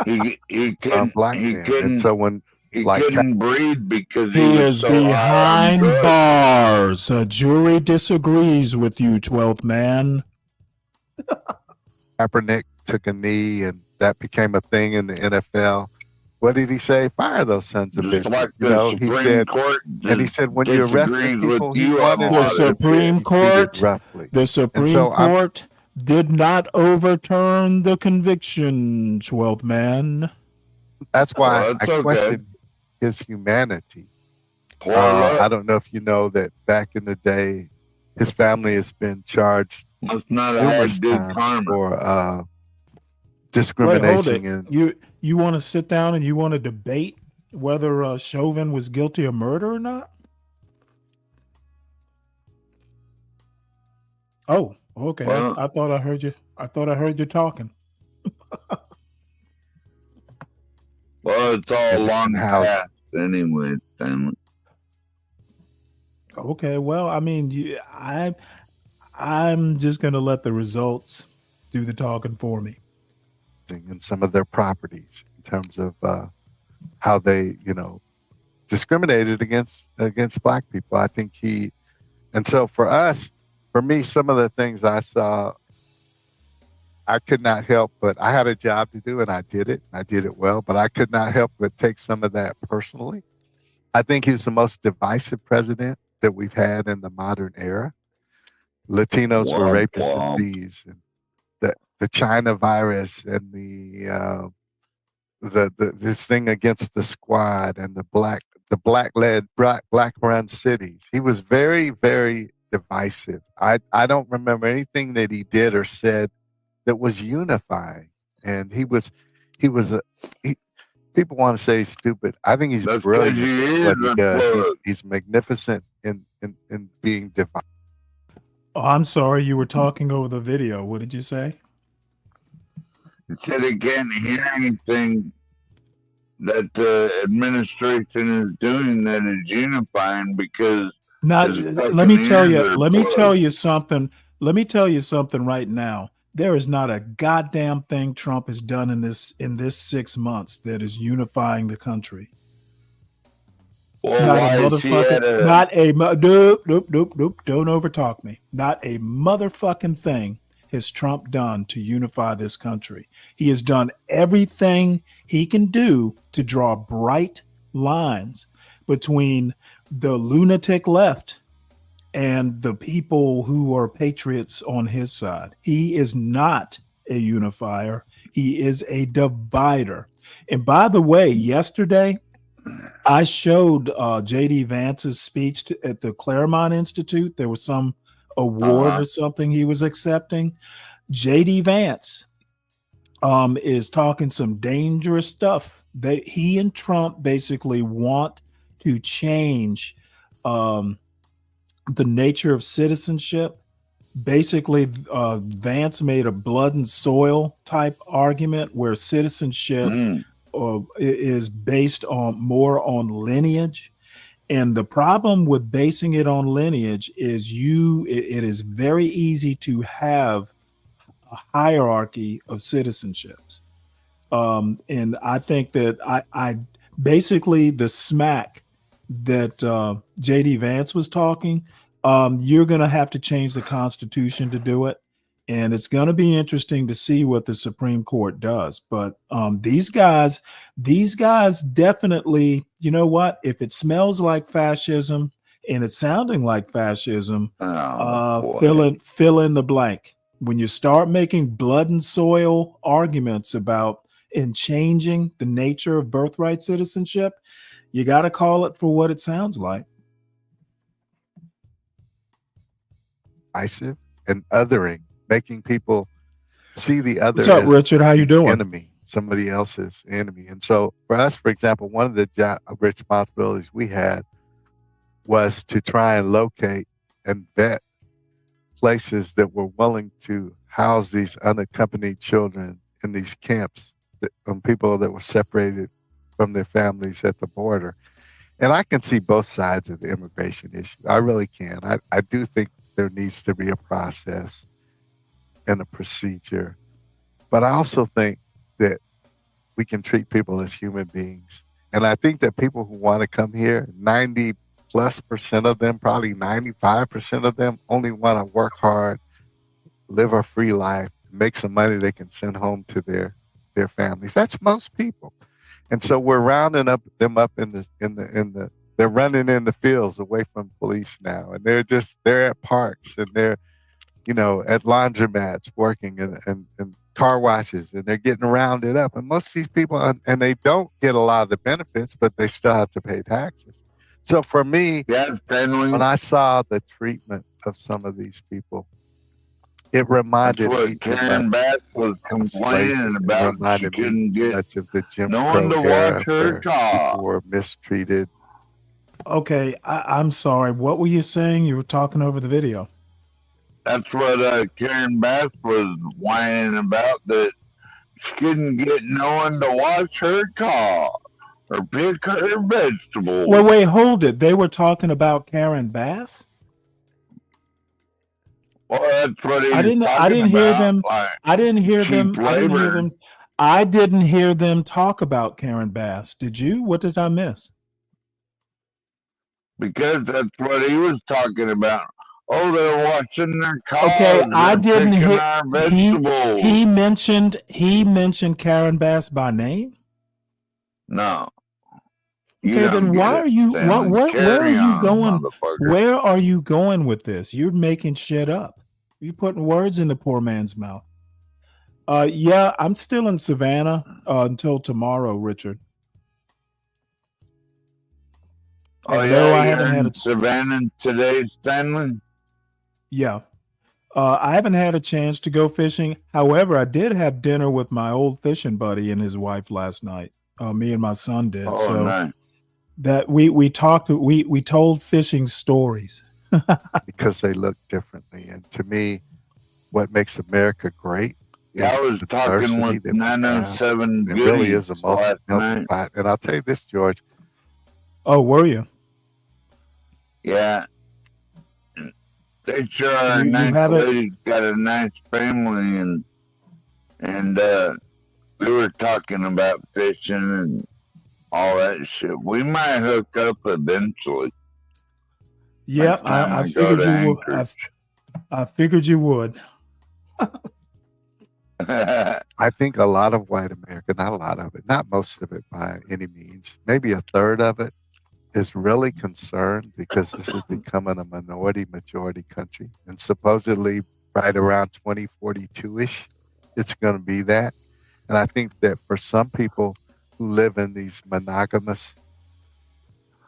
He couldn't. Black man. And so when He Like couldn't breathe because He was is so high on behind drugs. bars. A jury disagrees with you, 12th man. Kaepernick took a knee, and that became a thing in the NFL. What did he say? Fire those sons of Just bitches. like You the know, he Supreme said, Court and he said when you arrested disagrees with people, he you on a wanted The lot them to of Supreme be treated Court, roughly. the And Supreme so Court did not overturn the conviction, 12th man. that's why Well, I that's okay. question his humanity. Well, I don't know if you know that back in the day, his family has been charged must not have numerous had good times karma. for Wait, hold discrimination. it. And You want to sit down and you want to debate whether Chauvin was guilty of murder or not? Oh, okay. Well, I thought I heard you. I thought I heard you talking. well, it's all and long housing. past anyway, Stanley. Okay, well, I mean, I'm just gonna let the results do the talking for me. And some of their properties in terms of how they, discriminated against black people. I think and so for me, some of the things I saw, I could not help, but I had a job to do and I did it. I did it well, but I could not help but take some of that personally. I think he's the most divisive president that we've had in the modern era. Latinos were rapists and thieves, and the China virus and the this thing against the squad and the black run cities. He was very, very divisive. I don't remember anything that he did or said that was unifying. And people want to say he's stupid. I think he's brilliant at what he does. He's magnificent in being divisive. Oh, I'm sorry, you were talking over the video. What did you say? He said he can't hear anything that the administration is doing that is unifying because Let me tell you something. Let me tell you something right now. There is not a goddamn thing Trump has done in this 6 months that is unifying the country. Well, Not a motherfucking, nope, don't overtalk me. Not a motherfucking thing has Trump done to unify this country. He has done everything he can do to draw bright lines between the lunatic left and the people who are patriots on his side. He is not a unifier. He is a divider. And by the way, yesterday, I showed J.D. Vance's speech at the Claremont Institute. There was some award or something he was accepting. J.D. Vance is talking some dangerous stuff. He and Trump basically want to change the nature of citizenship. Basically, Vance made a blood and soil type argument where citizenship is based more on lineage. And the problem with basing it on lineage is it is very easy to have a hierarchy of citizenships. And I think that I basically the smack that J.D. Vance was talking, you're going to have to change the Constitution to do it. And it's going to be interesting to see what the Supreme Court does. But these guys definitely, you know what? If it smells like fascism and it's sounding like fascism, fill in the blank. When you start making blood and soil arguments about and changing the nature of birthright citizenship, you got to call it for what it sounds like. Divisive and othering. Making people see the other What's up, as Richard? How you doing? enemy, somebody else's enemy. And so for us, for example, one of the responsibilities we had was to try and locate and vet places that were willing to house these unaccompanied children in these camps from people that were separated from their families at the border. And I can see both sides of the immigration issue. I really can. I do think there needs to be a process and a procedure. But I also think that we can treat people as human beings And I think that people who want to come here, 90+% of them, probably 95% of them, only want to work hard, live a free life, make some money they can send home to their families. That's most people. And so we're rounding them up in the they're running in the fields away from police now, and they're at parks, and they're, at laundromats working, and car washes, and they're getting rounded up. And most of these people, and they don't get a lot of the benefits, but they still have to pay taxes. So for me, when I saw the treatment of some of these people, it reminded That's me what Karen Bass was complaining about. She couldn't get much of the Jim no one Crow to era, watch her where talk. people were mistreated. Okay, I'm sorry. What were you saying? You were talking over the video. That's what Karen Bass was whining about, that she couldn't get no one to watch her talk or pick her vegetables. Wait, hold it. They were talking about Karen Bass? Well, that's what he was I didn't talking hear about, them. like I didn't hear them. cheap I didn't hear labor. them. I didn't hear them talk about Karen Bass. Did you? What did I miss? Because that's what he was talking about. Oh, they're washing their cars. Okay, I they're didn't picking hear. our vegetables. He mentioned Karen Bass by name. No. You Okay, don't then get why it, are you? Stanley. Where are Carry you on, going? motherfucker. Where are you going with this? You're making shit up. You're putting words in the poor man's mouth. Yeah, I'm still in Savannah until tomorrow, Richard. Oh, And no, yeah, I you're haven't had in a Savannah today, Stanley? yeah. I haven't had a chance to go fishing. However, I did have dinner with my old fishing buddy and his wife last night. Me and my son did. Oh, So nice. that we talked. We told fishing stories. Because they look differently. And to me, what makes America great Yeah, is I was the talking diversity with that we have. 907 It really Goodies is a last melting night. pot. And I'll tell you this, George. Oh, were you? Yeah. They sure are a You nice have it. lady, got a nice family, and we were talking about fishing and all that shit. We might hook up eventually. Yep, Next time I I go figured to you would. Anchorage. I figured you would. I think a lot of white America, not a lot of it, not most of it by any means, maybe a third of it, is really concerned because this is becoming a minority majority country. And supposedly right around 2042-ish, it's going to be that. And I think that for some people who live in these monogamous,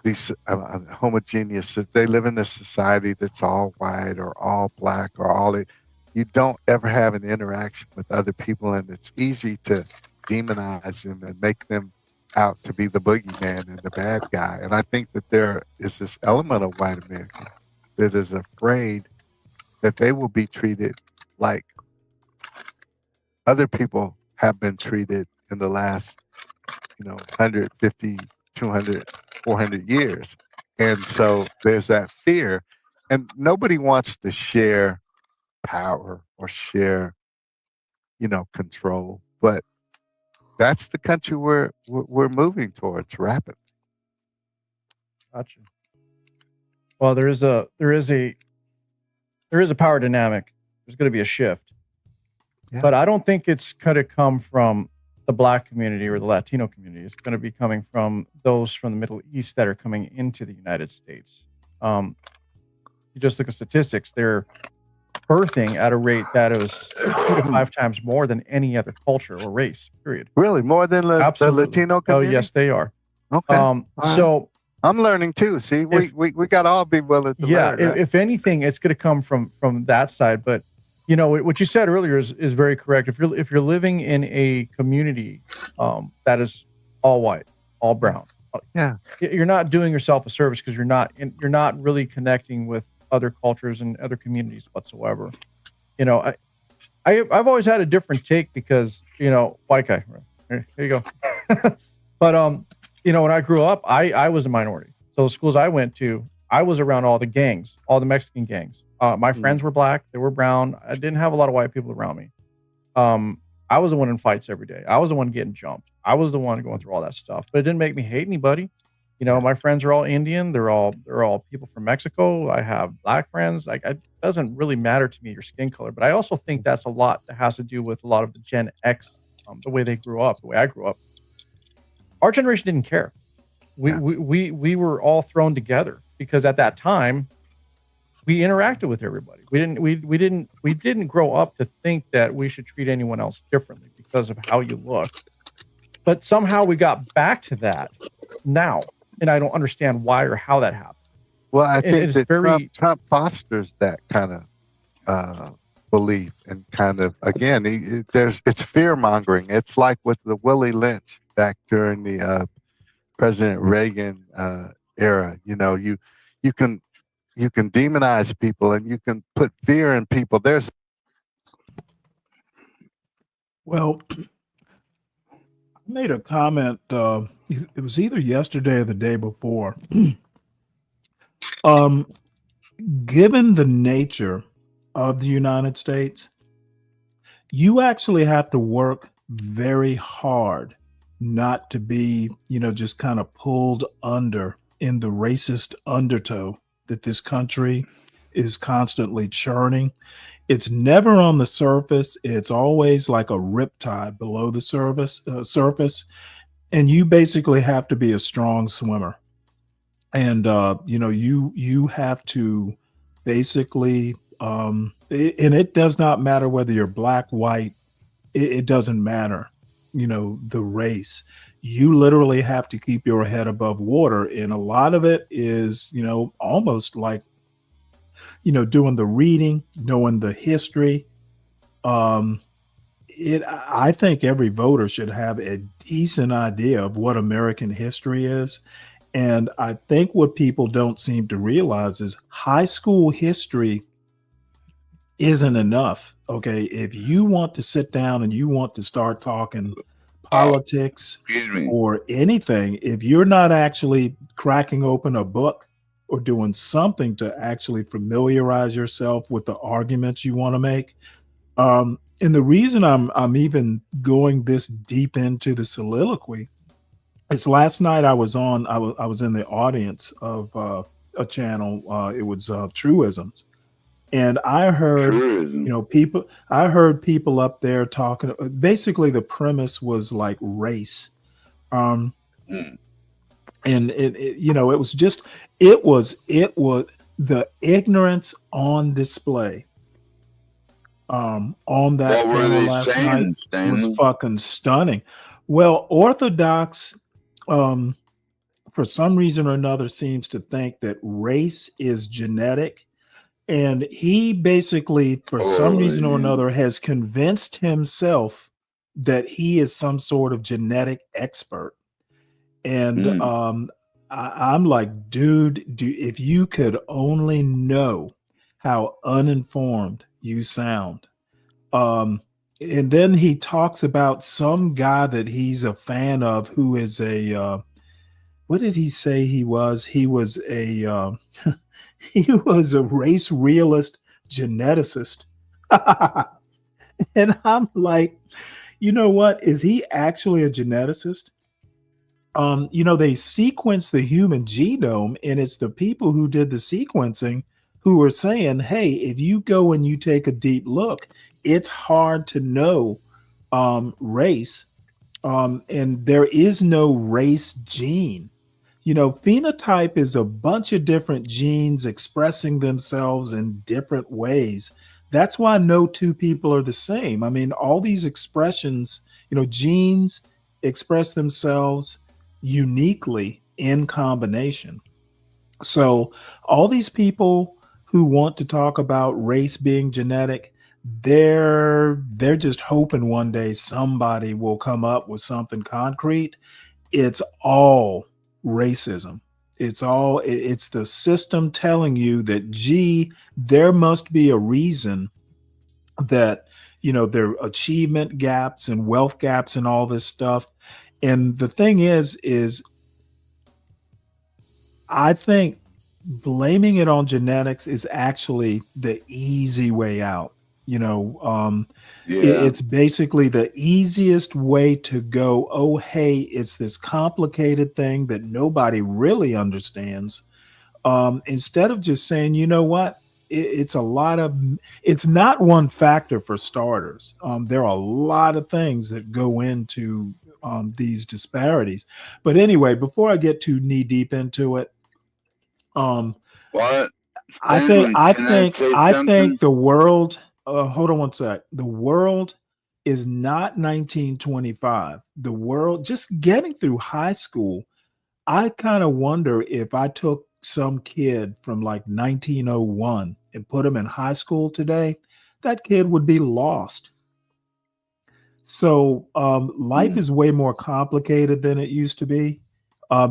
these homogeneous, they live in a society that's all white or all black or all it. You don't ever have an interaction with other people, and it's easy to demonize them and make them out to be the boogeyman and the bad guy. And I think that there is this element of white America that is afraid that they will be treated like other people have been treated in the last, 150, 200, 400 years. And so there's that fear. And nobody wants to share power or share, control. But that's the country we're moving towards rapidly. Gotcha. Well, there is a power dynamic. There's going to be a shift, Yeah. but I don't think it's going to come from the Black community or the Latino community. It's going to be coming from those from the Middle East that are coming into the United States. You just look at statistics; they're birthing at a rate that is 2 to 5 times more than any other culture or race. Period. Really, more than the Latino community? Oh, yes, they are. Okay. So I'm learning too. See, we got to all be willing to learn. Right? If anything, it's going to come from that side. But what you said earlier is very correct. If you're living in a community that is all white, all brown, yeah, you're not doing yourself a service because you're not really connecting with other cultures and other communities whatsoever. I've always had a different take because white guy. Here you go. But when I grew up, I was a minority. So the schools I went to, I was around all the gangs, all the Mexican gangs. My friends were black, they were brown. I didn't have a lot of white people around me. I was the one in fights every day. I was the one getting jumped. I was the one going through all that stuff. But it didn't make me hate anybody. You know, my friends are all Indian. They're all people from Mexico. I have black friends. Like, it doesn't really matter to me your skin color. But I also think that's a lot that has to do with a lot of the Gen X, the way they grew up, the way I grew up. Our generation didn't care. We were all thrown together because at that time we interacted with everybody. We didn't grow up to think that we should treat anyone else differently because of how you look. But somehow we got back to that now, and I don't understand why or how that happened. Well, I think that very Trump fosters that kind of belief, and kind of, again, it's fear mongering. It's like with the Willie Lynch back during the President Reagan era. You know, you can demonize people and you can put fear in people. Well, I made a comment. It was either yesterday or the day before. Given the nature of the United States, you actually have to work very hard not to be, just kind of pulled under in the racist undertow that this country is constantly churning. It's never on the surface. It's always like a riptide below the surface. And you basically have to be a strong swimmer. And, you have to basically, and it does not matter whether you're black, white, it doesn't matter, the race. You literally have to keep your head above water. And a lot of it is, almost like, doing the reading, knowing the history. I think every voter should have a decent idea of what American history is. And I think what people don't seem to realize is high school history isn't enough. Okay. If you want to sit down and you want to start talking politics or anything, if you're not actually cracking open a book or doing something to actually familiarize yourself with the arguments you want to make. And the reason I'm even going this deep into the soliloquy is last night I was in the audience of a channel. It was Truisms. And I heard, I heard people up there talking. Basically, the premise was like race. And it was the ignorance on display on that panel last night was fucking stunning. Well, Orthodox, for some reason or another, seems to think that race is genetic. And he basically, for some reason or another, has convinced himself that he is some sort of genetic expert. And I'm like, dude, if you could only know how uninformed you sound. And then he talks about some guy that he's a fan of who is what did he say he was? He was a he was a race realist geneticist. And I'm like, you know what? Is he actually a geneticist? They sequence the human genome, and it's the people who did the sequencing who are saying, hey, if you go and you take a deep look, it's hard to know race. And there is no race gene. Phenotype is a bunch of different genes expressing themselves in different ways. That's why no two people are the same. I mean, all these expressions, genes express themselves uniquely in combination. So all these people who want to talk about race being genetic, they're just hoping one day somebody will come up with something concrete. It's all racism. It's the system telling you that, gee, there must be a reason that, there are achievement gaps and wealth gaps and all this stuff. And the thing is I think blaming it on genetics is actually the easy way out. Yeah. It's basically the easiest way to go, oh, hey, it's this complicated thing that nobody really understands. Instead of just saying, you know what, it's not one factor for starters. There are a lot of things that go into these disparities. But anyway, before I get too knee deep into it, um, What? I think Stanley, I can I think say I something? think the world. Hold on one sec. The world is not 1925. The world, just getting through high school. I kind of wonder if I took some kid from like 1901 and put him in high school today, that kid would be lost. So life Hmm. is way more complicated than it used to be,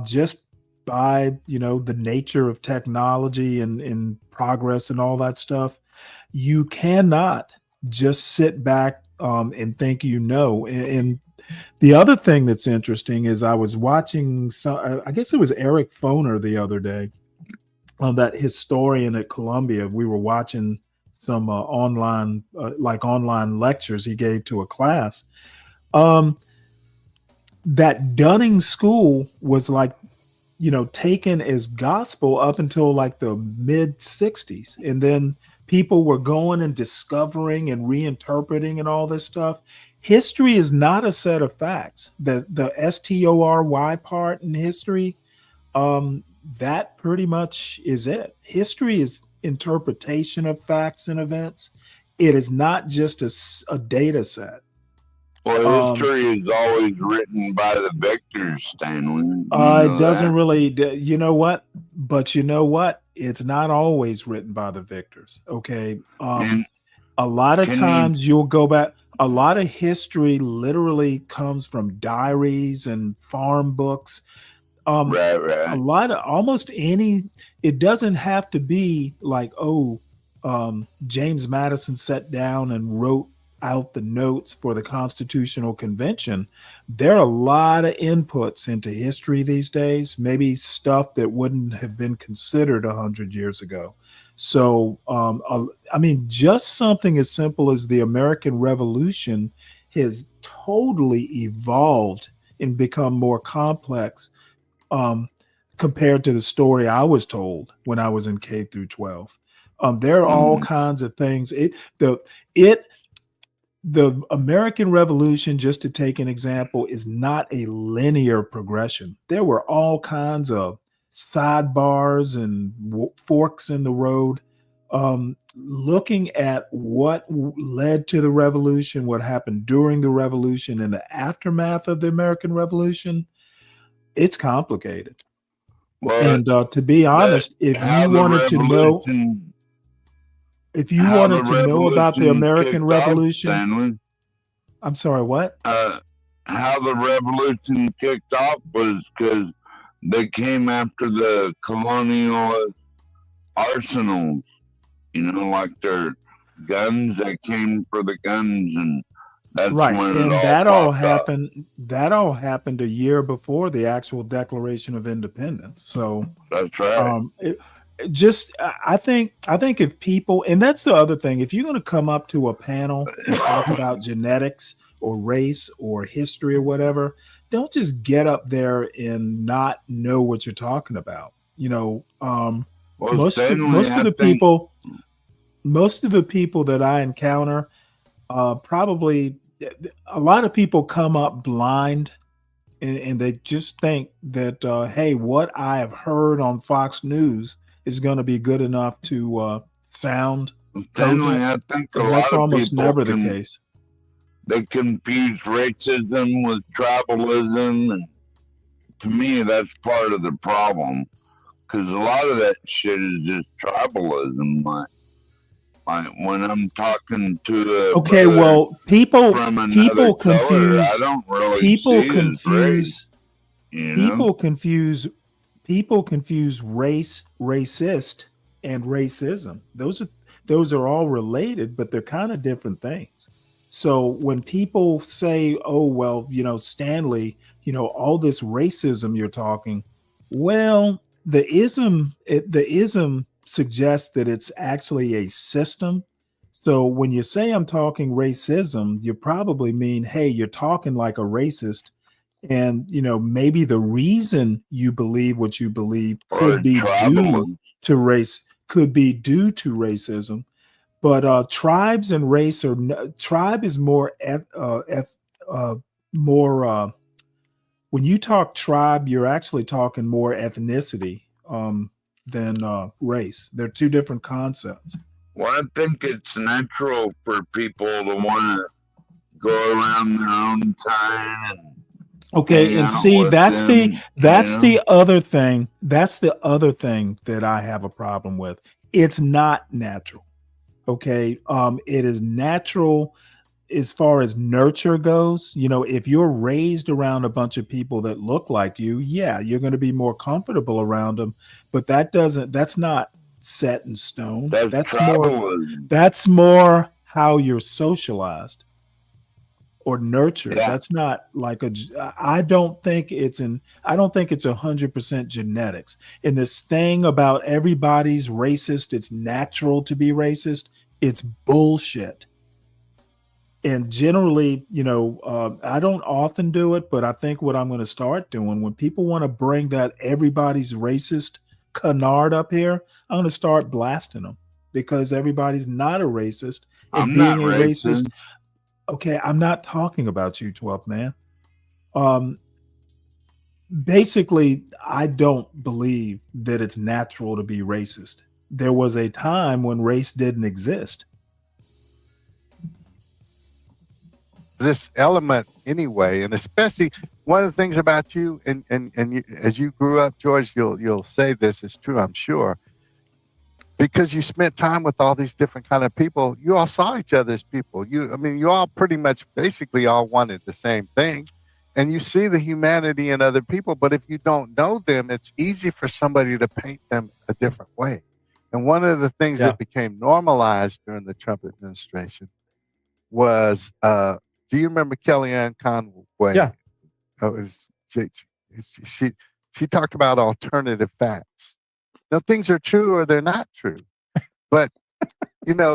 just by the nature of technology and progress and all that stuff. You cannot just sit back and think And the other thing that's interesting is I was watching some, I guess it was Eric Foner the other day, that historian at Columbia. We were watching some online lectures he gave to a class. Um, that Dunning School was like, taken as gospel up until like the mid 60s. And then people were going and discovering and reinterpreting and all this stuff. History is not a set of facts. The STORY part in history, that pretty much is it. History is interpretation of facts and events. It is not just a data set. Well, Um, history is always written by the victors, Stanley. You It know doesn't that? really, you know what? But you know what? It's not always written by the victors. Okay. And A lot of can you? times you'll go back. A lot of history literally comes from diaries and farm books. Right, A right. lot of almost any, it doesn't have to be like, oh, James Madison sat down and wrote out the notes for the Constitutional Convention. There are a lot of inputs into history these days, maybe stuff that wouldn't have been considered 100 years ago. So, I mean, just something as simple as the American Revolution has totally evolved and become more complex, um, compared to the story I was told when I was in K through 12. There are all Mm, kinds of things. It the American Revolution, just to take an example, is not a linear progression. There were all kinds of sidebars and forks in the road. Looking at what led to the revolution, what happened during the revolution, and the aftermath of the American Revolution, it's complicated. well, And to be that honest, how if you the wanted to know about the revolution American kicked off, Revolution, Stanley. I'm sorry, what? How the revolution kicked off was because they came after the colonial arsenals. Like their guns. They came for the guns, and that's Right. when it And all popped off. that all happened a year before the actual Declaration of Independence. So That's right. um it just I think if people, and that's the other thing, if you're going to come up to a panel and talk about genetics or race or history or whatever, don't just get up there and not know what you're talking about. Well, Most of Stanley, most of I the think people most of the people that I encounter, probably a lot of people come up blind, and they just think that, hey, what I have heard on Fox News is going to be good enough to sound Stanley, cogent, I think a and that's lot of almost people never the case. they confuse racism with tribalism, and to me, that's part of the problem. Because a lot of that shit is just tribalism. Like when I'm talking to a Okay, brother well, people from another people color, I confuse don't really people see his race. confuse You know? people confuse people confuse race, racist, and racism. Those are all related, but they're kind of different things. So when people say, "Oh, well, Stanley, all this racism you're talking," well, the ism suggests that it's actually a system. So when you say I'm talking racism, you probably mean, hey, you're talking like a racist. And, maybe the reason you believe what you believe Or could be due tribalism. to racism. But tribes and race tribe is more, more, when you talk tribe, you're actually talking more ethnicity than race. They're two different concepts. Well, I think it's natural for people to want to go around their own kind and Okay, hang and out see, with that's them, the other thing. That's the other thing that I have a problem with. It's not natural. Okay, it is natural as far as nurture goes. If you're raised around a bunch of people that look like you, yeah, you're going to be more comfortable around them. But that's not set in stone. That's tribalism. That's more how you're socialized or nurtured. Yeah. That's not like I don't think it's 100% genetics. And this thing about everybody's racist, it's natural to be racist. It's bullshit. And generally, I don't often do it, but I think what I'm going to start doing when people want to bring that everybody's racist canard up here, I'm going to start blasting them because everybody's not a racist. And I'm being not a racist. racist. Okay, I'm not talking about you, 12th man. Basically, I don't believe that it's natural to be racist. There was a time when race didn't exist. This element anyway, and especially one of the things about you, and you, as you grew up, George, you'll say this is true, I'm sure, because you spent time with all these different kind of people. You all saw each other's people. You all pretty much basically all wanted the same thing, and you see the humanity in other people. But if you don't know them, it's easy for somebody to paint them a different way. And one of the things that became normalized during the Trump administration was, do you remember Kellyanne Conway? Yeah. She talked about alternative facts. Now, things are true or they're not true, but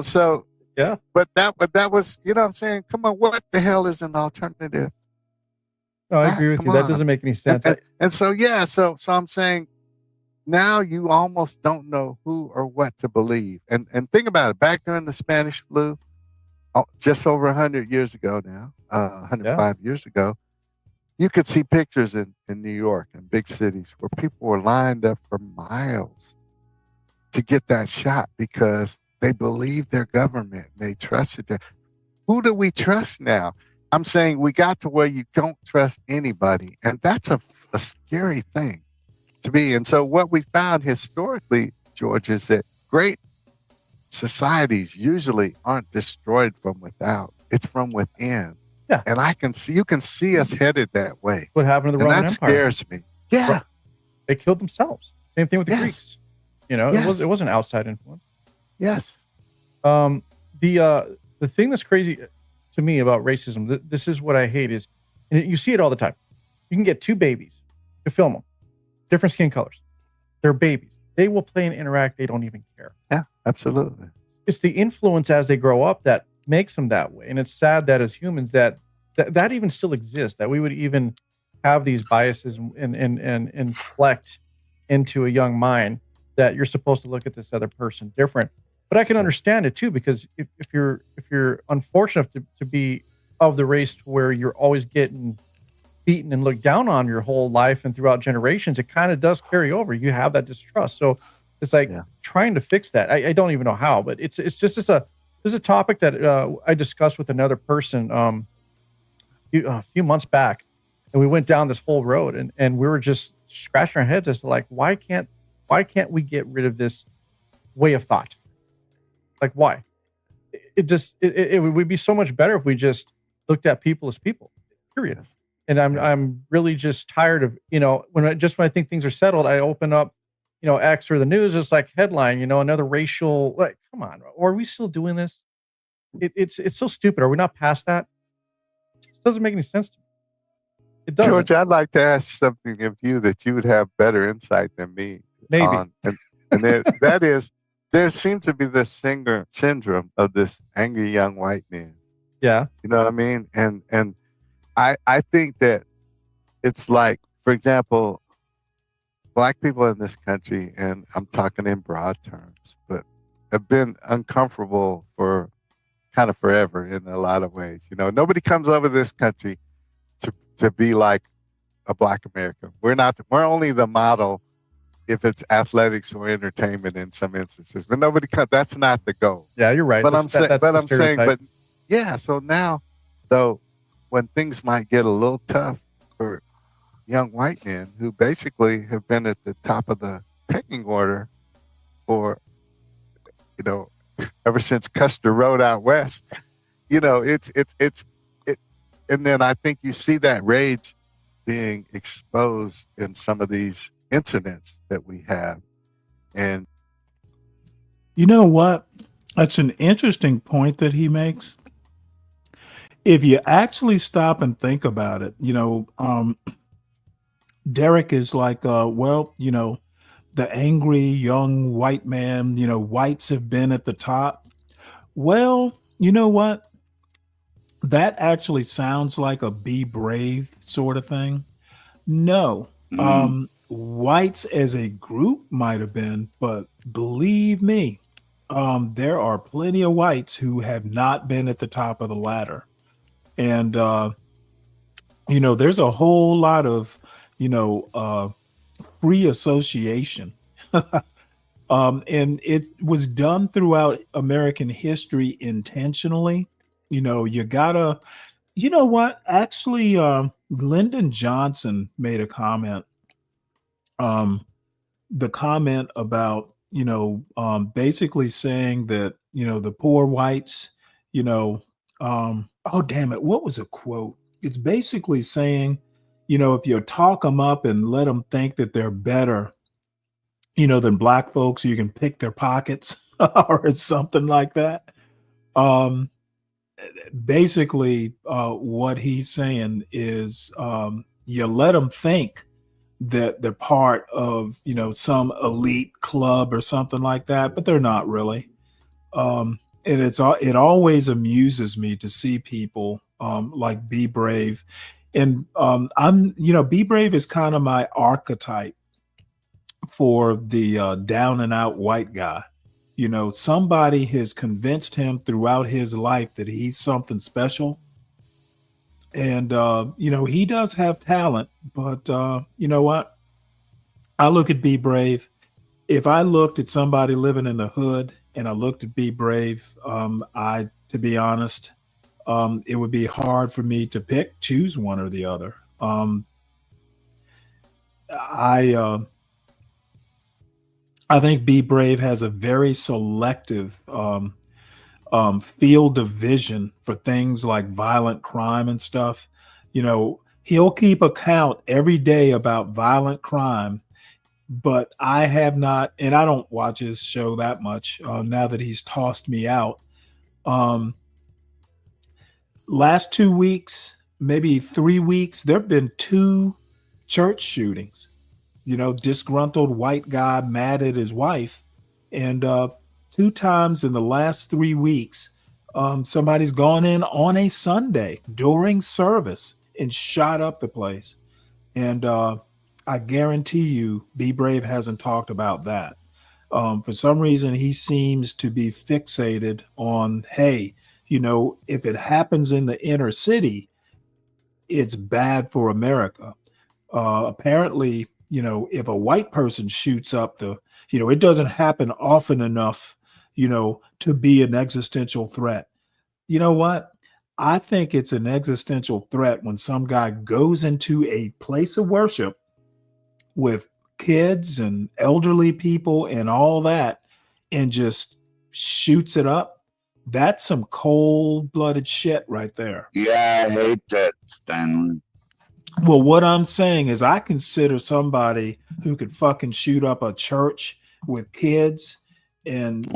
so yeah. But that was, what I'm saying. Come on, what the hell is an alternative? No, I agree with you. That doesn't make any sense. And so so I'm saying, now you almost don't know who or what to believe. And think about it. Back during the Spanish flu, just over 100 years ago now, 105 years ago, you could see pictures in New York and big cities where people were lined up for miles to get that shot because they believed their government. They trusted them. Who do we trust now? I'm saying we got to where you don't trust anybody. And that's a scary thing to be. And so what we found historically, George, is that great societies usually aren't destroyed from without. It's from within. Yeah. And you can see us headed that way. What happened to the Roman Empire? That scares me. Yeah. They killed themselves. Same thing with the Greeks. It wasn't outside influence. Yes. The thing that's crazy to me about racism, this is what I hate is, and you see it all the time. You can get two babies, you film them, different skin colors. They're babies. They will play and interact. They don't even care. Yeah, absolutely. It's the influence as they grow up that makes them that way. And it's sad that as humans that even still exists, that we would even have these biases and inflect into a young mind that you're supposed to look at this other person different. But I can understand it too, because if you're unfortunate to be of the race where you're always getting beaten and looked down on your whole life and throughout generations, it kind of does carry over. You have that distrust. So it's like trying to fix that. I don't even know how, but it's just there's a topic that I discussed with another person a few months back, and we went down this whole road and we were just scratching our heads as to like, why can't we get rid of this way of thought? Like, why? It would be so much better if we just looked at people as people, period. Yes. And I'm really just tired of, when I think things are settled, I open up, X or the news, it's like headline, another racial, like, come on, or are we still doing this? It's so stupid. Are we not past that? It just doesn't make any sense to me. It doesn't. George, I'd like to ask something of you that you would have better insight than me. Maybe. On, and that is, there seems to be this syndrome of this angry young white man. Yeah. You know what I mean? And I think that it's like, for example, black people in this country, and I'm talking in broad terms, but have been uncomfortable for kind of forever in a lot of ways. You know, nobody comes over this country to be like a black American. We're only the model if it's athletics or entertainment in some instances, but nobody comes. That's not the goal. Yeah, you're right. But That's I'm the saying, stereotype. yeah. So now, though, when things might get a little tough for young white men who basically have been at the top of the pecking order for, you know, ever since Custer Road out west, you know, it, and then I think you see that rage being exposed in some of these incidents that we have. And You know what? That's an interesting point that he makes. If you actually stop and think about it, Deric is like, well, the angry young white man, whites have been at the top. Well, you know what? That actually sounds like a be brave sort of thing. No, whites as a group might have been, but believe me, there are plenty of whites who have not been at the top of the ladder. And, there's a whole lot of, free association. And it was done throughout American history intentionally. You gotta, you know what? Actually, Lyndon Johnson made a comment. The comment about, basically saying that, the poor whites, oh, damn it. What was a quote? It's basically saying, if you talk them up and let them think that they're better, than black folks, you can pick their pockets or something like that. Basically, what he's saying is you let them think that they're part of, some elite club or something like that, but they're not really. And it always amuses me to see people like Be Brave. And Be Brave is kind of my archetype for the down and out white guy. Somebody has convinced him throughout his life that he's something special. And, he does have talent, but you know what? I look at Be Brave. If I looked at somebody living in the hood and I looked at Be Brave, to be honest, it would be hard for me to choose one or the other. I think Be Brave has a very selective field of vision for things like violent crime and stuff. He'll keep account every day about violent crime, but I have not, and I don't watch his show that much now that he's tossed me out. Last 2 weeks, maybe 3 weeks, there have been 2 church shootings. Disgruntled white guy mad at his wife. And 2 times in the last 3 weeks, somebody's gone in on a Sunday during service and shot up the place. And I guarantee you, Be Brave hasn't talked about that. For some reason, he seems to be fixated on, hey, if it happens in the inner city, it's bad for America. Apparently, if a white person shoots up it doesn't happen often enough, to be an existential threat. You know what? I think it's an existential threat when some guy goes into a place of worship with kids and elderly people and all that and just shoots it up. That's some cold-blooded shit right there. Yeah, I hate that, Stanley. Well, what I'm saying is I consider somebody who could fucking shoot up a church with kids and,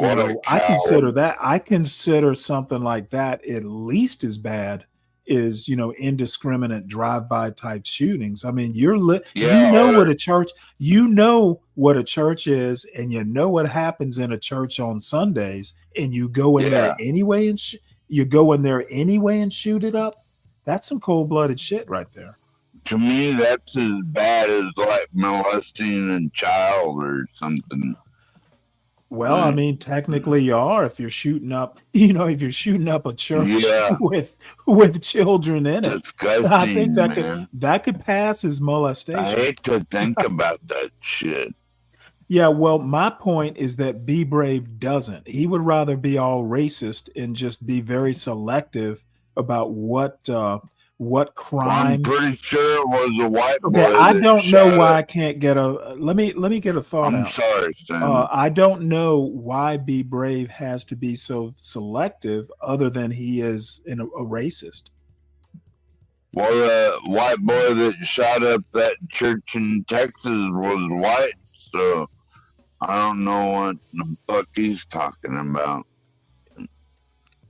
I consider something like that at least as bad is, you know, indiscriminate drive-by type shootings. I mean, you Yeah, know what a church, you know what a church is, and you know what happens in a church on Sundays, and you go in there Yeah. anyway and you go in there anyway and shoot it up. That's some cold-blooded shit right there. To me, that's as bad as like molesting a child or something. Well, I mean, technically you are if you're shooting up, you know, if you're shooting up a church Yeah. with children in it. Disgusting, I think man. that could pass as I molestation. hate to think about that shit. Yeah, well, my point is that Be Brave doesn't. He would rather be all racist and just be very selective about what I'm crime. pretty sure it was a white boy. Okay, I that don't know shot why it. I can't get a. Let me get a thought I'm out. sorry, Stan. I don't know why Be Brave has to be so selective, other than he is a racist. Well, the white boy that shot up that church in Texas was white, so I don't know what the fuck he's talking about.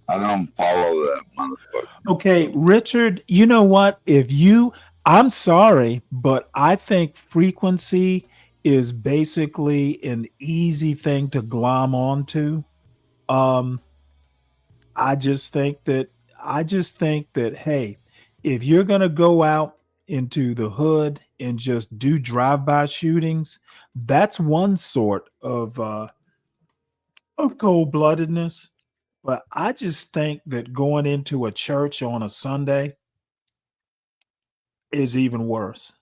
I don't follow that motherfucker. Okay, Richard, you know what? I'm sorry, but I think frequency is basically an easy thing to glom onto. I just think that hey, if you're gonna go out into the hood and just do drive-by shootings, that's one sort of cold-bloodedness. But I just think that going into a church on a Sunday is even worse.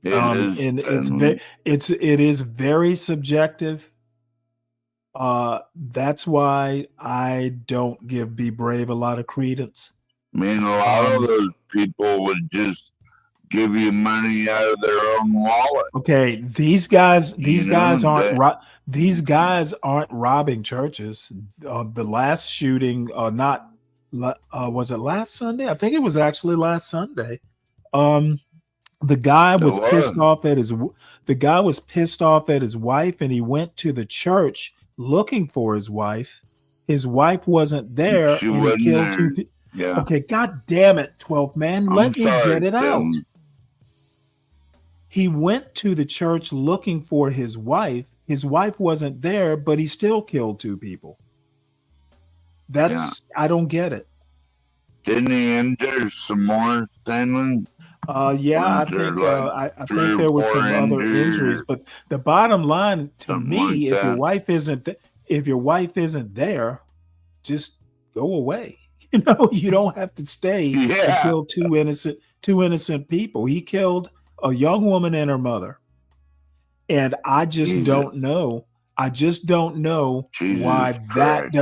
It And it is very subjective. That's why I don't give Be Brave a lot of credence. I mean, a lot of those people would just give you money out of their own wallet. Okay, these guys aren't that- robbing churches. The last shooting, was it last Sunday? I think it was actually last Sunday. The guy was pissed off at his wife, and he went to the church looking for his wife. His wife wasn't there, She and he wasn't killed there. two people. Yeah. Okay, god damn it, 12th man, let me sorry, get it out. Tim. He went to the church looking for his wife. His wife wasn't there, but he still killed two people. I don't get it. Didn't he injure some more, Stanley? Yeah, I Wasn't there, think like, I 3 think or there was 4 some other injured injuries, or but the bottom line to something me, like if your that? wife isn't there, just go away. You know, you don't have to stay and Yeah. kill two innocent people. He killed a young woman and her mother, and I just Jesus. don't know. I just don't know Jesus why Christ.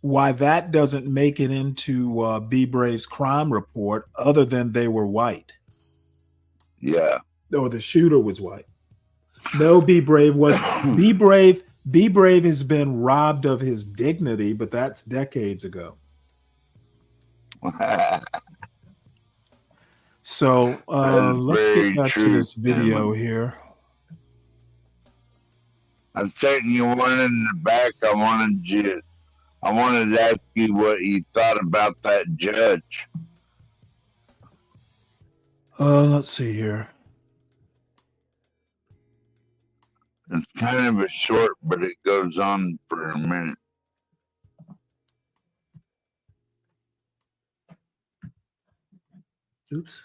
why that doesn't make it into Be Brave's crime report, other than they were white. Yeah. Or the shooter was white. No, Be Brave was Be Brave. Be Brave has been robbed of his dignity, but that's decades ago. So let's very get back to true, this video Stanley. here. I'm setting you one in the back. I wanted to ask you what you thought about that judge. Let's see here. It's kind of a short, but it goes on for a minute. Oops.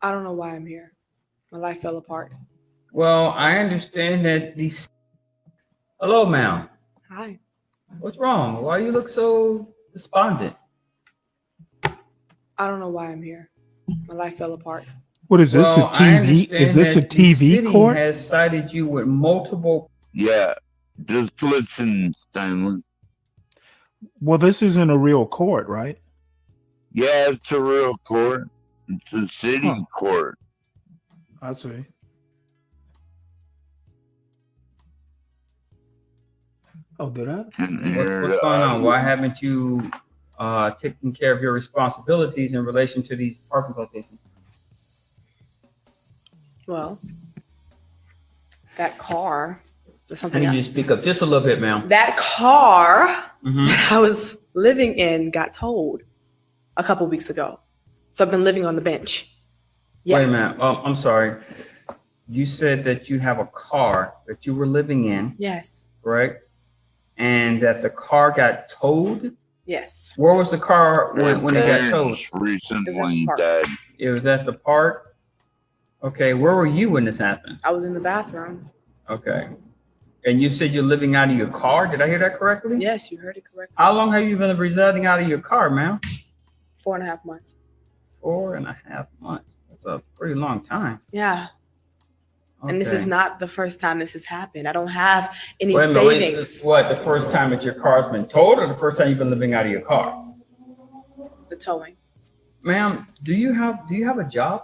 I don't know why I'm here. My life fell apart. Well, I understand that these. Hello, ma'am. Hi. What's wrong? Why you look so despondent? I don't know why I'm here. My life fell apart. What is this? Well, A TV? Is this a that the TV city court? has cited you with multiple. Yeah, just listen, Stanley. Well, this isn't a real court, right? Yeah, it's a real court. It's a city court. I see. Oh, did I? What's going on? Why haven't you taken care of your responsibilities in relation to these parking citations? Well, that car was something Can you else. just speak up just a little bit, ma'am? That car Mhm. I was living in got towed. a couple weeks ago. So I've been living on the bench. Yeah. Wait a minute. I'm sorry. You said that you have a car that you were living in, Yes. right? And that the car got towed? Yes. Where was the car when it got towed? Parents recently died. It was at the park? Okay, where were you when this happened? I was in the bathroom. Okay. And you said you're living out of your car? Did I hear that correctly? Yes, you heard it correctly. How long have you been residing out of your car, ma'am? 4.5 months. 4.5 months. That's a pretty long time. Yeah. And this is Okay. not the first time this has happened. I don't have any Wait a minute, savings. what, the first time that your car's been towed or the first time you've been living out of your car? The towing. Ma'am, do you have a job?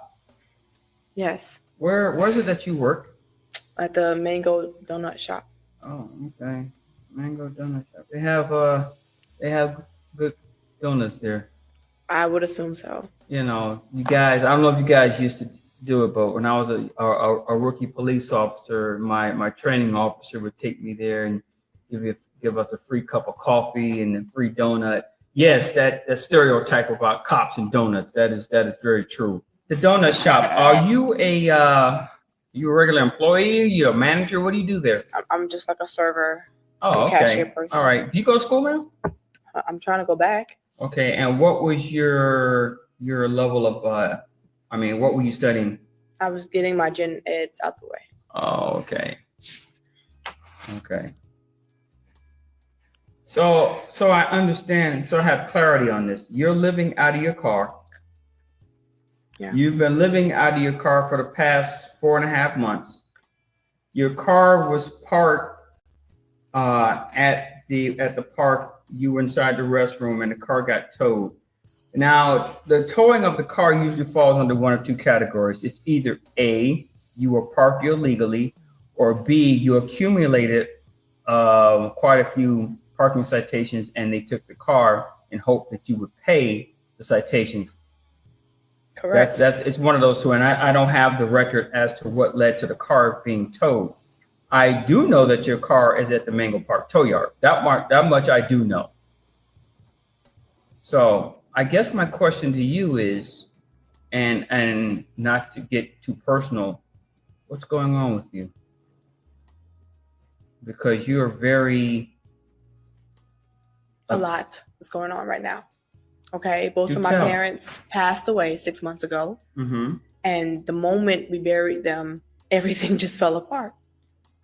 Yes. Where's it that you work? At the Mango Donut Shop. Oh, okay. Mango Donut Shop. They have good donuts there. I would assume so. You know, you guys, I don't know if you guys used to do it, but when I was a rookie police officer, my training officer would take me there and give us a free cup of coffee and a free donut. Yes, that stereotype about cops and donuts, that is very true. The donut shop, are you a regular employee? You a manager? What do you do there? I'm just like a server. Oh, okay. Cashier person. All right. Do you go to school, ma'am? I'm trying to go back. Okay. And what was your level of what were you studying? I was getting my gen eds out the way. Oh, okay. Okay. So I understand. So I have clarity on this. You're living out of your car. Yeah. You've been living out of your car for the past 4.5 months. Your car was parked at the park. You were inside the restroom and the car got towed. Now, the towing of the car usually falls under one of two categories. It's either A, you were parked illegally, or B, you accumulated quite a few parking citations and they took the car in hope that you would pay the citations. Correct. It's one of those two, and I don't have the record as to what led to the car being towed. I do know that your car is at the Mango Park Tow Yard. That much I do know. So I guess my question to you is, and not to get too personal, what's going on with you? Because you're very A lot is going on right now. Okay, both Do of my tell. parents passed away 6 months ago. Mm-hmm. And the moment we buried them, everything just fell apart.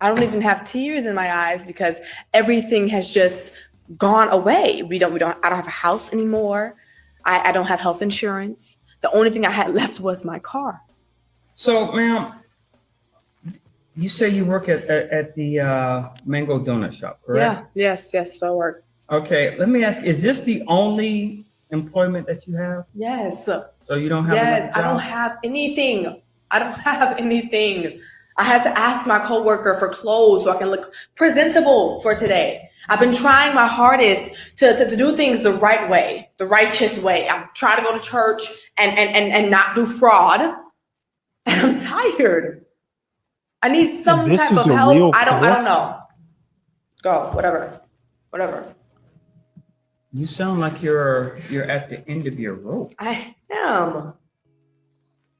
I don't even have tears in my eyes because everything has just gone away. I don't have a house anymore. I don't have health insurance. The only thing I had left was my car. So, ma'am, you say you work at the Mango Donut Shop, correct? Yeah, yes, so I work. Okay, let me ask, is this the only employment that you have? Yes. So you don't have Yes, another I don't job? have anything. I don't have anything. I had to ask my coworker for clothes so I can look presentable for today. I've been trying my hardest to do things the right way, the righteous way. I'm trying to go to church and not do fraud. And I'm tired. I need some This type is of a help. real I don't court? know. Go, whatever. You sound like you're at the end of your rope. I am.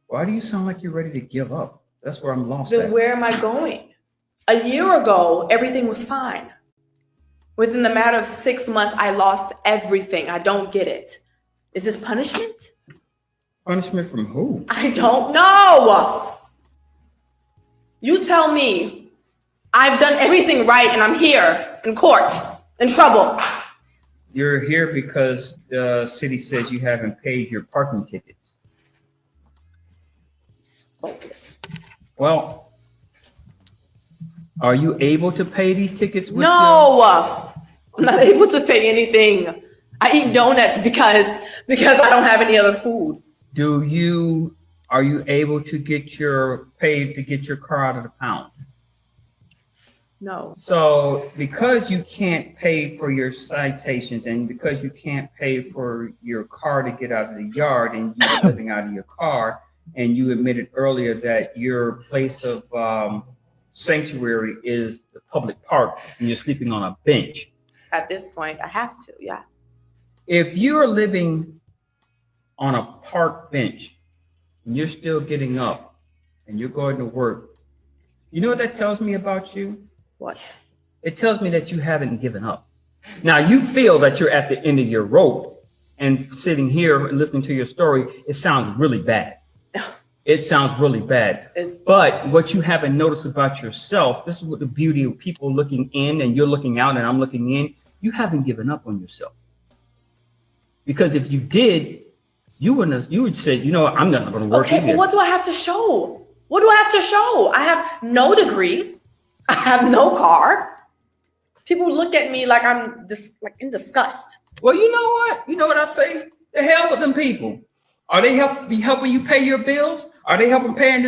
Why do you sound like you're ready to give up? That's where I'm lost Then at. where am I going? A year ago, everything was fine. Within the matter of 6 months, I lost everything. I don't get it. Is this punishment? Punishment from who? I don't know. You tell me. I've done everything right and I'm here in court, in trouble. You're here because the city says you haven't paid your parking tickets. Focus. Well, are you able to pay these tickets with No, I'm not able to pay anything. I eat donuts because I don't have any other food. Are you able to get your car out of the pound? No. So because you can't pay for your citations and because you can't pay for your car to get out of the yard and you're living out of your car, and you admitted earlier that your place of sanctuary is the public park and you're sleeping on a bench. At this point, I have to, yeah. If you're living on a park bench and you're still getting up and you're going to work, you know what that tells me about you? What? It tells me that you haven't given up. Now, you feel that you're at the end of your rope, and sitting here and listening to your story, it sounds really bad. It sounds really bad. But what you haven't noticed about yourself, this is what the beauty of people looking in and you're looking out and I'm looking in, you haven't given up on yourself. Because if you did, you would say, you know what, I'm not going to work. Okay, but what do I have to show? What do I have to show? I have no degree. I have no car. People look at me like I'm in disgust. Well, you know what? You know what I say? The hell with them people. Are they helping you pay your bills? Are they helping paying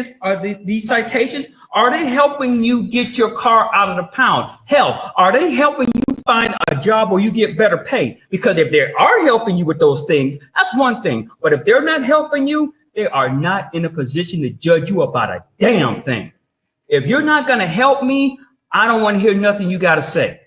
these citations? Are they helping you get your car out of the pound? Hell, are they helping you find a job where you get better pay? Because if they are helping you with those things, that's one thing. But if they're not helping you, they are not in a position to judge you about a damn thing. If you're not going to help me, I don't want to hear nothing you got to say.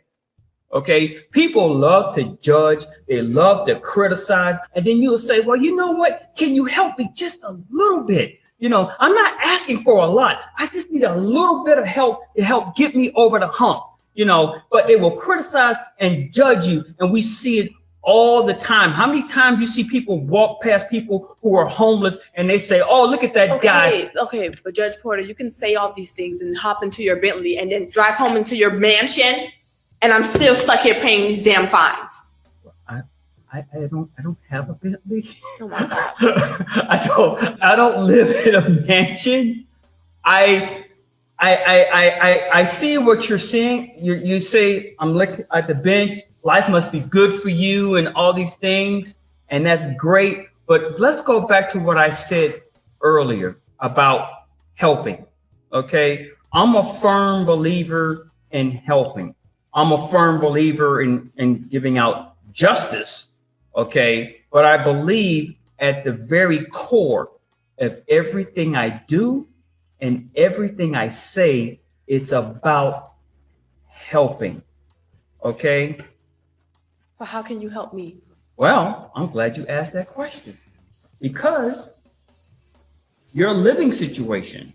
Okay, people love to judge, they love to criticize, and then you'll say, well, you know what? Can you help me just a little bit? You know, I'm not asking for a lot. I just need a little bit of help to help get me over the hump, you know, but they will criticize and judge you. And we see it all the time. How many times you see people walk past people who are homeless and they say, oh, look at that guy. Okay, but Judge Porter, you can say all these things and hop into your Bentley and then drive home into your mansion. And I'm still stuck here paying these damn fines. I don't have a Bentley. Oh my God. I don't live in a mansion. I see what you're saying. You say I'm looking at the bench. Life must be good for you and all these things, and that's great. But let's go back to what I said earlier about helping. Okay, I'm a firm believer in helping. I'm a firm believer in giving out justice, okay? But I believe at the very core of everything I do and everything I say, it's about helping, okay? So how can you help me? Well, I'm glad you asked that question because your living situation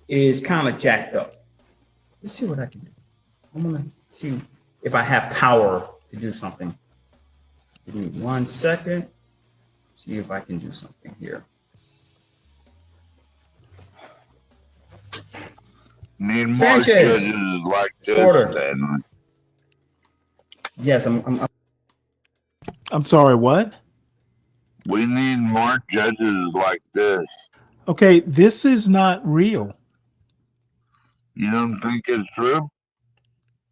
is kind of jacked up. Let's see what I can do. I'm gonna see if I have power to do something. Give me 1 second. See if I can do something here. Need more Sanchez. judges like this. Porter. Then. Yes, I'm sorry, what? We need more judges like this. Okay, this is not real. You don't think it's true?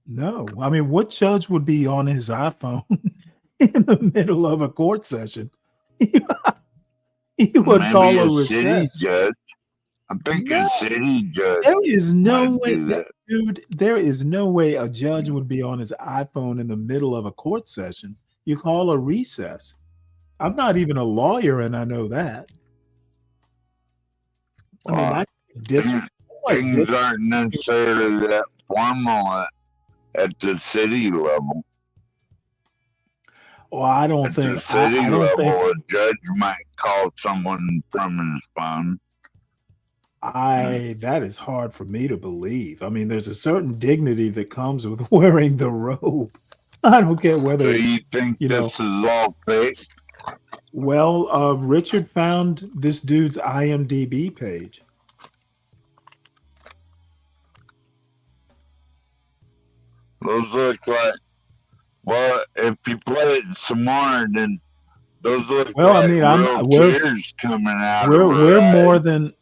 No. I mean, what judge would be on his iPhone in the middle of a court session? He would Maybe call a city recess. judge. I'm thinking No. city judge. There is no might way, do that. dude. There is no way a judge would be on his iPhone in the middle of a court session. You call a recess. I'm not even a lawyer, and I know that. I mean, that's Things aren't necessarily that formal at the city level. Well, I don't At think. the city I don't level, think. a judge might call someone from his phone. That is hard for me to believe. I mean, there's a certain dignity that comes with wearing the robe. I don't care whether So it's, you think this is all fake? well, Richard found this dude's IMDb page. Those look like, well, if you play it some more, then those look Well, like I mean, real tears coming out we're of her we're more eyes. than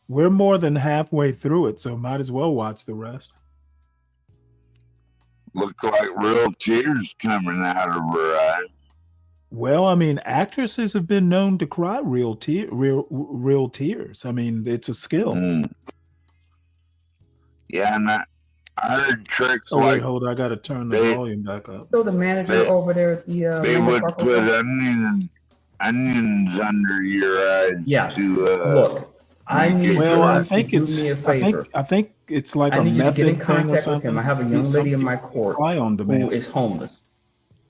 we're more than halfway through it, so might as well watch the rest. Look like real tears coming out of her eyes. Well, I mean, actresses have been known to cry real tears. I mean, it's a skill. Mm. Yeah, and I heard tricks Oh wait, like hold on, I got to turn the they- volume back up. So the manager They- over there at the they Menlo would Park put Hotel? onions under your eyes Yeah. to Look, I make need it Well, you I to think do it's me a favor. I think it's like I a need you to get in method thing or contact with something. him. I have a young Some lady in people my court cry on who demand. is homeless.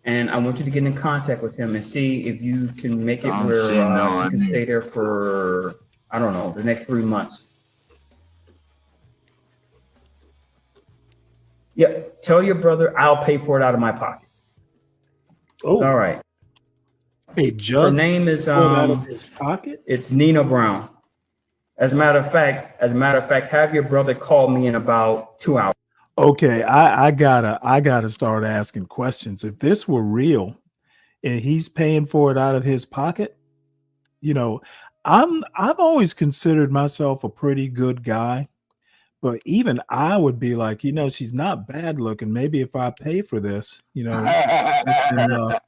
and I want you to get in contact with him and see if you can make it Don't where see no she can need. stay there for, I don't know, the next 3 months. Yeah, tell your brother I'll pay for it out of my pocket. Oh, All right. hey, Her Judge name is pulled out of his pocket. it's Nina Brown. As a matter of fact, have your brother call me in about 2 hours. Okay, I gotta start asking questions. If this were real and he's paying for it out of his pocket, you know, I've always considered myself a pretty good guy, but even I would be like, she's not bad looking. Maybe if I pay for this, I can,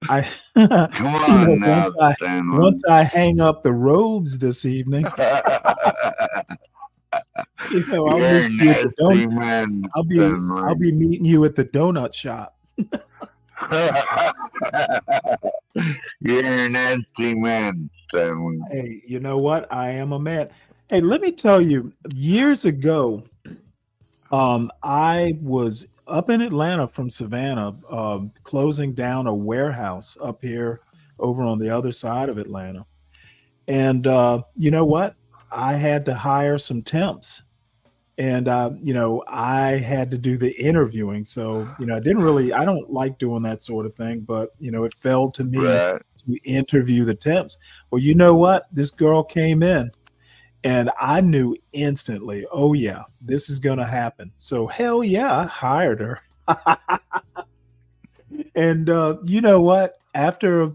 I Come on now, once Stanley. I hang up the robes this evening, I'll You're a meet you at the nasty man, I'll Stanley. be meeting you at the donut shop. You're a nasty man, Stanley. Hey, you know what? I am a man. Hey, let me tell you, years ago, I was up in Atlanta from Savannah, closing down a warehouse up here over on the other side of Atlanta. And you know what? I had to hire some temps. And I had to do the interviewing. So, I don't like doing that sort of thing, but it fell to me Right. to interview the temps. Well, you know what? This girl came in and I knew instantly, oh yeah, this is gonna happen. So hell yeah, I hired her. And you know what? After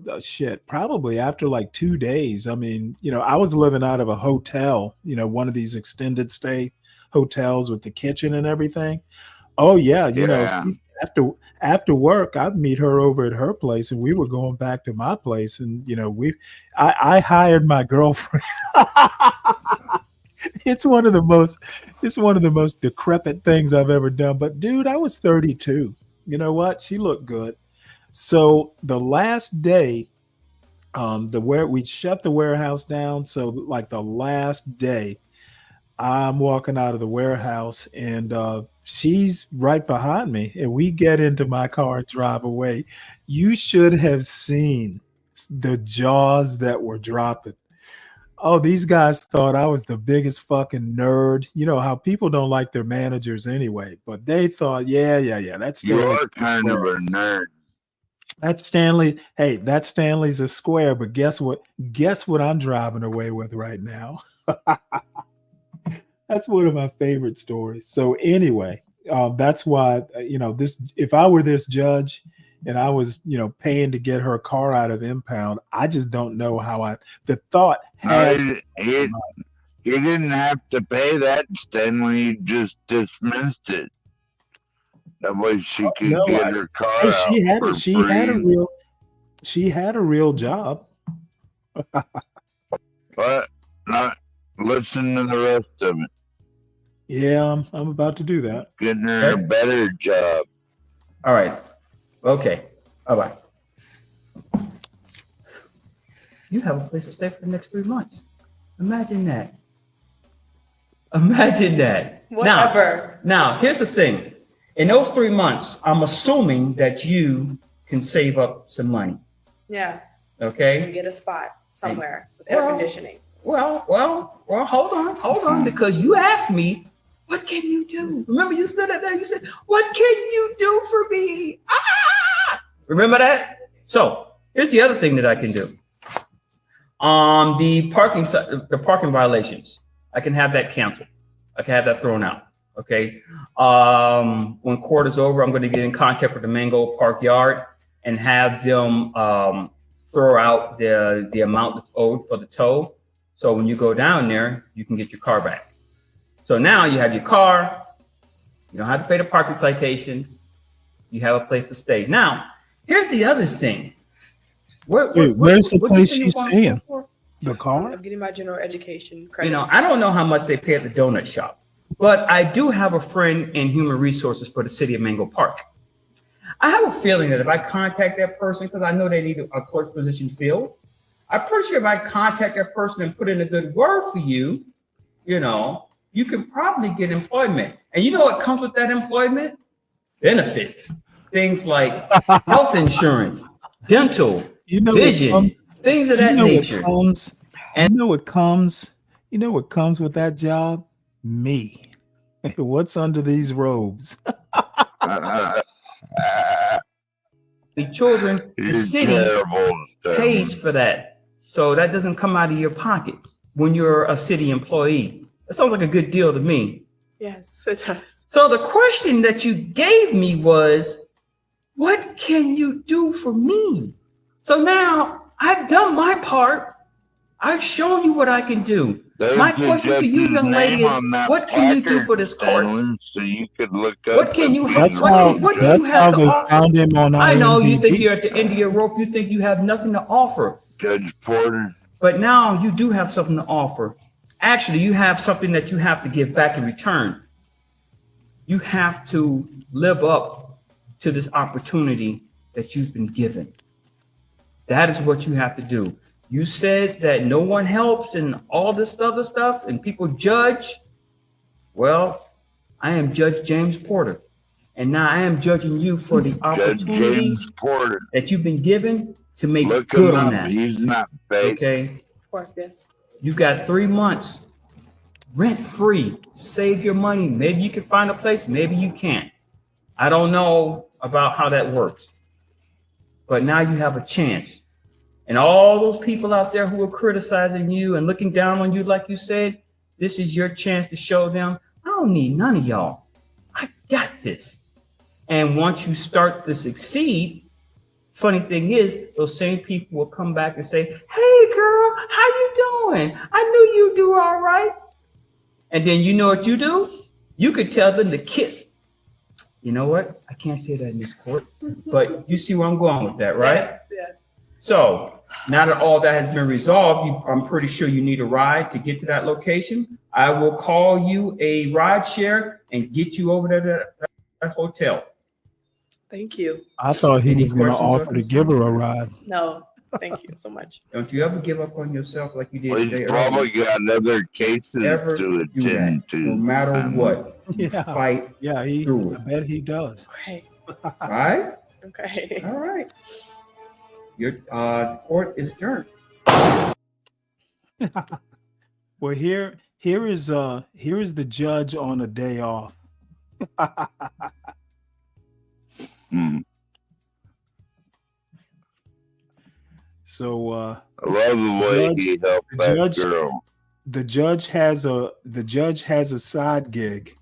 probably after like 2 days, I mean, I was living out of a hotel, one of these extended stay hotels with the kitchen and everything. Oh yeah, Yeah. after work, I'd meet her over at her place, and we were going back to my place, and I hired my girlfriend. It's one of the most decrepit things I've ever done. But dude, I was 32. You know what? She looked good. So the last day, we shut the warehouse down. So like the last day, I'm walking out of the warehouse and she's right behind me, and we get into my car and drive away. You should have seen the jaws that were dropping. Oh, these guys thought I was the biggest fucking nerd. You know how people don't like their managers anyway, but they thought, yeah, that's Stanley. You're kind of a nerd. That's Stanley. Hey, that Stanley's a square, but guess what? Guess what I'm driving away with right now? That's one of my favorite stories. So anyway, that's why this. If I were this judge and I was paying to get her car out of impound, I just don't know how the thought has. You didn't have to pay that, Stanley. You just dismissed it. That way she could get her car out She had for she free. had a real job. But not listen to the rest of it. Yeah, I'm about to do that. Getting her a better job. All right. Okay. Bye-bye. You have a place to stay for the next 3 months. Imagine that. Whatever. Now, here's the thing. In those 3 months, I'm assuming that you can save up some money. Yeah. Okay? And get a spot somewhere with air conditioning. Well, hold on, because you asked me, what can you do? Remember, you stood up there, you said, what can you do for me? Ah! Remember that? So here's the other thing that I can do. The parking violations, I can have that canceled. I can have that thrown out. Okay. When court is over, I'm going to get in contact with the Mango Park Yard and have them throw out the amount that's owed for the tow. So when you go down there, you can get your car back. So now you have your car. You don't have to pay the parking citations. You have a place to stay. Now, here's the other thing. Where's the place she's staying? The car? I'm getting my general education credits. I don't know how much they pay at the donut shop, but I do have a friend in human resources for the city of Mango Park. I have a feeling that if I contact that person, because I know they need a clerk position filled, I'm pretty sure if I contact that person and put in a good word for you, you can probably get employment. And you know what comes with that employment? Benefits. things like health insurance, dental, You know, vision, things of that nature. You know what comes with that job? Me. What's under these robes? The children, the You're city terrible. pays for that. So that doesn't come out of your pocket when you're a city employee. That sounds like a good deal to me. Yes, it does. So the question that you gave me was, what can you do for me? So now I've done my part. I've shown you what I can do. My question to you, young lady, is what can you do for this court? So you could look up. What can you have? That's What do you have to they offer? found him on I know you IMDb. think you're at the end of your rope. You think you have nothing to offer. Judge Porter. But now you do have something to offer. Actually, you have something that you have to give back in return. You have to live up to this opportunity that you've been given. That is what you have to do. You said that no one helps and all this other stuff and people judge. Well, I am Judge James Porter. And now I am judging you for the opportunity that you've been given to make good on that. He's not fake. Okay. Of course, yes. You got 3 months rent free. Save your money. Maybe you can find a place. Maybe you can't. I don't know about how that works. But now you have a chance. And all those people out there who are criticizing you and looking down on you, like you said, this is your chance to show them, I don't need none of y'all. I got this. And once you start to succeed, funny thing is, those same people will come back and say, hey, girl, how you doing? I knew you'd do all right. And then you know what you do? You could tell them to kiss. You know what? I can't say that in this court, but you see where I'm going with that, right? Yes, yes. So now that all that has been resolved, I'm pretty sure you need a ride to get to that location. I will call you a ride share and get you over there to that hotel. Thank you. I thought he Any was going to questions or offer to give her a ride. No, thank you so much. Don't you ever give up on yourself like you did Well, today. he's probably got other cases Ever to do that, attend to. no matter what. You Yeah. fight Yeah, through I it. bet he does. Okay. All right? Okay. All right. Your court is adjourned. Well, here is the judge on a day off. So I love the way he helped that girl. The judge has a side gig.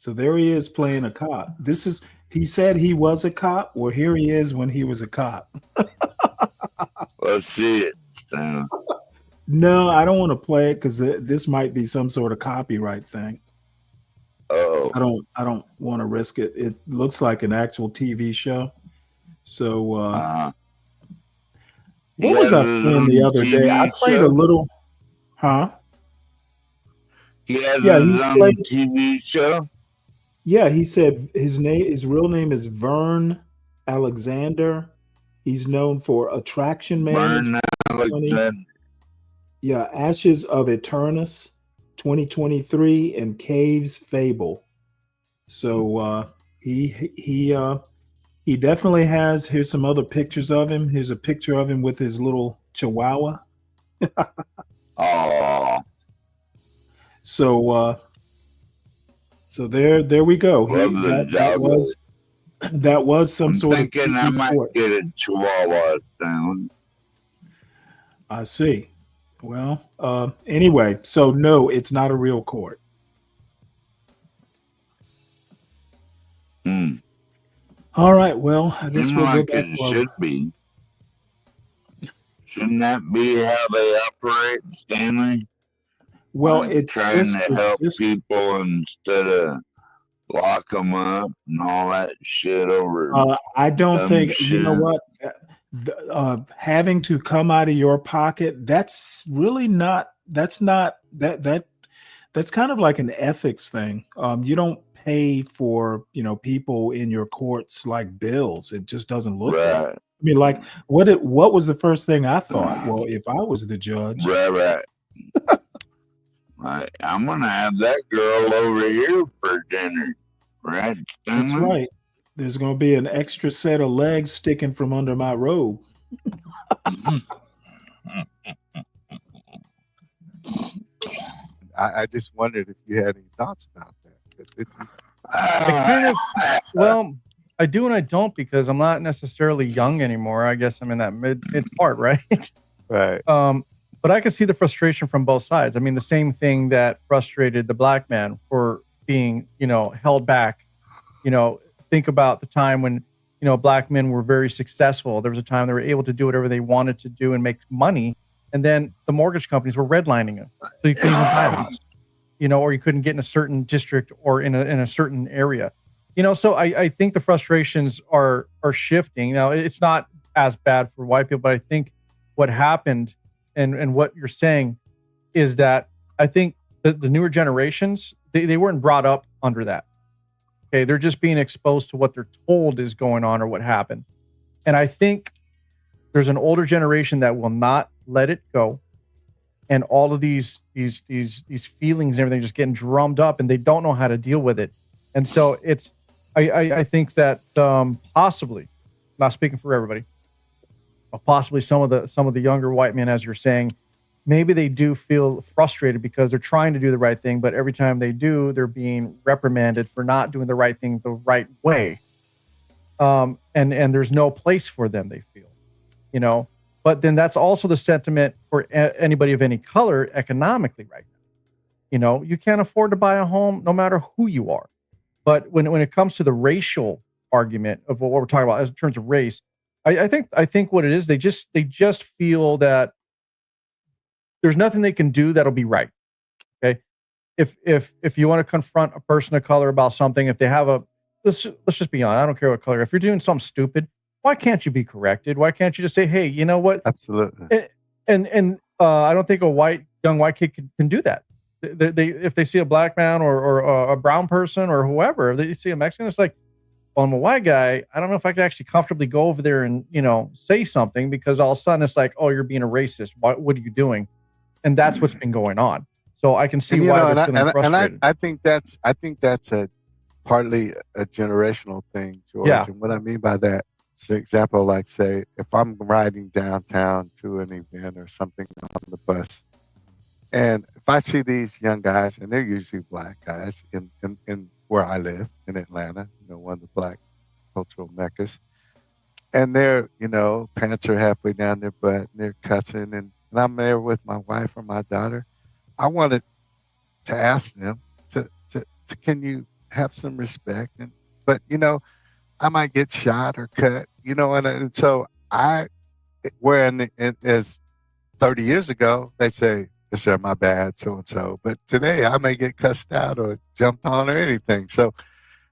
So there he is playing a cop. He said he was a cop. Well, here he is when he was a cop. Let's see it. No, I don't want to play it because this might be some sort of copyright thing. Oh, I don't want to risk it. It looks like an actual TV show. So what was I playing the other day? I played a little, huh? He has Yeah, his he's own played. TV show. Yeah, he said his real name is Vern Alexander. He's known for Attraction Manager. Vern Alexander. Yeah, Ashes of Eternus, 2023, and Caves Fable. So he definitely has. Here's some other pictures of him. Here's a picture of him with his little chihuahua. Oh, so there we go. That was some sort of thinking I might report. get a chihuahua soon. I see. Well, anyway, so no, it's not a real court. All right. Well, I guess we'll go back. It should be. Shouldn't that be how they operate, Stanley? Well, Like it's trying just, to help people instead of lock them up and all that shit over. I don't dumb think, you know shit. what, having to come out of your pocket, that's really not, that's kind of like an ethics thing. You don't pay for, people in your courts like bills. It just doesn't look right. I mean, like what was the first thing I thought? Well, if I was the judge, Right. I'm gonna have that girl over here for dinner, right? That's Stanley? right. There's going to be an extra set of legs sticking from under my robe. I just wondered if you had any thoughts about that. It's I kind of, well, I do and I don't, because I'm not necessarily young anymore. I guess I'm in that mid part, right? right. But I can see the frustration from both sides. I mean, the same thing that frustrated the black man for being, held back. Think about the time when, black men were very successful. There was a time they were able to do whatever they wanted to do and make money. And then the mortgage companies were redlining them. So you couldn't even buy a house, or you couldn't get in a certain district or in a certain area. So I think the frustrations are shifting. Now, it's not as bad for white people, but I think what happened and what you're saying is that I think the newer generations, they weren't brought up under that. Okay, they're just being exposed to what they're told is going on or what happened. And I think there's an older generation that will not let it go. And all of these feelings and everything just getting drummed up, and they don't know how to deal with it. And so I think that possibly, not speaking for everybody, but possibly some of the younger white men, as you're saying, maybe they do feel frustrated because they're trying to do the right thing, but every time they do, they're being reprimanded for not doing the right thing the right way. And there's no place for them, they feel, But then that's also the sentiment for anybody of any color economically right now. You can't afford to buy a home no matter who you are. But when it comes to the racial argument of what we're talking about in terms of race, I think what it is, they just feel that there's nothing they can do that'll be right. Okay. If you want to confront a person of color about something, if they have let's just be honest, I don't care what color, if you're doing something stupid, why can't you be corrected? Why can't you just say, hey, you know what? Absolutely. And I don't think a young white kid can do that. If they see a black man or a brown person or whoever, if they see a Mexican, it's like, well, I'm a white guy. I don't know if I could actually comfortably go over there and, say something, because all of a sudden it's like, oh, you're being a racist. What are you doing? And that's what's been going on. So I can see why they're feeling frustrated. And I think that's a partly a generational thing, George. Yeah. And what I mean by that, for example, like say, if I'm riding downtown to an event or something on the bus, and if I see these young guys, and they're usually black guys in where I live in Atlanta, one of the black cultural meccas, and they're, pants are halfway down their butt, and they're cussing, and I'm there with my wife or my daughter, I wanted to ask them to can you have some respect? But I might get shot or cut, and so as 30 years ago, they say, yes, sir, my bad, so and so. But today I may get cussed out or jumped on or anything. So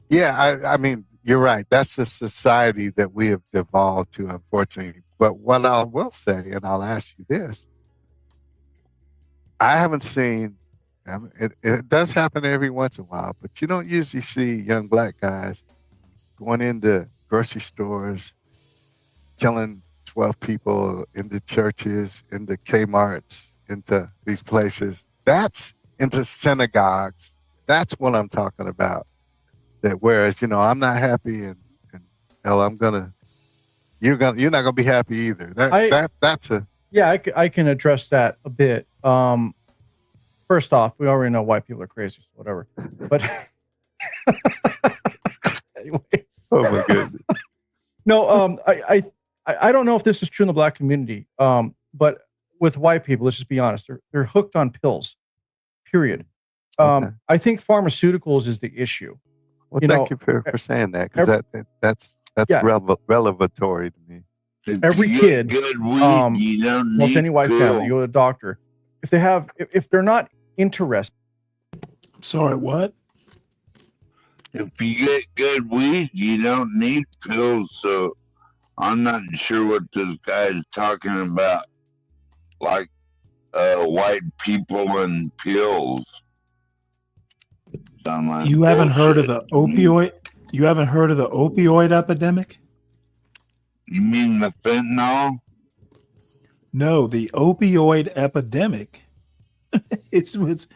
yeah, I mean, you're right. That's the society that we have devolved to, unfortunately. But what I will say, and I'll ask you this, I haven't seen, it does happen every once in a while, but you don't usually see young black guys going into grocery stores, killing 12 people, into churches, into Kmart's, into these places. That's into synagogues. That's what I'm talking about. That whereas, I'm not happy and hell, you're not gonna be happy either. That's a Yeah, I can address that a bit. First off, we already know white people are crazy, so whatever. But anyway. Oh my goodness. No, I don't know if this is true in the black community. But with white people, let's just be honest, they're hooked on pills. Period. Okay. I think pharmaceuticals is the issue. Well, thank you for saying that, because that's revelatory to me. Every kid, most any white family, you go to a doctor. If they're not interested. Sorry, what? If you get good weed, you don't need pills. So I'm not sure what this guy is talking about, like white people and pills. Like you haven't heard of the opioid? You haven't heard of the opioid epidemic? You mean the fentanyl? No, the opioid epidemic It was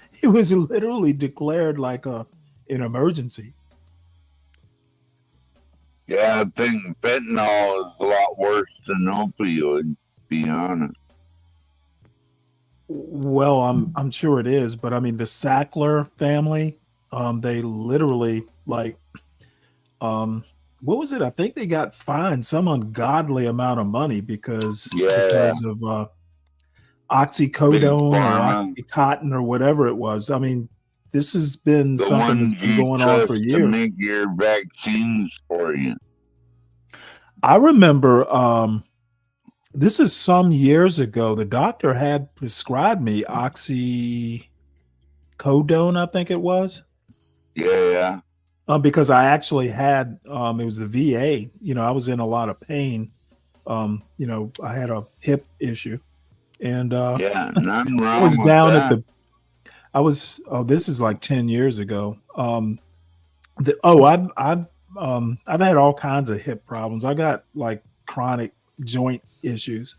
literally declared like an emergency. Yeah, I think fentanyl is a lot worse than opioid, to be honest. Well, I'm sure it is, but I mean the Sackler family, they literally like what was it? I think they got fined some ungodly amount of money because Yeah, of big oxycodone or pharma, oxycontin or whatever it was. I mean, this has been the something that's ones been you going on for trust to years. make your vaccines for you. I remember this is some years ago. The doctor had prescribed me oxycodone, I think it was. Yeah, Because I actually had it was the VA. You know, I was in a lot of pain. You know, I had a hip issue, and yeah, nothing I was wrong with down at that. the. I was. Oh, this is like 10 years ago. I've had all kinds of hip problems. I got like chronic joint issues,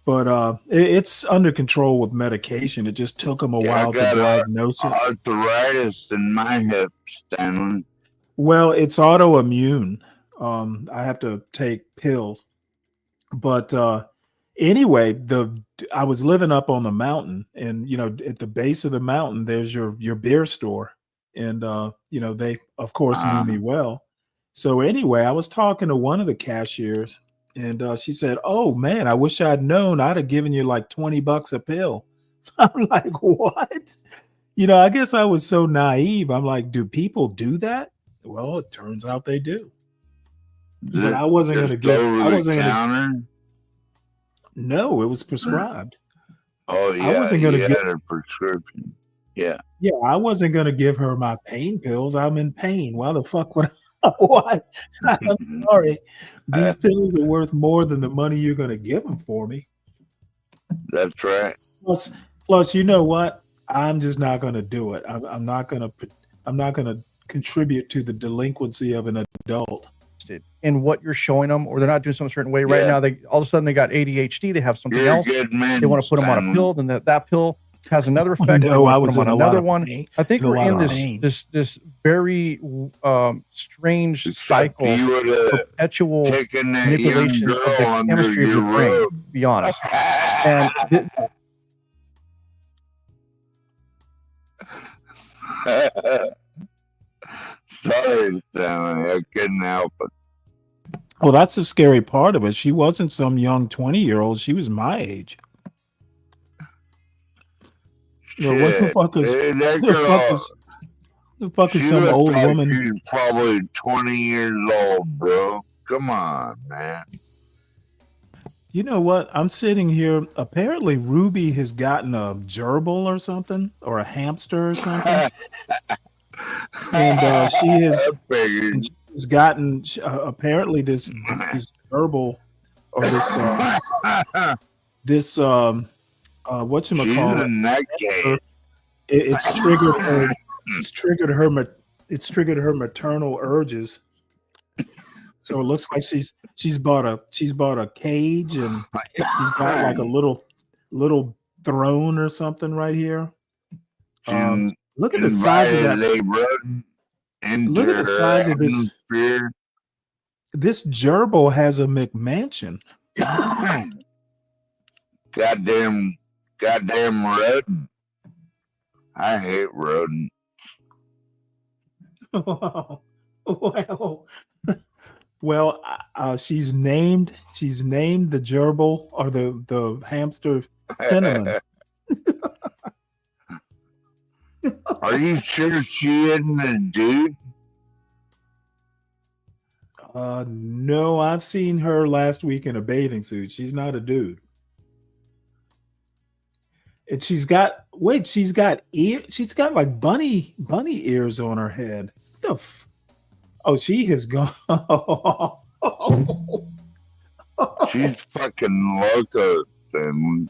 but it's under control with medication. It just took them a Yeah, I while to got diagnose it. arthritis in my hips, Stanley. Well, it's autoimmune. I have to take pills, but anyway, the I was living up on the mountain, and you know, at the base of the mountain, there's your beer store, and you know, they of course knew me well. So anyway, I was talking to one of the cashiers, and she said, "Oh man, I wish I'd known. I'd have given you like $20 a pill." I'm like, "What?" You know, I guess I was so naive. I'm like, "Do people do that?" Well, it turns out they do. But I wasn't going to Just give. I over the wasn't going to. counter. No, it was prescribed. Oh I yeah, wasn't going to you give. had a prescription. Yeah, Yeah, I wasn't going to give her my pain pills. I'm in pain. Why the fuck would I? Why? I'm sorry. These pills are worth more than the money you're going to give them for me. that's right. Plus, you know what? I'm just not going to do it. I'm not going to. I'm not going to contribute to the delinquency of an adult. In what you're showing them, or they're not doing something a certain way right Yeah. now. They all of a sudden they got ADHD. They have something You're a else. good man. They want to put them on a Stanley. pill, then that pill has another effect. They No, wanna I put was them in on a lot another of one. pain. I think In a we're lot in of this pain. this very strange Except cycle, you would have perpetual taken that young manipulation of girl the under chemistry of your your brain. robe. To be honest, and Sorry, Stanley. I couldn't help it. Well, that's the scary part of it. She wasn't some young 20-year-old. She was my age. You know, what the Shit. fuck is That the fuck girl, is the fuck is she some looks old like woman? she's probably 20 years old, bro. Come on, man. You know what? I'm sitting here. Apparently, Ruby has gotten a gerbil or something, or a hamster or something, and she has. I figured. And she's gotten apparently this gerbil or this whatchamacallit. She's a nutcase. It's triggered her. It's triggered her maternal urges. So it looks like she's bought a cage, and she's got like a little throne or something right here. Look at the size of that. Look at the size of this. This gerbil has a McMansion. Goddamn rodent. I hate rodents. Well, she's named the gerbil or the hamster Cinnamon. Are you sure she isn't a dude? No, I've seen her last week in a bathing suit. She's not a dude. And she's got like bunny ears on her head. What the oh, she has gone. She's fucking loco, Stanley.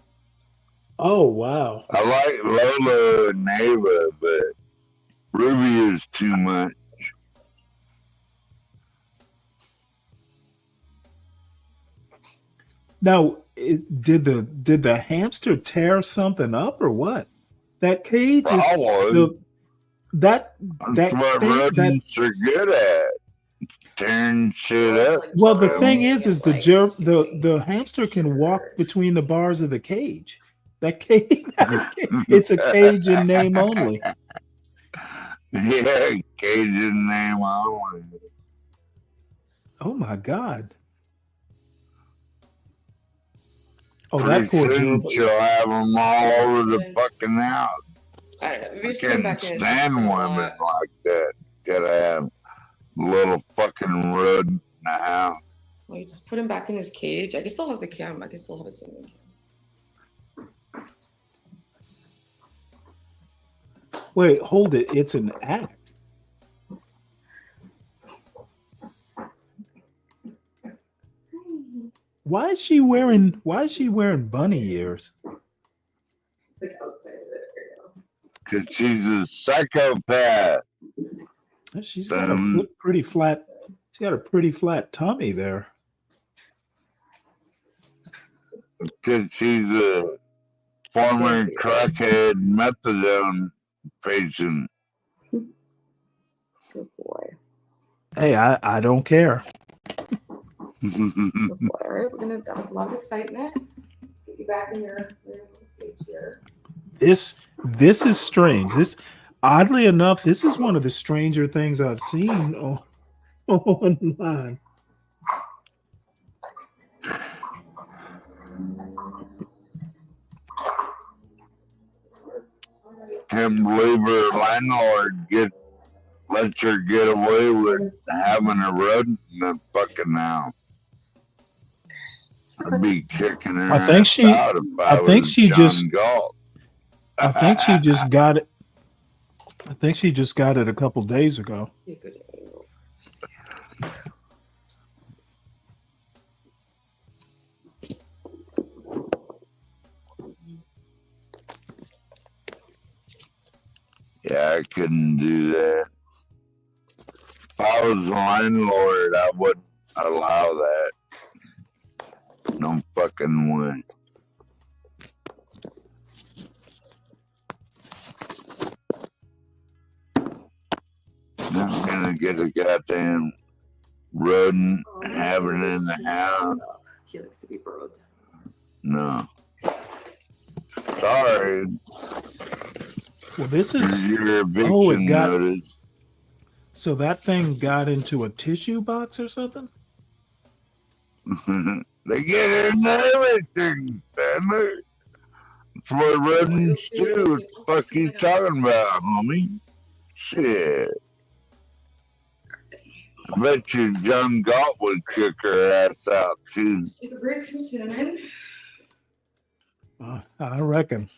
Oh wow. I like Lola and Ava, but Ruby is too much. Now, did the hamster tear something up or what? That cage is I was. the that That's what thing that rodents are good at. Tearing shit up. well the thing is the hamster can walk between the bars of the cage. That cage it's a cage in name only. Yeah, Cajun name only. Oh my god. Oh, Pretty that poor soon gerbil. she'll have them all over the fucking house. I don't know. Maybe I just put him can't back in his stand room a women lot. like that. Gotta have little fucking rodent in the house. Well, you just put him back in his cage. I can still have the cam. I can still have a cinnamon cam. Wait, hold it. It's an act. Why is she wearing bunny ears? It's like outside of it right now. Cause she's a psychopath. She's got a pretty flat. She's got a pretty flat tummy there. Cause she's a former crackhead methadone patient. Good boy. Hey, I don't care. Good boy. All right, that was a lot of excitement. Let's get you back in your cage here. This is strange. This, oddly enough, this is one of the stranger things I've seen online. Can't believe her landlord lets her get away with having a rodent in the fucking house. I'd be kicking her I think ass she. out if I think was she John just. Galt. I think she just got it. I think she just got it a couple days ago. Be a good angle. Yeah, I couldn't do that. If I was a landlord, I wouldn't allow that. No fucking way. Not gonna get a goddamn rodent having it in the house. He likes to be burrowed. No. Sorry. Well, this is. Your eviction Oh, it got. notice. So that thing got into a tissue box or something? They get into everything, Stanley. That's what rodents do. What the fuck you talking about, homie? Shit. I bet you John Galt would kick her ass out, too. Take a break from cinnamon. I reckon.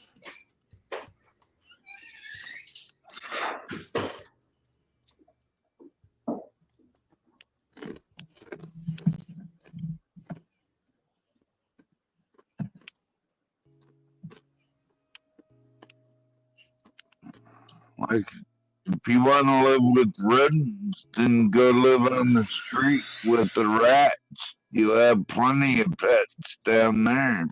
Like, if you want to live with rodents, then go live on the street with the rats. You'll have plenty of pets down there.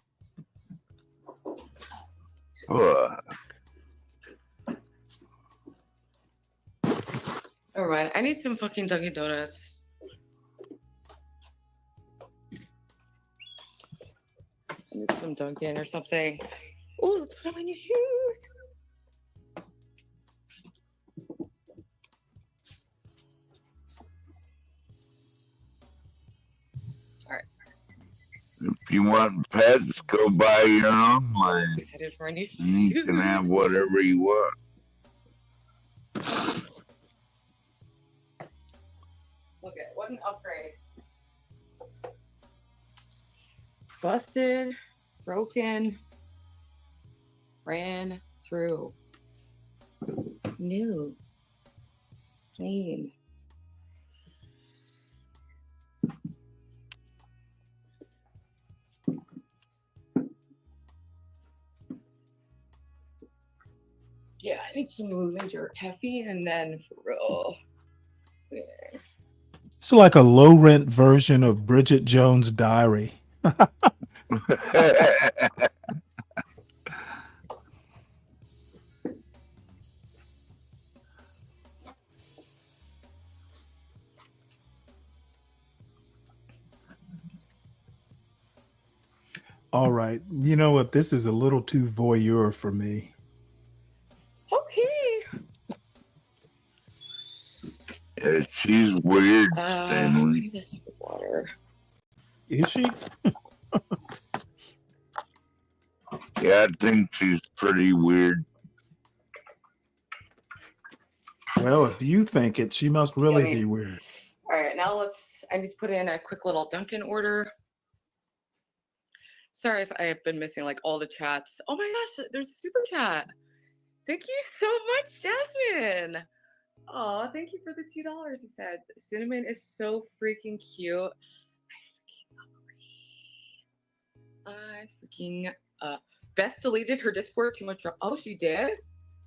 All right, I need some fucking Dunkin' Donuts. I need some Dunkin' or something. Oh, let's put on my new shoes. If you want pets, go buy your own land. Excited for my new shoes. You can have whatever you want. Look at what an upgrade. Busted, broken, ran through. New, clean. Yeah, I need some major caffeine and then for real. Yeah. It's like a low rent version of Bridget Jones' Diary. All right. You know what? This is a little too voyeur for me. Okay. Yeah, she's weird, I Stanley. need this for water. Is she? Yeah, I think she's pretty weird. Well, if you think it, she must really Yummy. be weird. All right, now I need to put in a quick little Dunkin' order. Sorry if I have been missing like all the chats. Oh my gosh, there's a super chat. Thank you so much, Jasmine. Oh, thank you for the $2. He said, Cinnamon is so freaking cute. I freaking Beth deleted her Discord too much. Oh, she did?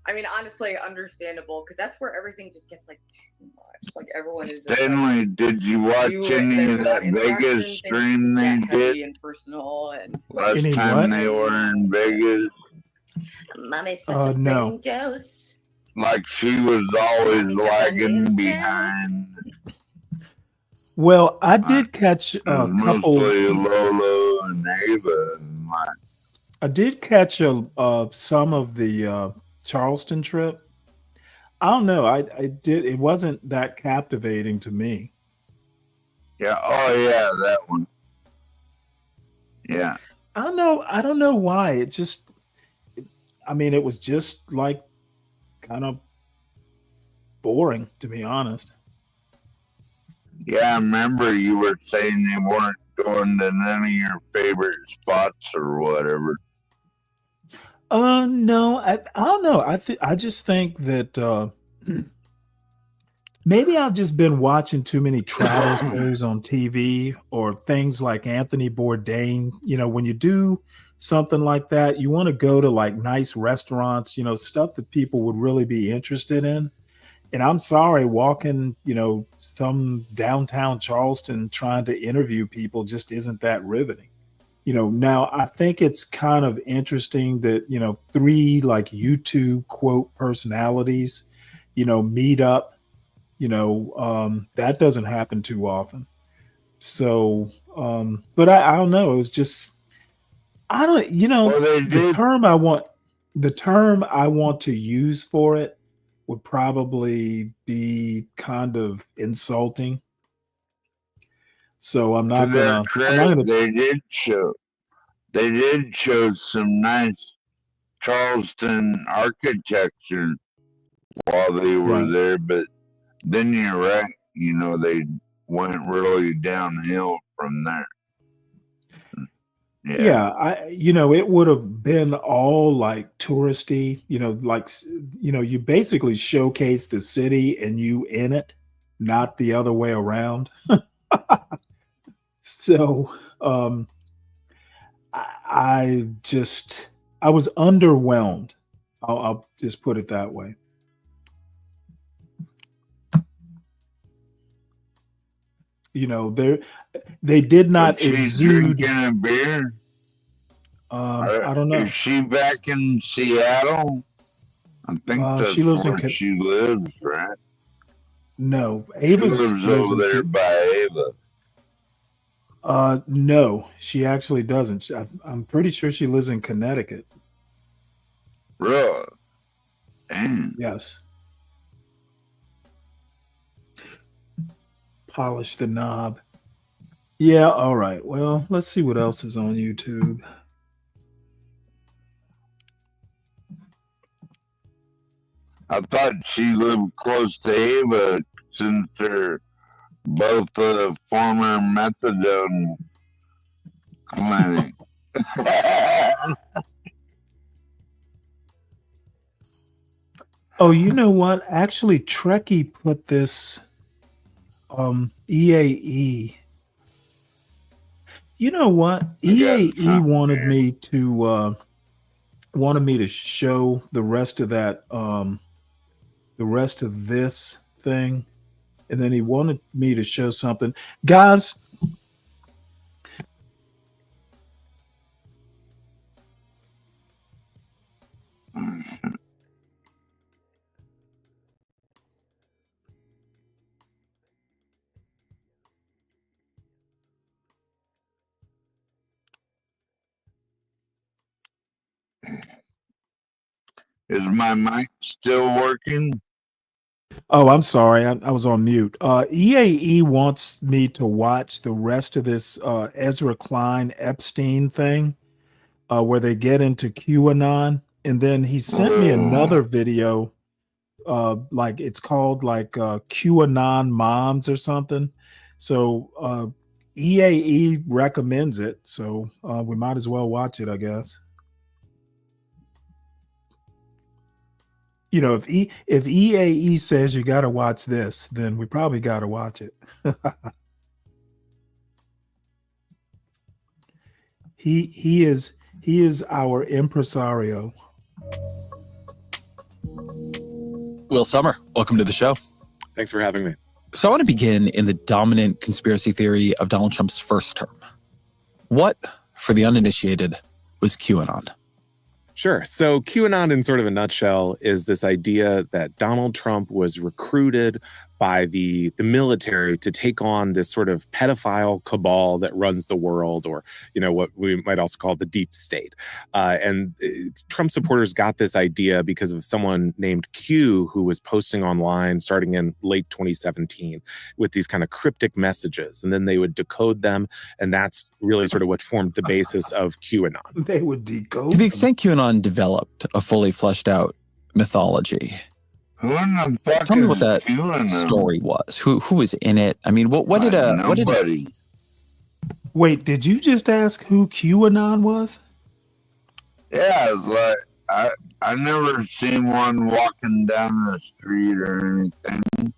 I mean, honestly, understandable, because that's where everything just gets like too much. Like everyone is just, Stanley, like, did you watch any of that Vegas stream they did and personal and last Any time what? they were in Vegas? Mommy's No. Joe's. Like she was always lagging behind. Well, I did catch a couple. Mostly Lolo and Ava. And like, I did catch some of the Charleston trip. I don't know. I did. It wasn't that captivating to me. yeah, oh yeah, that one. Yeah. I don't know. I don't know why. It just. I mean, it was just like kind of boring, to be honest. Yeah, I remember you were saying they weren't going to none of your favorite spots or whatever. No, I don't know. I just think that maybe I've just been watching too many travel shows on TV or things like Anthony Bourdain. You know, when you do something like that, you want to go to like nice restaurants, you know, stuff that people would really be interested in. And I'm sorry, walking, you know, some downtown Charleston trying to interview people just isn't that riveting. You know, now I think it's kind of interesting that, you know, three like YouTube quote personalities, you know, meet up, you know, that doesn't happen too often. So, but I don't know. It was just, I don't, you know, Well, they did. the term I want to use for it would probably be kind of insulting. So I'm To not their gonna, I'm not credit, gonna, they did show some nice Charleston architecture while they were right. there, but then you're right, you know, they went really downhill from there. Yeah. Yeah, you know, it would have been all like touristy, you know, like, you know, you basically showcase the city and you in it, not the other way around. So, I just, I was underwhelmed. I'll just put it that way. You know, they did not But she's exude. drinking a beer. I don't know. Is she back in Seattle? I think She that's lives in where she lives, right? no, She Ava's lives lives over in there by Ava. No, she actually doesn't. I'm pretty sure she lives in Connecticut. Really? Damn. Yes. Polish the knob. Yeah, all right. Well, let's see what else is on YouTube. I thought she lived close to Ava since they're both former methadone clinic. Oh, you know what? Actually, Trekkie put this EAE. You know what? EAE wanted me to show the rest of that the rest of this thing, and then he wanted me to show something. Guys, Is my mic still working? Oh, I'm sorry. I was on mute. EAE wants me to watch the rest of this Ezra Klein Epstein thing where they get into QAnon. And then he sent me another video, like it's called like QAnon Moms or something. So EAE recommends it. So we might as well watch it, I guess. You know, if EAE says you got to watch this, then we probably got to watch it. he is our impresario. Will Summer, welcome to the show. Thanks for having me. So I want to begin in the dominant conspiracy theory of Donald Trump's first term. What, for the uninitiated, was QAnon? Sure. So QAnon, in sort of a nutshell, is this idea that Donald Trump was recruited by the military to take on this sort of pedophile cabal that runs the world, or, you know, what we might also call the deep state. And Trump supporters got this idea because of someone named Q, who was posting online starting in late 2017 with these kind of cryptic messages. And then they would decode them. And that's really sort of what formed the basis of QAnon. They would decode. To the extent QAnon developed a fully fleshed out mythology, tell me what that story was. Who was in it? I mean, what did Wait, did you just ask who QAnon was? Yeah, like I never seen one walking down the street or anything.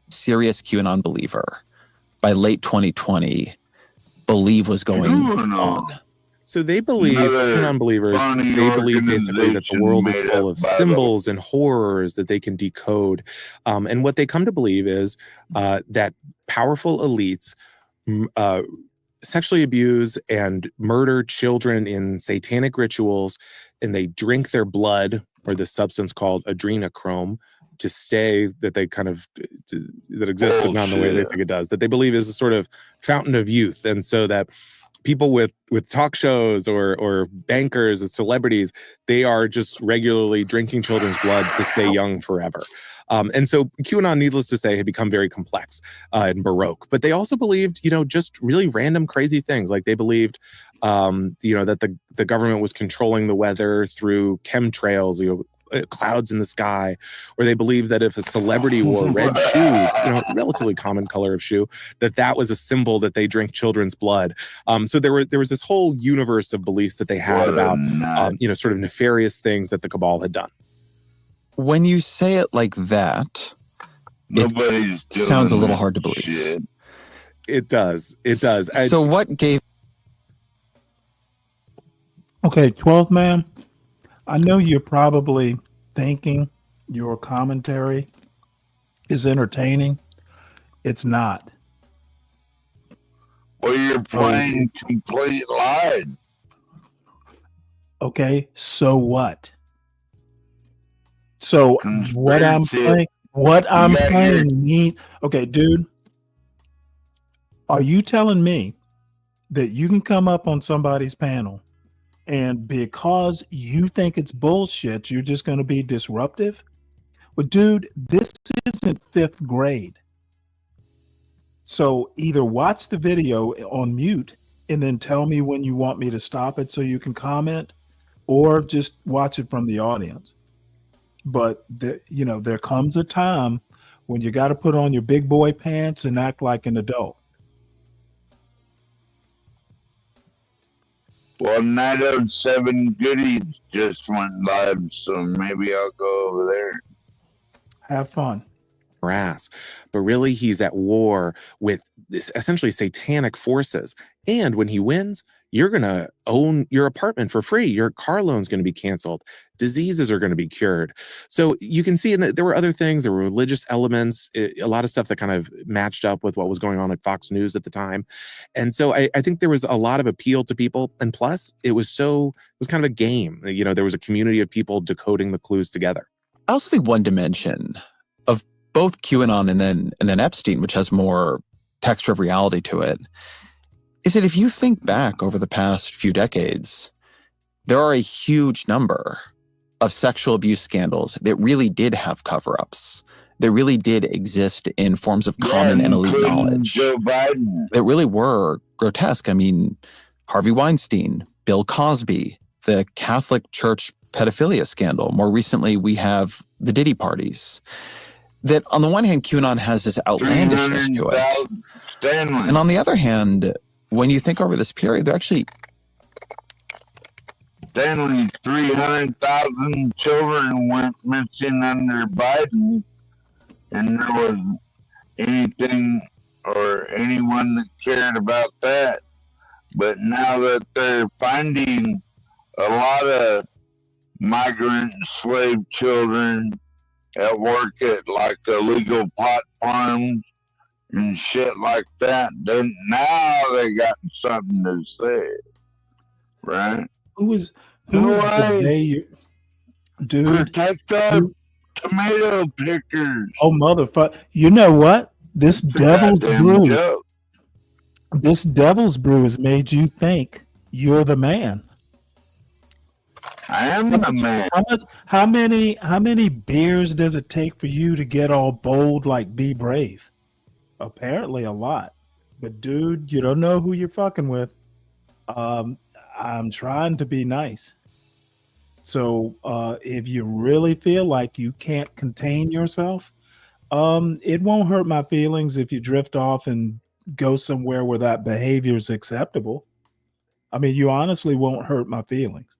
serious QAnon believer by late 2020 believe was going on? So they believe, QAnon believers, they believe basically that the world is full of symbols and horrors that they can decode. And what they come to believe is that powerful elites sexually abuse and murder children in satanic rituals, and they drink their blood, or the substance called adrenochrome, to stay, that they kind of, that exists but not in the way they think it does, that they believe is a sort of fountain of youth. And so that people with talk shows or bankers and celebrities, they are just regularly drinking children's blood to stay young forever. And so QAnon, needless to say, had become very complex and baroque. But they also believed, just really random, crazy things. Like they believed, that the government was controlling the weather through chemtrails, clouds in the sky, or they believed that if a celebrity wore red shoes, relatively common color of shoe, that was a symbol that they drink children's blood. So there was this whole universe of beliefs that they had about, sort of nefarious things that the cabal had done. When you say it like that, it sounds a little hard to believe. Shit. It does. It does. So what gave... Okay, 12th man, I know you're probably thinking your commentary is entertaining. It's not. Well, you're playing complete lies. Okay, so what? So what I'm playing means, okay, dude, are you telling me that you can come up on somebody's panel and because you think it's bullshit, you're just going to be disruptive? Well, dude, this isn't fifth grade. So either watch the video on mute and then tell me when you want me to stop it so you can comment, or just watch it from the audience. But there comes a time when you got to put on your big boy pants and act like an adult. Well, 907 Goodies just went live, so maybe I'll go over there. Have fun. Brass, but really he's at war with this essentially satanic forces. And when he wins, you're going to own your apartment for free. Your car loan's going to be canceled. Diseases are going to be cured. So you can see there were other things. There were religious elements, a lot of stuff that kind of matched up with what was going on at Fox News at the time. And so I think there was a lot of appeal to people. And plus, it was kind of a game. There was a community of people decoding the clues together. I also think one dimension of both QAnon and then Epstein, which has more texture of reality to it, is that if you think back over the past few decades, there are a huge number of sexual abuse scandals that really did have cover-ups, that really did exist in forms of common and elite knowledge, Joe Biden. that really were grotesque. I mean, Harvey Weinstein, Bill Cosby, the Catholic Church pedophilia scandal. More recently, we have the Diddy parties. That on the one hand, QAnon has this outlandishness to it. Stanley. And on the other hand, when you think over this period, they're actually... Stanley, 300,000 children went missing under Biden, and there wasn't anything or anyone that cared about that. But now that they're finding a lot of migrant slave children at work at like illegal pot farms and shit like that, then now they got something to say, right? Who is they? Dude, protect our tomato pickers. Oh, motherfucker. You know what? This devil's brew. Joke. This devil's brew has made you think you're the man. I am the man. How many beers does it take for you to get all bold like Be Brave? Apparently a lot. But dude, you don't know who you're fucking with. I'm trying to be nice. So if you really feel like you can't contain yourself, it won't hurt my feelings if you drift off and go somewhere where that behavior is acceptable. I mean, you honestly won't hurt my feelings.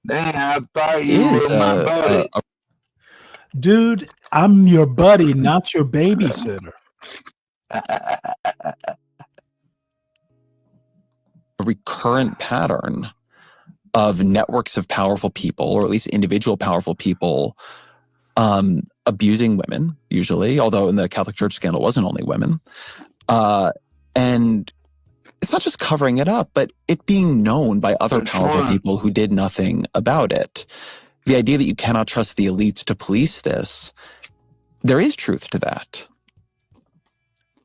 Dang, I thought you were my buddy. Dude, I'm your buddy, not your babysitter. A recurrent pattern of networks of powerful people, or at least individual powerful people, abusing women, usually, although in the Catholic Church scandal, it wasn't only women. And it's not just covering it up, but it being known by other powerful people who did nothing about it. The idea that you cannot trust the elites to police this, there is truth to that.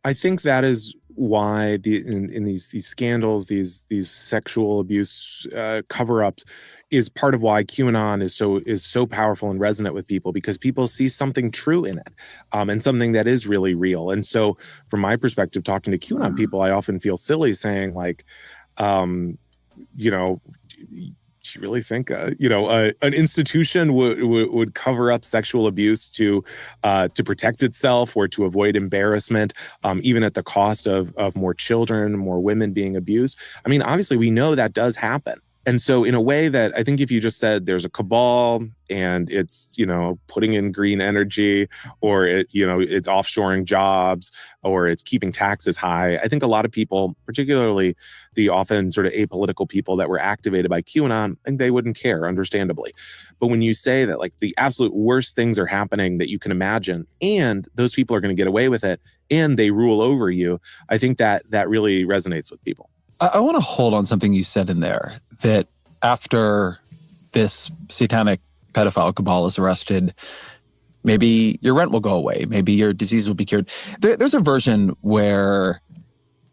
I think that is why in these scandals, these sexual abuse cover-ups, is part of why QAnon is so powerful and resonant with people, because people see something true in it, and something that is really real. And so, from my perspective, talking to QAnon people, I often feel silly saying like, you know, do you really think an institution would cover up sexual abuse to protect itself or to avoid embarrassment, even at the cost of more children, more women being abused? I mean, obviously we know that does happen. And so in a way that I think if you just said there's a cabal and it's, putting in green energy, or it's offshoring jobs, or it's keeping taxes high, I think a lot of people, particularly the often sort of apolitical people that were activated by QAnon, I think they wouldn't care, understandably. But when you say that like the absolute worst things are happening that you can imagine, and those people are going to get away with it, and they rule over you, I think that really resonates with people. I want to hold on something you said in there, that after this satanic pedophile cabal is arrested, maybe your rent will go away, maybe your disease will be cured. There's a version where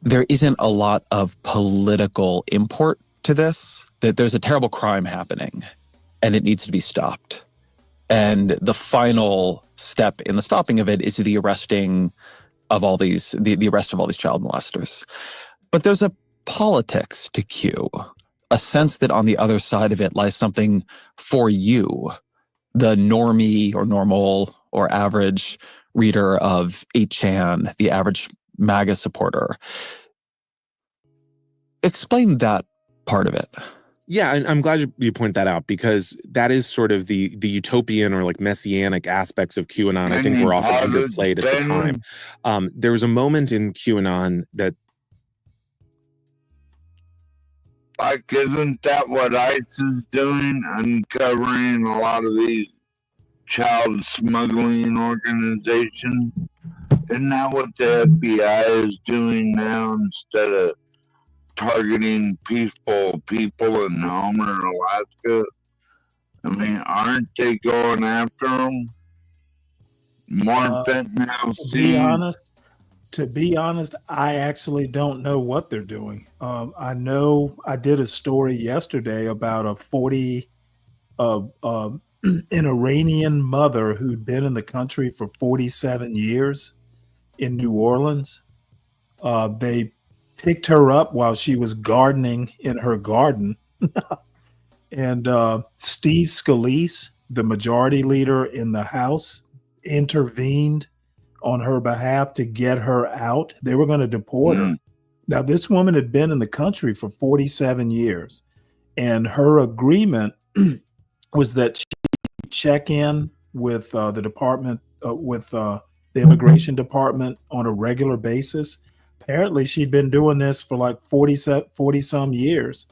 there isn't a lot of political import to this, that there's a terrible crime happening and it needs to be stopped. And the final step in the stopping of it is the arresting of all these, the arrest of all these child molesters. But there's a politics to Q, a sense that on the other side of it lies something for you, the normie or normal or average reader of 8chan, the average MAGA supporter. Explain that part of it. Yeah, and I'm glad you point that out, because that is sort of the utopian or like messianic aspects of QAnon. I think were often underplayed at the time. There was a moment in QAnon that, like, isn't that what ICE is doing? Uncovering a lot of these child smuggling organizations? Isn't that what the FBI is doing now, instead of targeting peaceful people in Homer, Alaska? I mean, aren't they going after them? More fentanyl. To be honest, To be honest, I actually don't know what they're doing. I know I did a story yesterday about a 40 an Iranian mother who'd been in the country for 47 years in New Orleans. They picked her up while she was gardening in her garden. And Steve Scalise, the majority leader in the House, intervened on her behalf to get her out. They were going to deport her. Now, this woman had been in the country for 47 years, and her agreement was that she check in with the department, with the immigration department on a regular basis. Apparently, she'd been doing this for like 40 some years.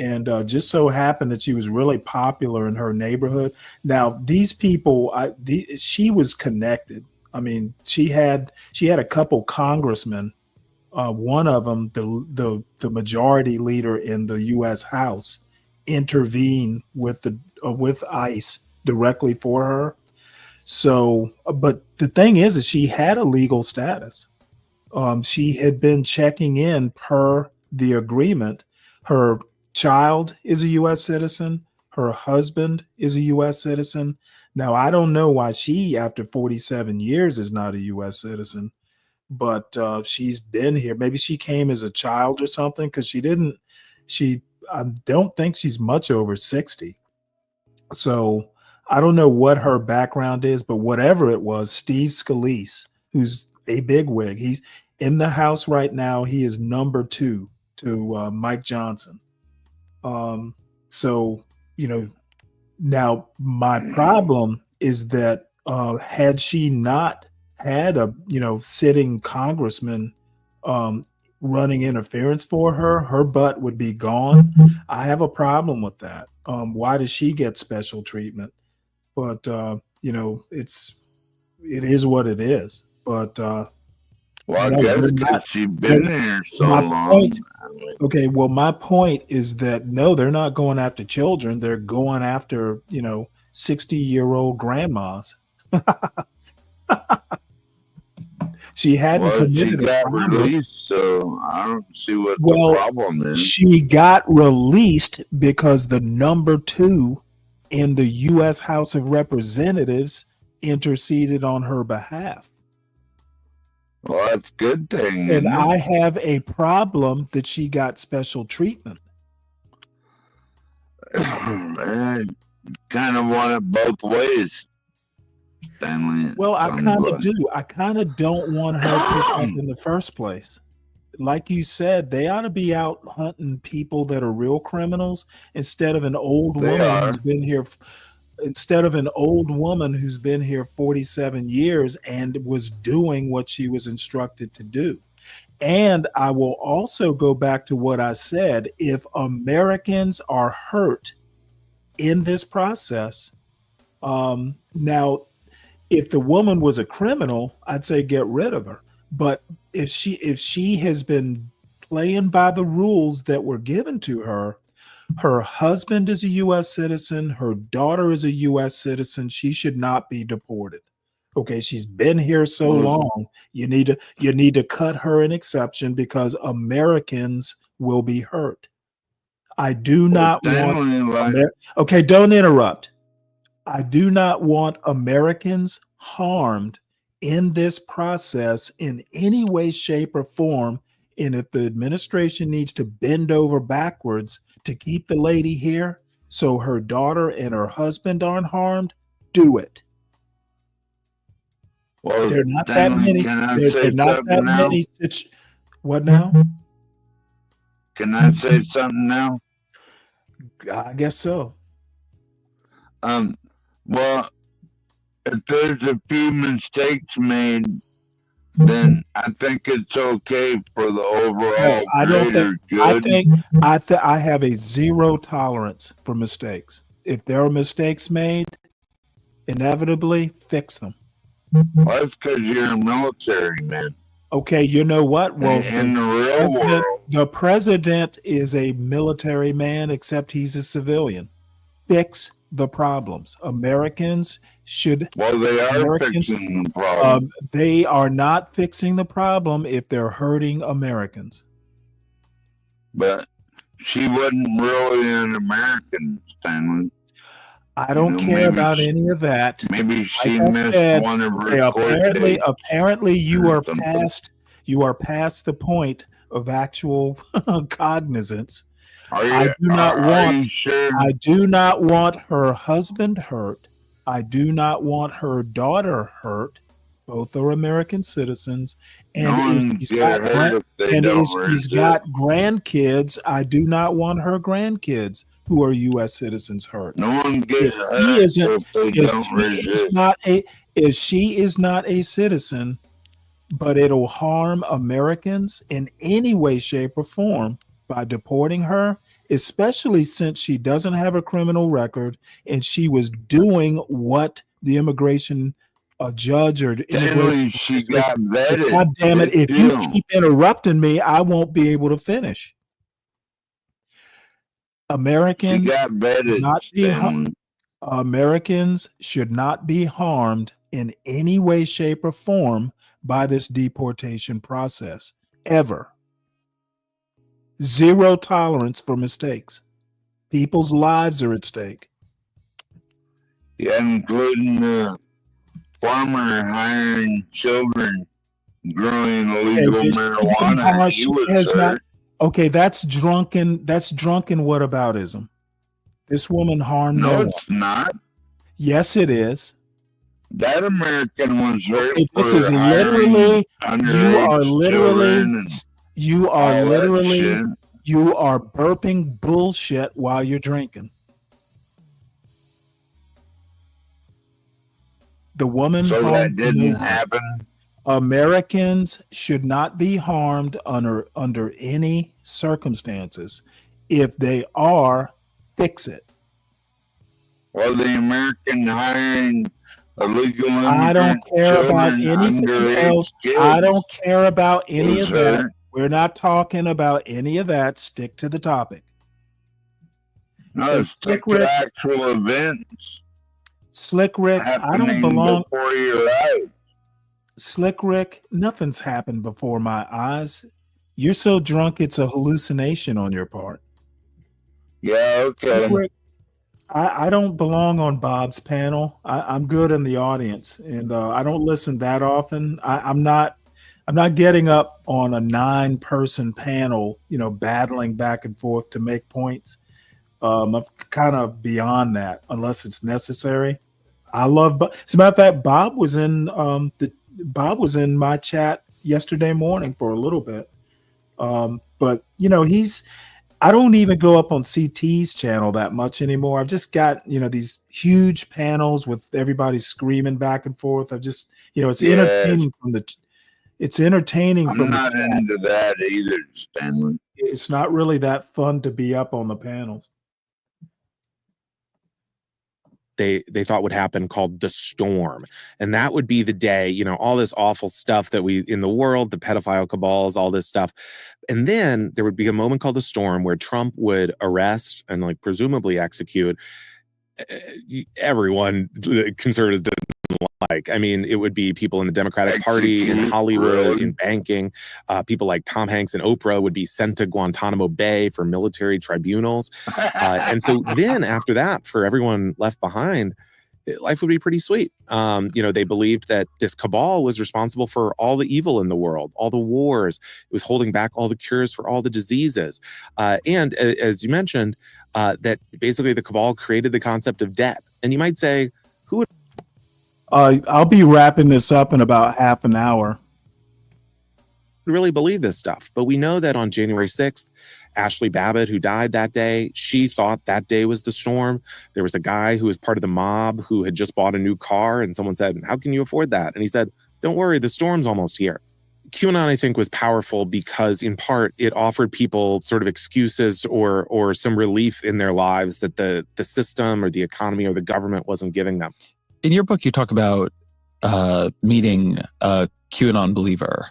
And just so happened that she was really popular in her neighborhood. Now, these people, she was connected. I mean, she had a couple congressmen. One of them, the majority leader in the U.S. House, intervened with ICE directly for her. So, but the thing is she had a legal status. She had been checking in per the agreement. Her child is a U.S. citizen. Her husband is a U.S. citizen. Now, I don't know why she, after 47 years, is not a U.S. citizen, but she's been here. Maybe she came as a child or something, because I don't think she's much over 60. So I don't know what her background is, but whatever it was, Steve Scalise, who's a bigwig, he's in the House right now. He is number 2 to Mike Johnson. So, now my problem is that had she not had a, sitting congressman running interference for her, her butt would be gone. I have a problem with that. Why does she get special treatment? But, it is what it is. But, well, I guess because she's been here so long. Okay, well, my point is that no, they're not going after children. They're going after, 60-year-old grandmas. She hadn't committed a crime. Released, so I don't see what the problem is. She got released because the number 2 in the U.S. House of Representatives interceded on her behalf. Well, that's a good thing. And I have a problem that she got special treatment. I kind of want it both ways. Stanley, well, I kind of do. I kind of don't want her picked up in the first place. Like you said, they ought to be out hunting people that are real criminals instead of an old woman who's been here. Instead of an old woman who's been here 47 years and was doing what she was instructed to do. And I will also go back to what I said. If Americans are hurt in this process, now, if the woman was a criminal, I'd say get rid of her. But if she has been playing by the rules that were given to her, her husband is a U.S. citizen, her daughter is a U.S. citizen, she should not be deported. Okay, she's been here so long. You need to cut her an exception because Americans will be hurt. I do not want. Okay, don't interrupt. I do not want Americans harmed in this process in any way, shape, or form. And if the administration needs to bend over backwards to keep the lady here so her daughter and her husband aren't harmed, do it. Well, they're not that many. They're not that many. What now? Can I say something now? I guess so. Well, if there's a few mistakes made, then I think it's okay for the overall greater good. I have a zero tolerance for mistakes. If there are mistakes made, inevitably fix them. Well, that's because you're a military man. Okay, you know what? Well, in the real world, the president is a military man, except he's a civilian. Fix the problems. Americans should. Well, they are Americans, fixing the problem. they are not fixing the problem if they're hurting Americans. But she wasn't really an American, Stanley. I don't care about any of that. Maybe she Like I missed said, one of her court dates. apparently you or are something. you are past the point of actual cognizance. Are you, I do not are want you sure? I do not want her husband hurt. I do not want her daughter hurt. Both are American citizens, and No one if she's get got hurt if they and if don't she's resist. got grandkids, I do not want her grandkids who are U.S. citizens hurt. No one gets He hurt isn't. if they If don't she is resist. not a if she is not a citizen, but it'll harm Americans in any way, shape, or form by deporting her, especially since she doesn't have a criminal record and she was doing what the immigration judge or immigration Stanley, she magistrate. got vetted. God damn it! Good If you deal. keep interrupting me, I won't be able to finish. She Americans got vetted, not be Stanley. Americans should not be harmed in any way, shape, or form by this deportation process, ever. Zero tolerance for mistakes. People's lives are at stake. Yeah, including the farmer hiring children growing illegal Okay, marijuana. He was hurt. Okay, that's drunken. That's drunken whataboutism. This woman harmed No, no one. it's not. Yes, it is. That American was hurt Okay, this for is hiring literally. underage You are all that literally. shit. You are burping bullshit while you're drinking. The woman So that harmed no didn't one. happen. Americans should not be harmed under any circumstances. If they are, fix it. Well, the American hiring illegal I don't immigrant care about children, anything underage else. kids, I don't care about any was of that. hurt. We're not talking about any of that. Stick to the topic. No, And stick to actual events Slick Rick, I don't happening belong. before your eyes. Slick Rick, nothing's happened before my eyes. You're so drunk, it's a hallucination on your part. Yeah, okay. Slick Rick, I don't belong on Bob's panel. I'm good in the audience, and I don't listen that often. I'm not getting up on a 9-person panel, battling back and forth to make points. I'm kind of beyond that, unless it's necessary. I love. As a matter of fact, Bob was in my chat yesterday morning for a little bit. But I don't even go up on CT's channel that much anymore. I've just got these huge panels with everybody screaming back and forth. I've just it's entertaining from the. It's entertaining. I'm not into that either, Stanley. It's not really that fun to be up on the panels. They thought would happen called the storm. And that would be the day, all this awful stuff that we in the world, the pedophile cabals, all this stuff. And then there would be a moment called the storm where Trump would arrest and presumably execute everyone conservatives didn't like. I mean, it would be people in the Democratic Party, in Hollywood, in banking. People like Tom Hanks and Oprah would be sent to Guantanamo Bay for military tribunals. And so then after that, for everyone left behind, life would be pretty sweet. They believed that this cabal was responsible for all the evil in the world, all the wars. It was holding back all the cures for all the diseases. And as you mentioned, that basically the cabal created the concept of debt. And you might say, who would I'll be wrapping this up in about half an hour. really believe this stuff? But we know that on January 6th, Ashley Babbitt, who died that day, she thought that day was the storm. There was a guy who was part of the mob who had just bought a new car, and someone said, "How can you afford that?" And he said, "Don't worry, the storm's almost here." QAnon, I think, was powerful because, in part, it offered people sort of excuses or some relief in their lives that the system or the economy or the government wasn't giving them. In your book, you talk about meeting a QAnon believer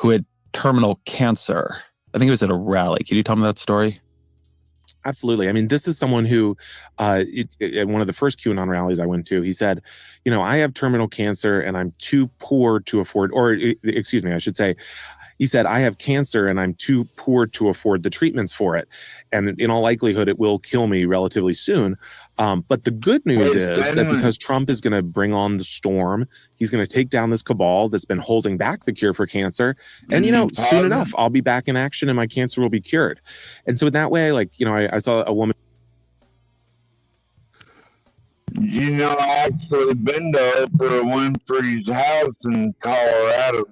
who had terminal cancer. I think it was at a rally. Can you tell me that story? Absolutely. I mean, this is someone who, at one of the first QAnon rallies I went to, he said, I have terminal cancer and I'm too poor to afford, or excuse me, I should say, he said, I have cancer and I'm too poor to afford the treatments for it. And in all likelihood, it will kill me relatively soon. But the good news is that because Trump is going to bring on the storm, he's going to take down this cabal that's been holding back the cure for cancer. And, soon enough, I'll be back in action and my cancer will be cured. And so in that way, I saw a woman. I actually been to Oprah Winfrey's house in Colorado.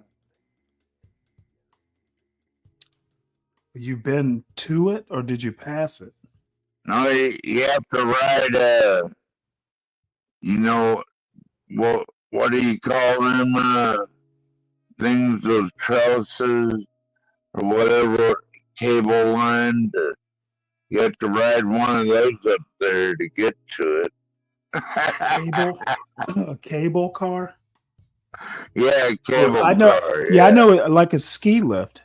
You been to it or did you pass it? No, you have to ride, what do you call them, things, those trellises or whatever, cable line. You have to ride one of those up there to get to it. A cable car? Yeah, a cable I know, car. Yeah, I know it like a ski lift.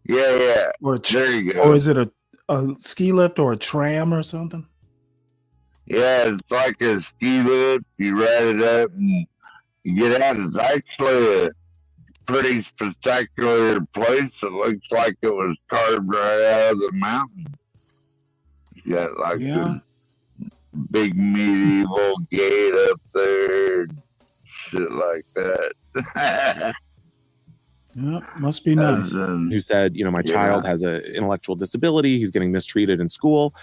Yeah. Or there you go. Or is it a ski lift or a tram or something? Yeah, it's like a ski lift. You ride it up and you get out. It's actually a pretty spectacular place. It looks like it was carved right out of the mountain. You got this big medieval gate up there, and shit like that. Yeah, must be nice. Who said, my child has an intellectual disability. He's getting mistreated in school,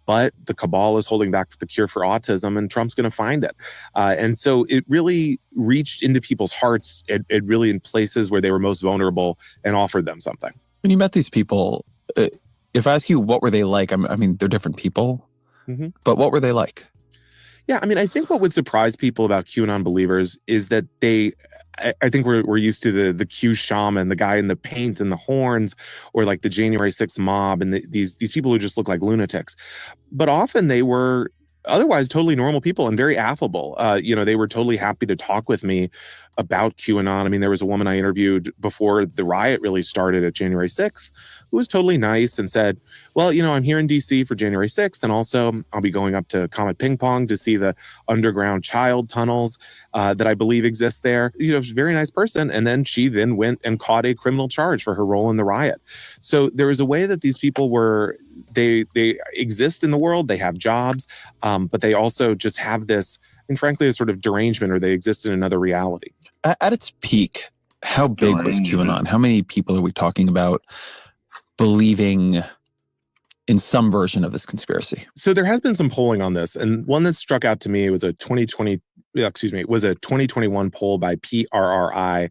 but the cabal is holding back the cure for autism and Trump's going to find it. And so it really reached into people's hearts, it really in places where they were most vulnerable and offered them something. When you met these people, if I ask you what were they like, I mean, they're different people, but what were they like? Yeah, I mean, I think what would surprise people about QAnon believers is that I think we're used to the Q shaman, the guy in the paint and the horns, or like the January 6th mob, and these people who just look like lunatics. But often they were otherwise totally normal people and very affable. They were totally happy to talk with me about QAnon. I mean, there was a woman I interviewed before the riot really started at January 6th who was totally nice and said, well, I'm here in DC for January 6th. And also I'll be going up to Comet Ping Pong to see the underground child tunnels that I believe exist there. She's a very nice person. And then she went and caught a criminal charge for her role in the riot. So there was a way that these people they exist in the world, they have jobs, but they also just have this, and frankly, a sort of derangement, or they exist in another reality. At its peak, how big was QAnon? How many people are we talking about believing in some version of this conspiracy? So there has been some polling on this, and one that struck out to me was a 2021 poll by PRRI,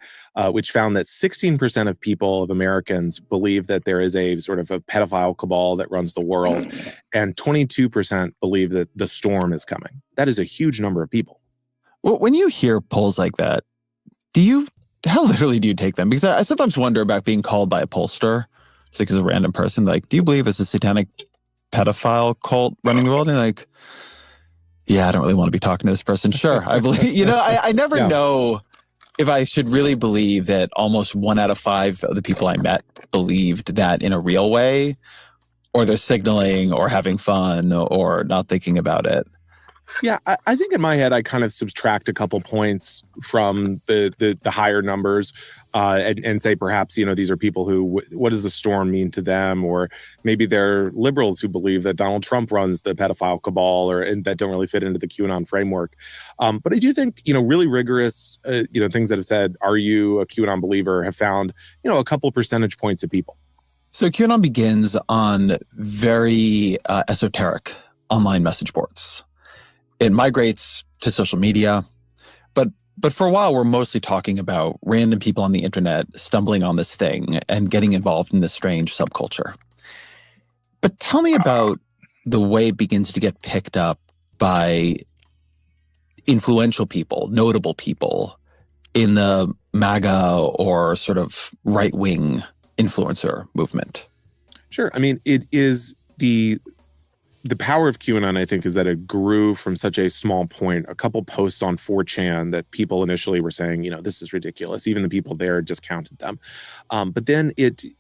which found that 16% of people, of Americans, believe that there is a sort of a pedophile cabal that runs the world, and 22% believe that the storm is coming. That is a huge number of people. Well, when you hear polls like that, how literally do you take them? Because I sometimes wonder about being called by a pollster, just like as a random person, like, do you believe there's a satanic pedophile cult running the world? And like, yeah, I don't really want to be talking to this person. Sure, I believe, I never know if I should really believe that almost 1 out of 5 of the people I met believed that in a real way, or they're signaling or having fun or not thinking about it. Yeah, I think in my head, I kind of subtract a couple points from the higher numbers and say perhaps, these are people who, what does the storm mean to them? Or maybe they're liberals who believe that Donald Trump runs the pedophile cabal and that don't really fit into the QAnon framework. But I do think, really rigorous, things that have said, are you a QAnon believer, have found, a couple percentage points of people. So QAnon begins on very esoteric online message boards. It migrates to social media, but for a while, we're mostly talking about random people on the internet stumbling on this thing and getting involved in this strange subculture. But tell me about the way it begins to get picked up by influential people, notable people in the MAGA or sort of right-wing influencer movement. Sure. I mean, it is the the power of QAnon, I think, is that it grew from such a small point. A couple posts on 4chan that people initially were saying, this is ridiculous. Even the people there discounted them. But then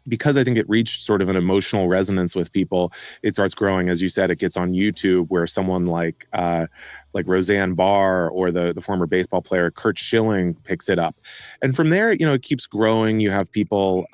because I think it reached sort of an emotional resonance with people, it starts growing. As you said, it gets on YouTube where someone like Roseanne Barr or the former baseball player Kurt Schilling picks it up. And from there, it keeps growing. You have people,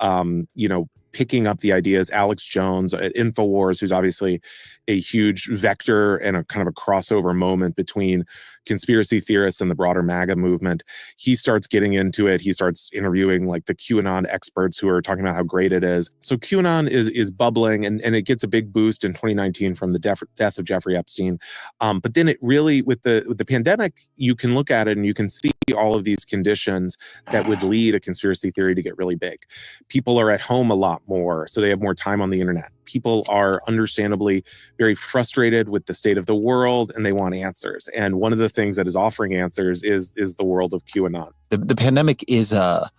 picking up the ideas. Alex Jones at InfoWars, who's obviously a huge vector and a kind of a crossover moment between conspiracy theorists and the broader MAGA movement. He starts getting into it. He starts interviewing like the QAnon experts who are talking about how great it is. So QAnon is bubbling, and it gets a big boost in 2019 from the death of Jeffrey Epstein. But then it really, with the pandemic, you can look at it and you can see all of these conditions that would lead a conspiracy theory to get really big. People are at home a lot more, so they have more time on the internet. People are understandably very frustrated with the state of the world, and they want answers. And one of the things that is offering answers is the world of QAnon. The pandemic is a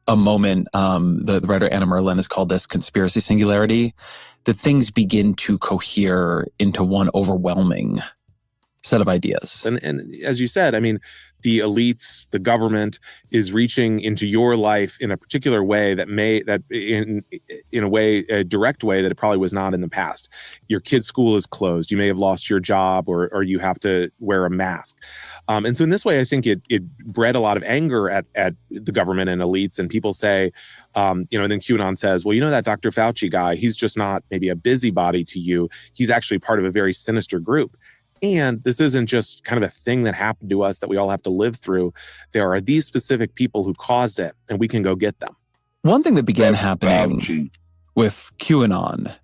moment, the writer Anna Merlin has called this conspiracy singularity, that things begin to cohere into one overwhelming set of ideas. And as you said, I mean, the elites, the government is reaching into your life in a particular way that in a direct way that it probably was not in the past. Your kid's school is closed. You may have lost your job or you have to wear a mask. And so in this way, I think it bred a lot of anger at the government and elites. And people say, and then QAnon says, well, that Dr. Fauci guy, he's just not maybe a busybody to you. He's actually part of a very sinister group. And this isn't just kind of a thing that happened to us that we all have to live through. There are these specific people who caused it, and we can go get them. One thing that began happening with QAnon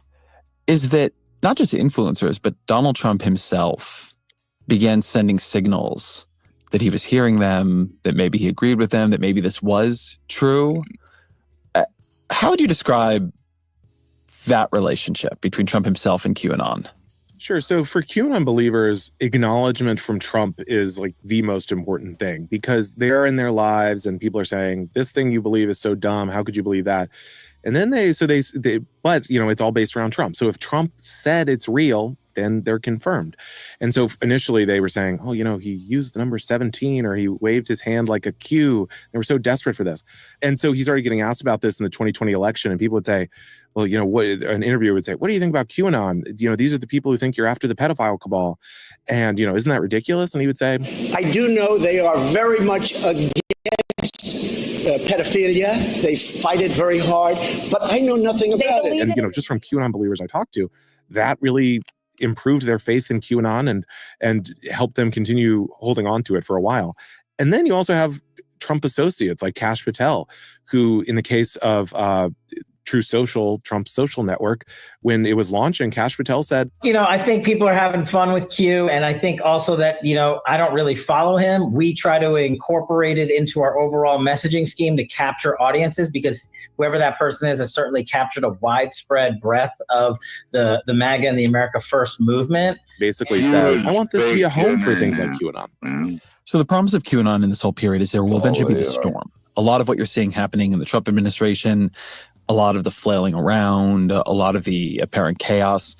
is that not just influencers, but Donald Trump himself began sending signals that he was hearing them, that maybe he agreed with them, that maybe this was true. How would you describe that relationship between Trump himself and QAnon? Sure. So for QAnon believers, acknowledgement from Trump is like the most important thing, because they're in their lives and people are saying, this thing you believe is so dumb. How could you believe that? And then but it's all based around Trump. So if Trump said it's real, then they're confirmed. And so initially they were saying, oh, he used the number 17 or he waved his hand like a Q. They were so desperate for this. And so he started getting asked about this in the 2020 election, and people would say, well, what an interviewer would say, what do you think about QAnon? These are the people who think you're after the pedophile cabal. And, isn't that ridiculous? And he would say, I do know they are very much against pedophilia. They fight it very hard, but I know nothing about it. And, just from QAnon believers I talked to, that really improved their faith in QAnon and helped them continue holding on to it for a while. And then you also have Trump associates like Kash Patel, who in the case of True Social, Trump's social network, when it was launching, Kash Patel said, I think people are having fun with Q. And I think also that, I don't really follow him. We try to incorporate it into our overall messaging scheme to capture audiences, because whoever that person is has certainly captured a widespread breadth of the MAGA and the America First movement. Basically says, I want this to be a home for things like QAnon. So the promise of QAnon in this whole period is there will eventually be the storm. A lot of what you're seeing happening in the Trump administration, a lot of the flailing around, a lot of the apparent chaos.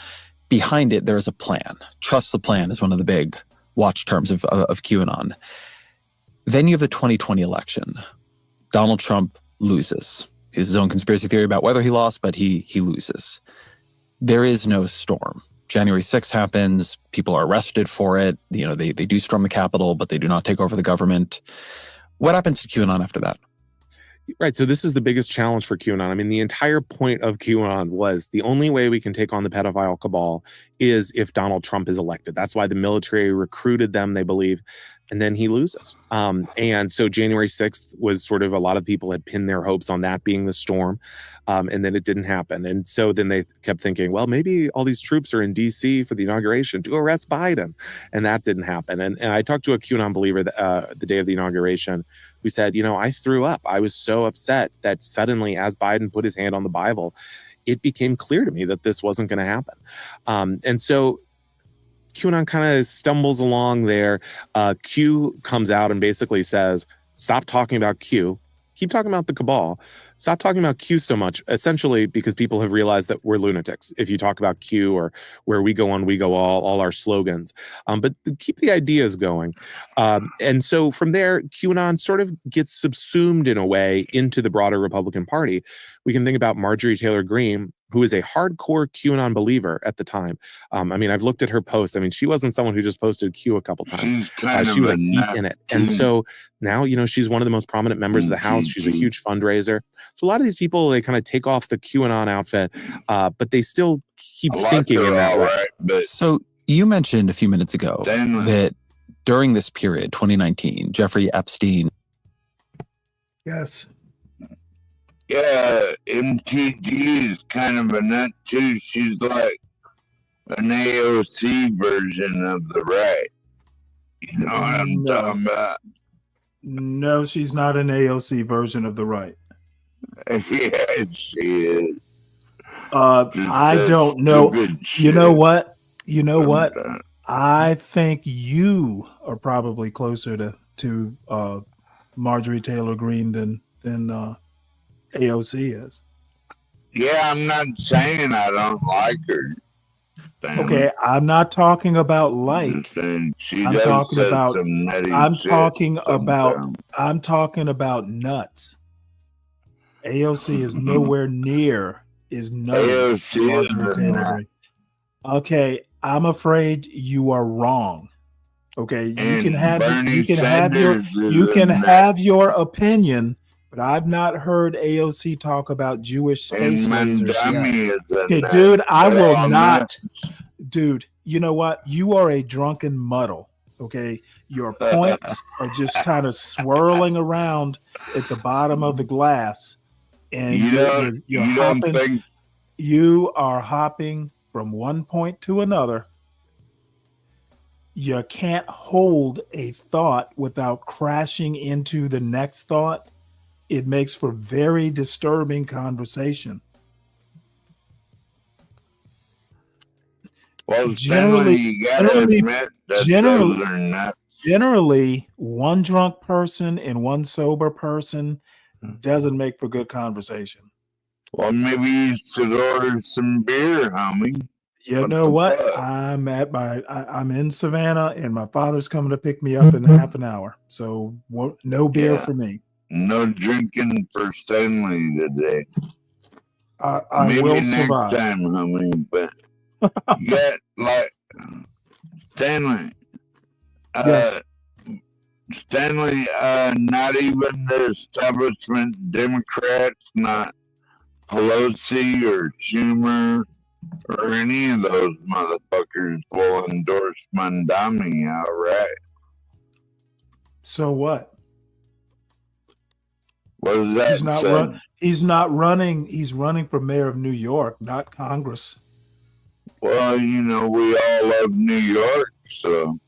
Behind it, there is a plan. Trust the plan is one of the big watch terms of QAnon. Then you have the 2020 election. Donald Trump loses. His own conspiracy theory about whether he lost, but he loses. There is no storm. January 6th happens. People are arrested for it. They do storm the Capitol, but they do not take over the government. What happens to QAnon after that? Right. So this is the biggest challenge for QAnon. I mean, the entire point of QAnon was the only way we can take on the pedophile cabal is if Donald Trump is elected. That's why the military recruited them, they believe, and then he loses. And so January 6th was sort of, a lot of people had pinned their hopes on that being the storm, and then it didn't happen. And so then they kept thinking, well, maybe all these troops are in D.C. for the inauguration to arrest Biden. And that didn't happen. And I talked to a QAnon believer the day of the inauguration who said, I threw up. I was so upset that suddenly, as Biden put his hand on the Bible, it became clear to me that this wasn't going to happen. And so QAnon kind of stumbles along there. Q comes out and basically says, stop talking about Q. Keep talking about the cabal. stop talking about Q so much, essentially because people have realized that we're lunatics if you talk about Q or where we go on, we go all our slogans. But keep the ideas going. And so from there, QAnon sort of gets subsumed in a way into the broader Republican Party. We can think about Marjorie Taylor Greene, who is a hardcore QAnon believer at the time. I mean, I've looked at her posts. I mean, she wasn't someone who just posted Q a couple times. She was like deep in it. And so now, you know, she's one of the most prominent members of the House. She's a huge fundraiser. So a lot of these people, they kind of take off the QAnon outfit, but they still keep thinking in that way. So you mentioned a few minutes ago that during this period, 2019, Jeffrey Epstein. Yes. Yeah, MTG is kind of a nut too. She's like an AOC version of the right. You know what I'm talking about? No, she's not an AOC version of the right. Yeah, she is. I don't know. You know what? You know what? I think you are probably closer to Marjorie Taylor Greene than AOC is. Yeah, I'm not saying I don't like her. Okay, I'm not talking about like. I'm talking about nuts. AOC is nowhere near as nutty as Marjorie Taylor Greene. Okay, I'm afraid you are wrong. Okay, you can have your opinion, but I've not heard AOC talk about Jewish space lasers yet. Okay, dude, I will not. Dude, you know what? You are a drunken muddle. Okay, your points are just kind of swirling around at the bottom of the glass, and you're hopping. You are hopping from one point to another. You can't hold a thought without crashing into the next thought. It makes for very disturbing conversation. Well, generally, you gotta admit that those are nuts. Generally, one drunk person and one sober person doesn't make for good conversation. Well, maybe you should order some beer, homie. You know what? I'm in Savannah, and my father's coming to pick me up in half an hour. So no beer for me. No drinking for Stanley today. I maybe will next survive. time, homie. But you got like Stanley. Yes. Stanley, not even the establishment Democrats, not Pelosi or Schumer or any of those motherfuckers will endorse Mandami outright. So what? What does that He's not running. He's running for mayor of New York, not Congress. Well, you know, we all love New York, so.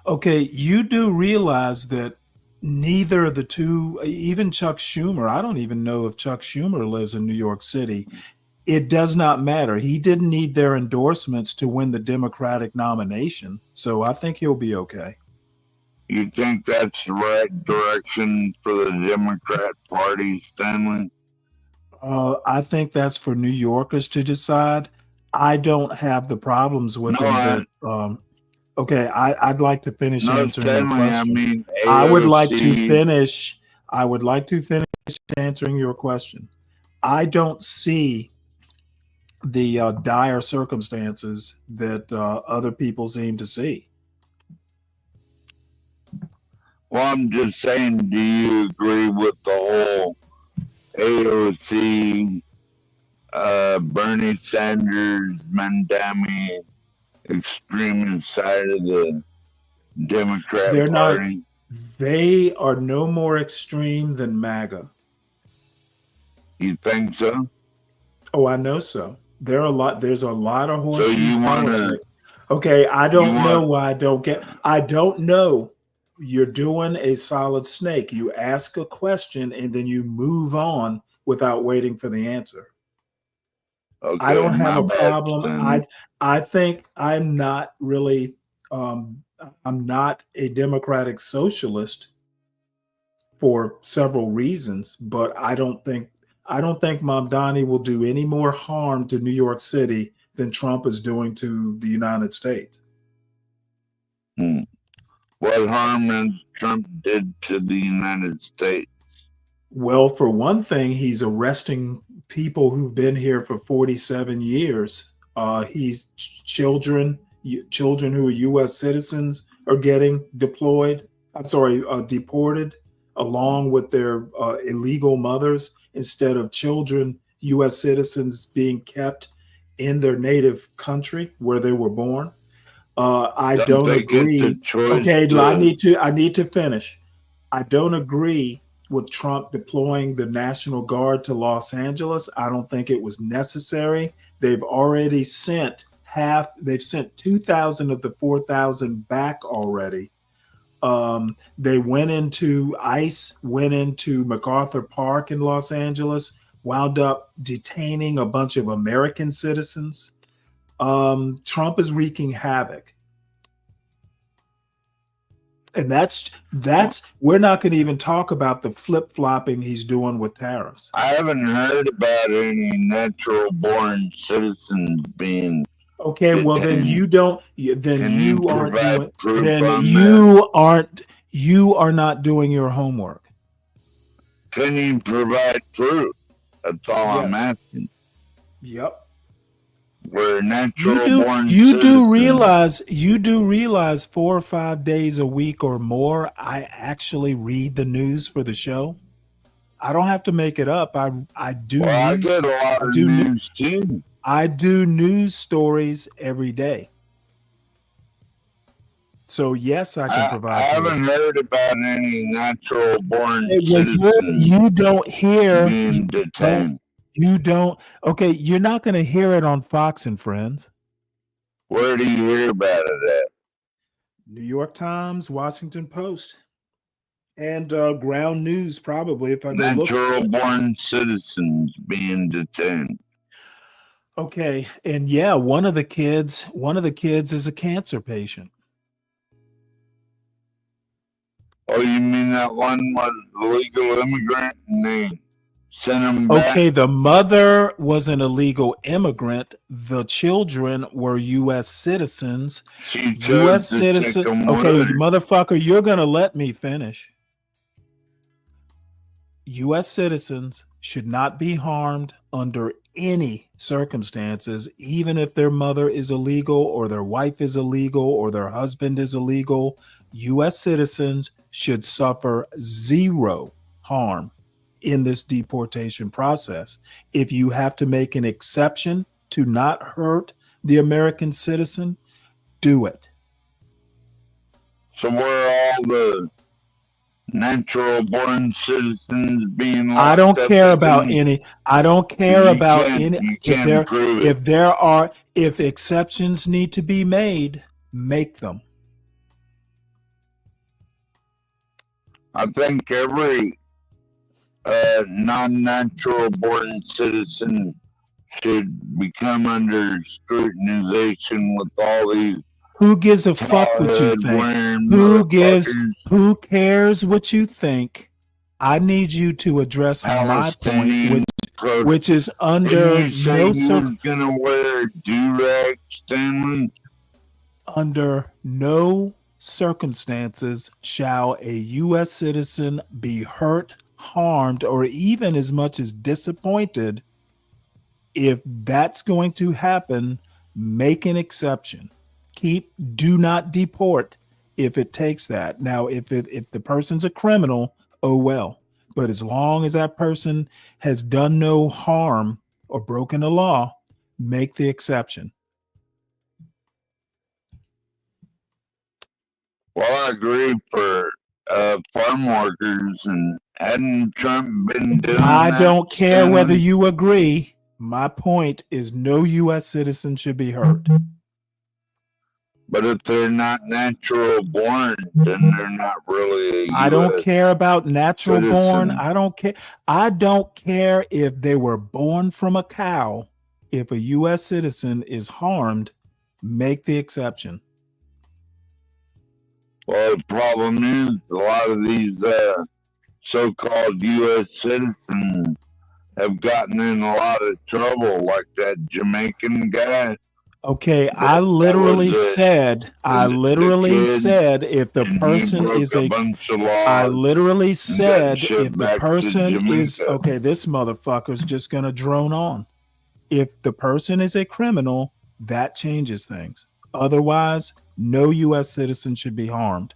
Okay, you do realize that neither of the two, even Chuck Schumer, I don't even know if Chuck Schumer lives in New York City. It does not matter. He didn't need their endorsements to win the Democratic nomination. So I think he'll be okay. You think that's the right direction for the Democrat Party, Stanley? I think that's for New Yorkers to decide. I don't have the problems with them. Okay, I'd like to finish answering your question. I would like to finish answering your question. I don't see the dire circumstances that other people seem to see. Well, I'm just saying, do you agree with the whole AOC, Bernie Sanders, Mandami extremist side of the Democrat Party? They are no more extreme than MAGA. You think so? Oh, I know so. There's a lot of horseshoe politics. Okay, I don't know why I don't know. You're doing a solid snake. You ask a question and then you move on without waiting for the answer. Okay, I don't have a problem. I think I'm not really I'm not a democratic socialist for several reasons, but I don't think I don't think Mamdani will do any more harm to New York City than Trump is doing to the United States. What harm has Trump did to the United States? Well, for one thing, he's arresting people who've been here for 47 years. He's children who are U.S. citizens are getting deported along with their illegal mothers instead of children, U.S. citizens being kept in their native country where they were born. I don't agree. Okay, I need to finish. I don't agree with Trump deploying the National Guard to Los Angeles. I don't think it was necessary. They've already sent 2,000 of the 4,000 back already. They went into MacArthur Park in Los Angeles, wound up detaining a bunch of American citizens. Trump is wreaking havoc. And that's we're not going to even talk about the flip-flopping he's doing with tariffs. I haven't heard about any natural born citizens being okay. Well, then you don't. Then you are not doing your homework. Can you provide proof? That's all I'm asking. Yep. We're natural born you do citizens. realize 4 or 5 days a week or more I actually read the news for the show. I don't have to make it up. I do news. I get a lot of news too. I do news stories every day. So yes, I can provide. I haven't heard about any natural born citizens you don't hear being detained. You don't. Okay, you're not going to hear it on Fox and Friends. Where do you hear about it at? New York Times, Washington Post, and Ground News probably. If I go look. Natural born citizens being detained. Okay, and yeah, one of the kids is a cancer patient. Oh, you mean that one was a legal immigrant and they sent him back? Okay, the mother was an illegal immigrant. The children were U.S. citizens. U.S. citizen. Okay, motherfucker, you're gonna let me finish. U.S. citizens should not be harmed under any circumstances, even if their mother is illegal or their wife is illegal or their husband is illegal. U.S. citizens should suffer zero harm in this deportation process. If you have to make an exception to not hurt the American citizen, do it. So where all the natural born citizens being locked I don't up care about in? any. I don't care about any. You can't prove it. If exceptions need to be made, make them. I think every non-natural born citizen should become under scrutinization with all these. Who gives a fuck what you think? Who cares what you think? I need you to address my point, which is under no gonna wear do-rag, Stanley? Under no circumstances shall a U.S. citizen be hurt, harmed, or even as much as disappointed. If that's going to happen, make an exception. Do not deport if it takes that. Now, if the person's a criminal, oh well. But as long as that person has done no harm or broken the law, make the exception. Well, I agree for farm workers, and hadn't Trump been doing I that? don't care whether you agree. My point is no U.S. citizen should be hurt. But if they're not natural born, then they're not really a US I don't care about natural citizen. born. I don't care. I don't care if they were born from a cow. If a U.S. citizen is harmed, make the exception. Well, the problem is a lot of these so-called U.S. citizens have gotten in a lot of trouble, like that Jamaican guy. Okay, I literally said, if the person is a, I literally said, if the person is, okay, this motherfucker's just going to drone on. If the person is a criminal, that changes things. Otherwise, no U.S. citizen should be harmed.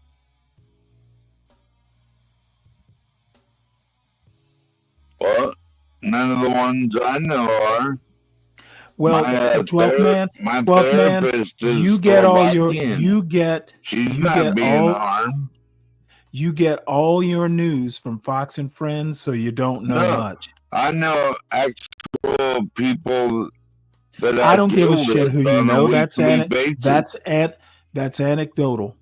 Well, none of the ones I know are. Well, 12th man, you get all your, you get all your news from Fox and Friends, so you don't know much. I know actual people that I don't give a shit who you know. That's anecdotal.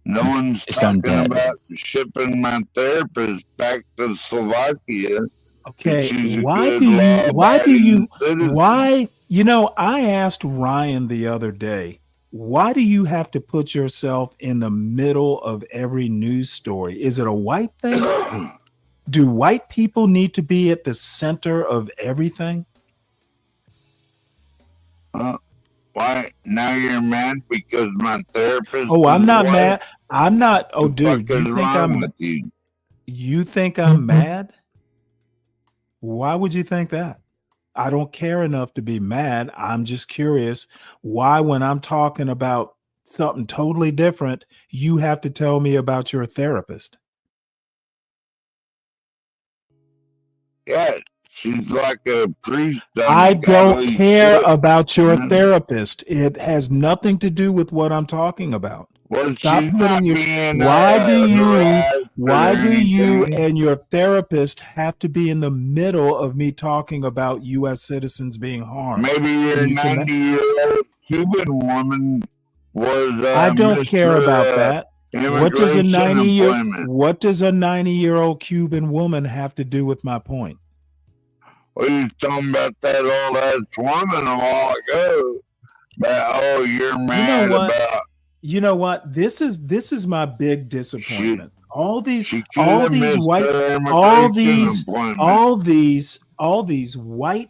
No one's talking about shipping my therapist back to Slovakia. Okay, why, you know, I asked Ryan the other day, why do you have to put yourself in the middle of every news story? Is it a white thing? Do white people need to be at the center of everything? Why now you're mad because my therapist? Oh, I'm not mad. I'm not. Oh, dude, you think I'm mad? Why would you think that? I don't care enough to be mad. I'm just curious why, when I'm talking about something totally different, you have to tell me about your therapist. Yeah, she's like a priest. I don't care about your therapist. It has nothing to do with what I'm talking about. Well, stop putting your. Why do you and your therapist have to be in the middle of me talking about U.S. citizens being harmed? Maybe your 90-year-old Cuban woman was. I don't care about that. What does a 90-year-old Cuban woman have to do with my point? Well, you talking about that old ass woman a while ago. But you're mad about. You know what? This is my big disappointment. All these white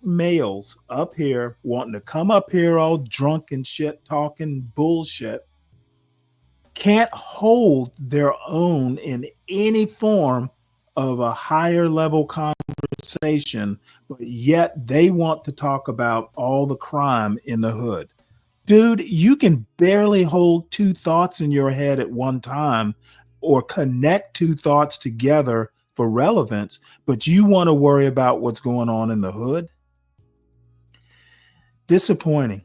males up here wanting to come up here all drunk and shit, talking bullshit, can't hold their own in any form of a higher level conversation, but yet they want to talk about all the crime in the hood. Dude, you can barely hold two thoughts in your head at one time or connect two thoughts together for relevance, but you want to worry about what's going on in the hood? Disappointing.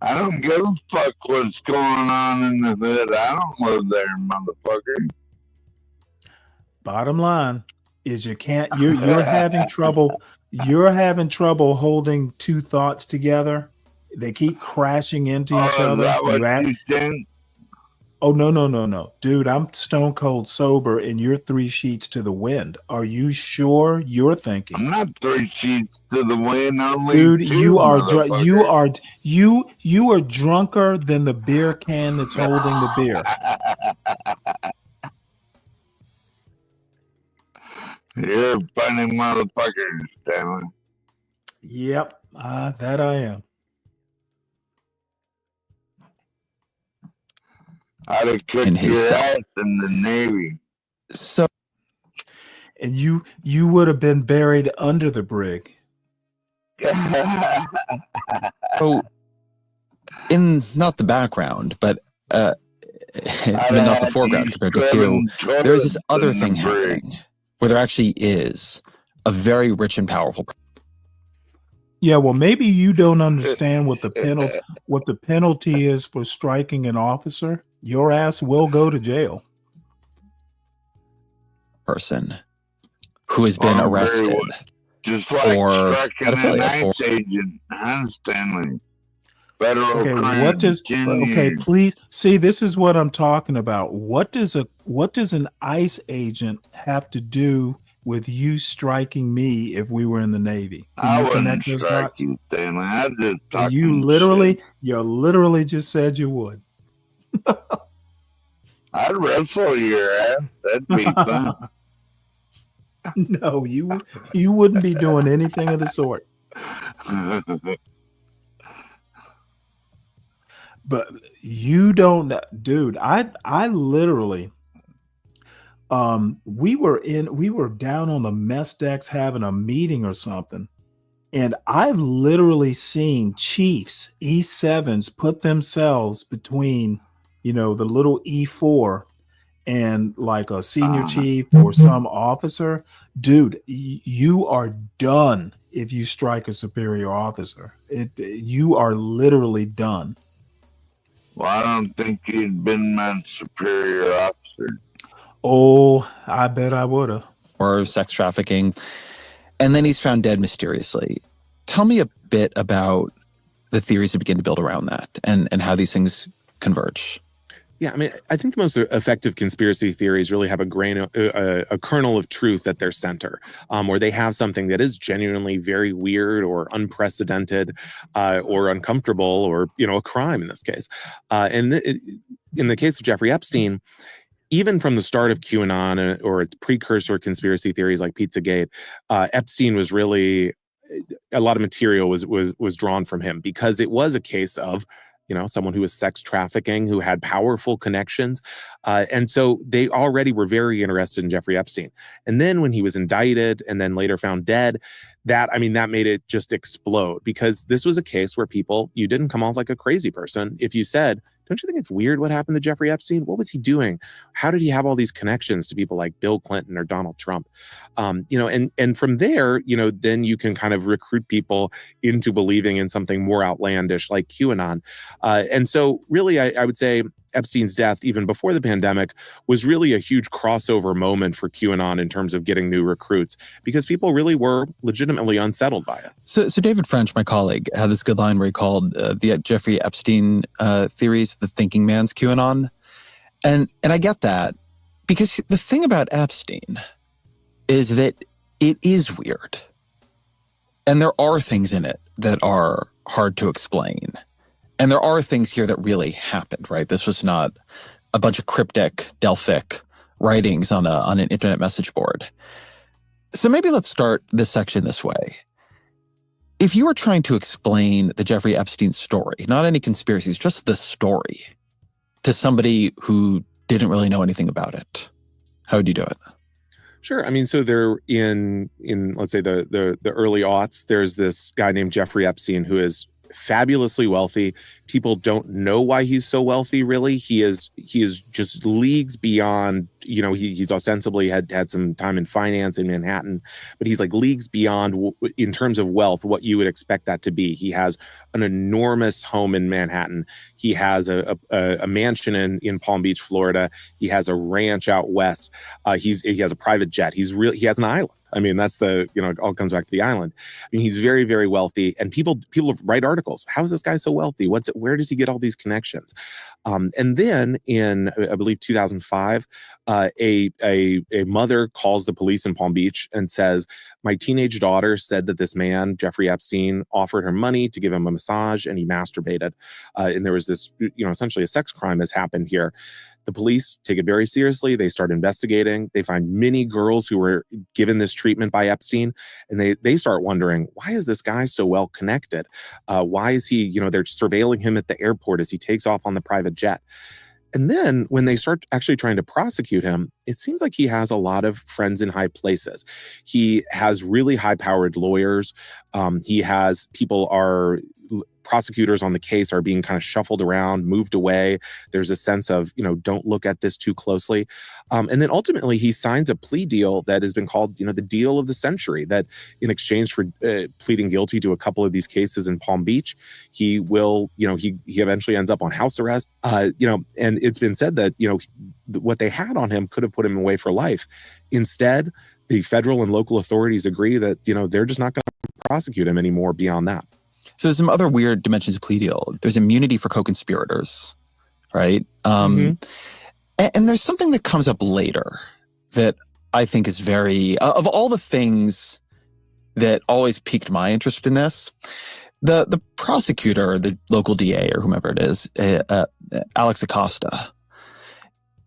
I don't give a fuck what's going on in the hood. I don't live there, motherfucker. Bottom line is you're having trouble. You're having trouble holding two thoughts together. They keep crashing into each other. Is that what you think? Oh, no. Dude, I'm stone cold sober and you're 3 sheets to the wind. Are you sure you're thinking? I'm not 3 sheets to the wind. Only dude, two, you are drunker than the beer can that's holding the beer. You're a funny motherfucker, Stanley. Yep, that I am. I'd have cooked your ass in the Navy. So, and you would have been buried under the brig. So, in not the background, but not the foreground compared to Q, there's this other thing happening where there actually is a very rich and powerful. Yeah, well, maybe you don't understand what the penalty is for striking an officer. Your ass will go to jail. Person who has been arrested just for like pedophilia. Agent, Stanley. Federal crime. Please see. This is what I'm talking about. What does an ICE agent have to do with you striking me if we were in the Navy? I wouldn't strike you, Stanley. I just you literally just said you would. I'd wrestle your ass. That'd be fun. No, you wouldn't be doing anything of the sort. But you don't, dude. I literally, we were down on the mess decks having a meeting or something, and I've literally seen chiefs E7s put themselves between, the little E4 and like a senior chief or some officer. Dude, you are done if you strike a superior officer. You are literally done. Well, I don't think you'd been my superior officer. Oh, I bet I would have. Or sex trafficking. And then he's found dead mysteriously. Tell me a bit about the theories that begin to build around that and how these things converge. Yeah, I mean, I think the most effective conspiracy theories really have a kernel of truth at their center, where they have something that is genuinely very weird or unprecedented or uncomfortable or, a crime in this case. And in the case of Jeffrey Epstein, even from the start of QAnon or its precursor conspiracy theories like Pizzagate, Epstein was really, a lot of material was drawn from him because it was a case of, someone who was sex trafficking, who had powerful connections. And so they already were very interested in Jeffrey Epstein. And then when he was indicted and then later found dead, that made it just explode, because this was a case where you didn't come off like a crazy person if you said, don't you think it's weird what happened to Jeffrey Epstein? What was he doing? How did he have all these connections to people like Bill Clinton or Donald Trump? And from there, then you can kind of recruit people into believing in something more outlandish like QAnon. And so really, I would say Epstein's death, even before the pandemic, was really a huge crossover moment for QAnon in terms of getting new recruits, because people really were legitimately unsettled by it. So David French, my colleague, had this good line where he called the Jeffrey Epstein theories the thinking man's QAnon. And I get that, because the thing about Epstein is that it is weird. And there are things in it that are hard to explain. And there are things here that really happened, right? This was not a bunch of cryptic, Delphic writings on an internet message board. So maybe let's start this section this way. If you were trying to explain the Jeffrey Epstein story, not any conspiracies, just the story, to somebody who didn't really know anything about it, how would you do it? Sure. I mean, so there in let's say the early aughts, there's this guy named Jeffrey Epstein who is fabulously wealthy. People don't know why he's so wealthy, really. He is just leagues beyond, he's ostensibly had some time in finance in Manhattan, but he's like leagues beyond in terms of wealth, what you would expect that to be. He has an enormous home in Manhattan. He has a mansion in Palm Beach, Florida. He has a ranch out west. He has a private jet. He has an island. I mean, that's it all comes back to the island. I mean, he's very, very wealthy, and people write articles. How is this guy so wealthy? Where does he get all these connections? And then in, I believe, 2005, a mother calls the police in Palm Beach and says, my teenage daughter said that this man, Jeffrey Epstein, offered her money to give him a massage, and he masturbated. And there was this, essentially a sex crime has happened here. The police take it very seriously. They start investigating. They find many girls who were given this treatment by Epstein, and they start wondering, why is this guy so well connected? Why is he, they're surveilling him at the airport as he takes off on the private jet. And then when they start actually trying to prosecute him, it seems like he has a lot of friends in high places. He has really high-powered lawyers. Prosecutors on the case are being kind of shuffled around, moved away. There's a sense of, don't look at this too closely. And then ultimately he signs a plea deal that has been called, the deal of the century, that in exchange for pleading guilty to a couple of these cases in Palm Beach, he will, he eventually ends up on house arrest. And it's been said that, what they had on him could have put him away for life. Instead, the federal and local authorities agree that, they're just not going to prosecute him anymore beyond that. So there's some other weird dimensions of plea deal. There's immunity for co-conspirators, right? And there's something that comes up later that I think is very, of all the things that always piqued my interest in this, the prosecutor, the local DA or whomever it is, Alex Acosta,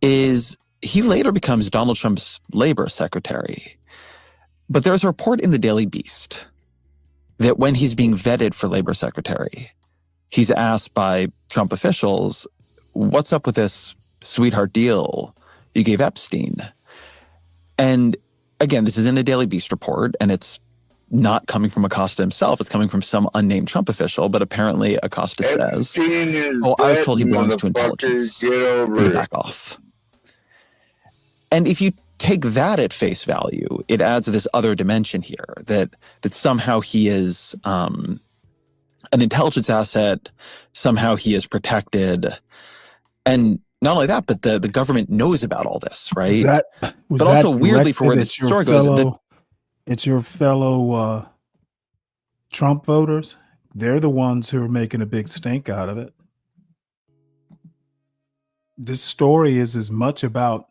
is he later becomes Donald Trump's labor secretary. But there's a report in the Daily Beast that when he's being vetted for labor secretary, he's asked by Trump officials, what's up with this sweetheart deal you gave Epstein? And again, this is in a Daily Beast report, and it's not coming from Acosta himself. It's coming from some unnamed Trump official, but apparently Acosta says, oh, I was told he belongs to intelligence. Back off. And if you take that at face value, it adds this other dimension here that somehow he is an intelligence asset, somehow he is protected. And not only that, but the government knows about all this, right? Was but also weirdly for where this story goes. It's your fellow Trump voters. They're the ones who are making a big stink out of it. This story is as much about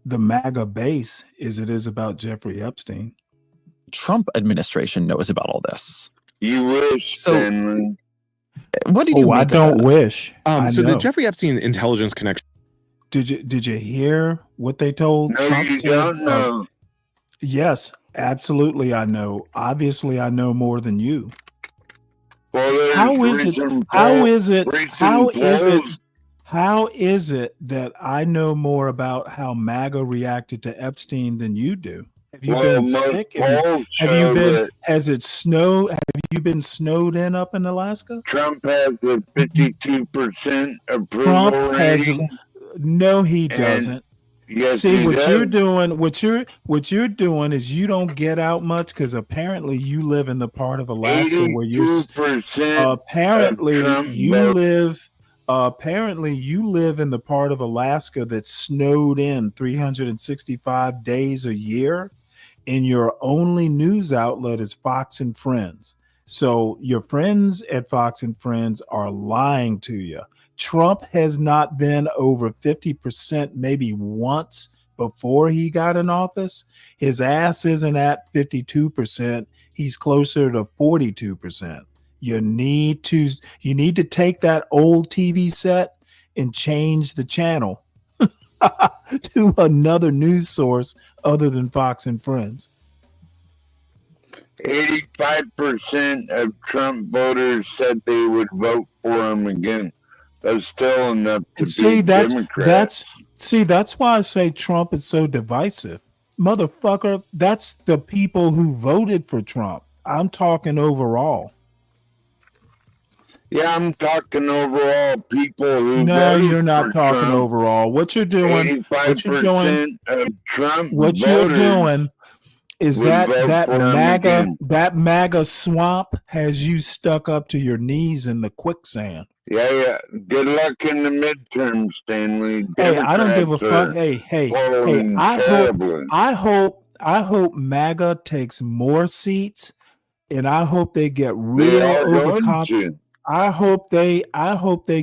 the MAGA base as it is about Jeffrey Epstein. Trump administration knows about all this. You wish, so, Stanley. What did you make I don't wish. So the Jeffrey Epstein intelligence connection. Did you hear what they told No, Trump? you don't know. Yes, absolutely. I know. Obviously, I know more than you. Well, How is it that I know more about how MAGA reacted to Epstein than you do? Have you been sick? Have you been snowed in up in Alaska? Trump has a 52% approval rating. No, he doesn't. Yes, See, what does. you're doing is you don't get out much because apparently you live in the part of Alaska where you're apparently you live in the part of Alaska that's snowed in 365 days a year, and your only news outlet is Fox and Friends. So your friends at Fox and Friends are lying to you. Trump has not been over 50% maybe once before he got in office. His ass isn't at 52%. He's closer to 42%. You need to take that old TV set and change the channel to another news source other than Fox and Friends. 85% of Trump voters said they would vote for him again. That's still enough to be Democrats. That's why I say Trump is so divisive. Motherfucker, that's the people who voted for Trump. I'm talking overall. Yeah, I'm talking overall people who No, voted you're not for talking Trump. overall. What you're doing, 85% of Trump what you're doing is would vote that for him MAGA again. that MAGA swamp has you stuck up to your knees in the quicksand. Yeah. Good luck in the midterm, Stanley. Hey, I don't give a fuck. Democrats Hey, polling terribly. I hope MAGA takes more seats, and I hope they get real overconfident. I hope they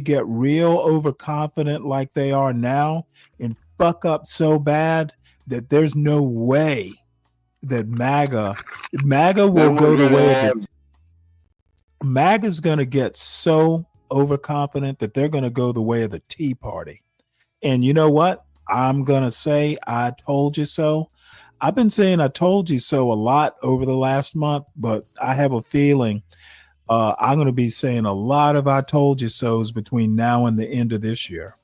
get real overconfident like they are now and fuck up so bad that there's no way that MAGA will go the way of MAGA's going to get so overconfident that they're going to go the way of the Tea Party. And you know what? I'm going to say, I told you so. I've been saying I told you so a lot over the last month, but I have a feeling I'm going to be saying a lot of I told you so's between now and the end of this year.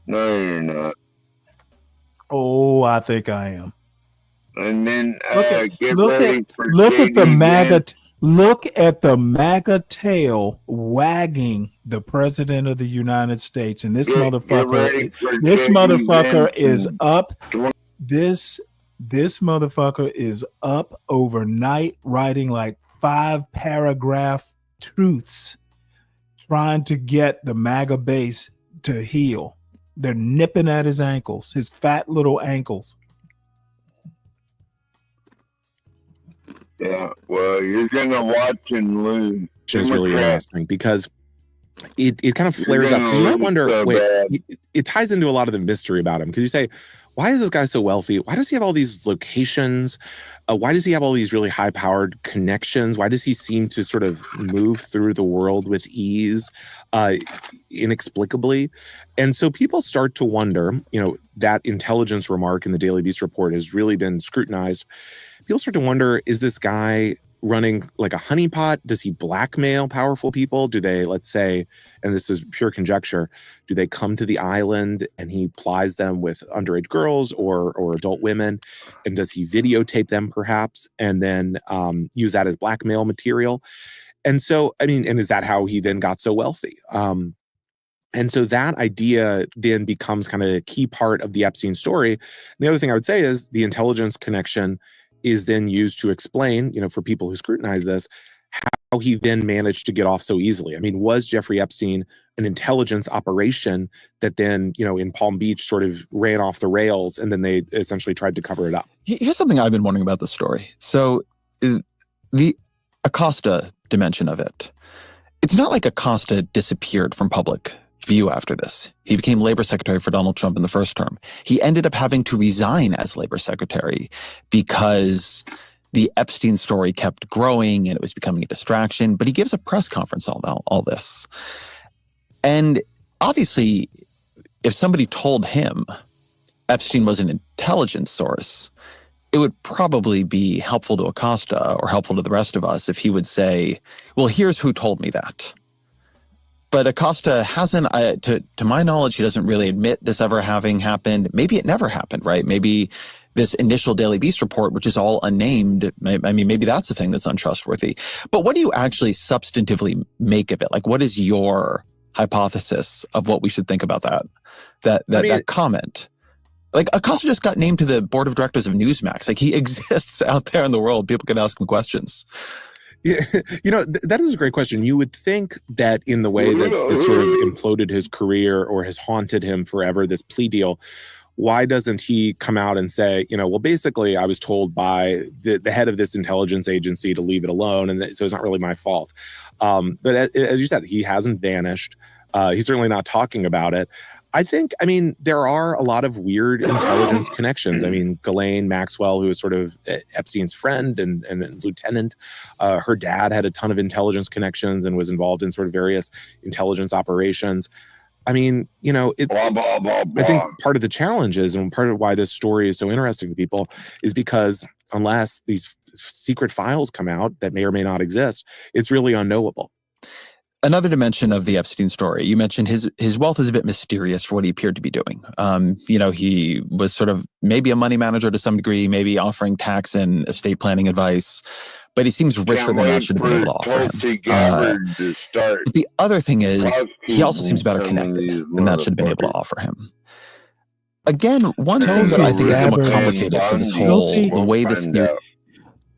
No, you're not. Oh, I think I am. And then Look at the MAGA tail wagging the president of the United States, and this motherfucker is up. This motherfucker is up overnight writing like 5-paragraph truths, trying to get the MAGA base to heal. They're nipping at his ankles, his fat little ankles. Yeah, well, you're gonna watch and lose. It's really interesting because it kind of flares up. You might wonder, it ties into a lot of the mystery about him because you say, why is this guy so wealthy? Why does he have all these locations? Why does he have all these really high-powered connections? Why does he seem to sort of move through the world with ease, inexplicably? And so people start to wonder, that intelligence remark in the Daily Beast report has really been scrutinized. People start to wonder, is this guy running like a honeypot? Does he blackmail powerful people? Do they, let's say, and this is pure conjecture, do they come to the island and he plies them with underage girls or adult women? And does he videotape them perhaps and then use that as blackmail material? And so, and is that how he then got so wealthy? And so that idea then becomes kind of a key part of the Epstein story. And the other thing I would say is the intelligence connection is then used to explain, for people who scrutinize this, how he then managed to get off so easily. Was Jeffrey Epstein an intelligence operation that then, in Palm Beach sort of ran off the rails and then they essentially tried to cover it up? Here's something I've been wondering about the story. So the Acosta dimension of it, it's not like Acosta disappeared from public view after this. He became labor secretary for Donald Trump in the first term. He ended up having to resign as labor secretary because the Epstein story kept growing and it was becoming a distraction. But he gives a press conference about all this. And obviously, if somebody told him Epstein was an intelligence source, it would probably be helpful to Acosta or helpful to the rest of us if he would say, well, here's who told me that. But Acosta hasn't, to my knowledge, he doesn't really admit this ever having happened. Maybe it never happened, right? Maybe this initial Daily Beast report, which is all unnamed, maybe that's the thing that's untrustworthy. But what do you actually substantively make of it? Like, what is your hypothesis of what we should think about that comment? Like, Acosta just got named to the board of directors of Newsmax. Like, he exists out there in the world. People can ask him questions. Yeah, that is a great question. You would think that in the way that this sort of imploded his career or has haunted him forever, this plea deal, why doesn't he come out and say, well, basically, I was told by the head of this intelligence agency to leave it alone, and so it's not really my fault. But as you said, he hasn't vanished. He's certainly not talking about it. I think, there are a lot of weird intelligence connections. Ghislaine Maxwell, who was sort of Epstein's friend and lieutenant, her dad had a ton of intelligence connections and was involved in sort of various intelligence operations. Blah, blah, blah, blah. I think part of the challenge is, and part of why this story is so interesting to people, is because unless these secret files come out that may or may not exist, it's really unknowable. Another dimension of the Epstein story, you mentioned his wealth is a bit mysterious for what he appeared to be doing. He was sort of maybe a money manager to some degree, maybe offering tax and estate planning advice, but he seems richer than I should have been able to offer him. But the other thing is, he also seems better connected than that should have been able to offer him. Again, one thing that I think is somewhat complicated for this whole, the way this...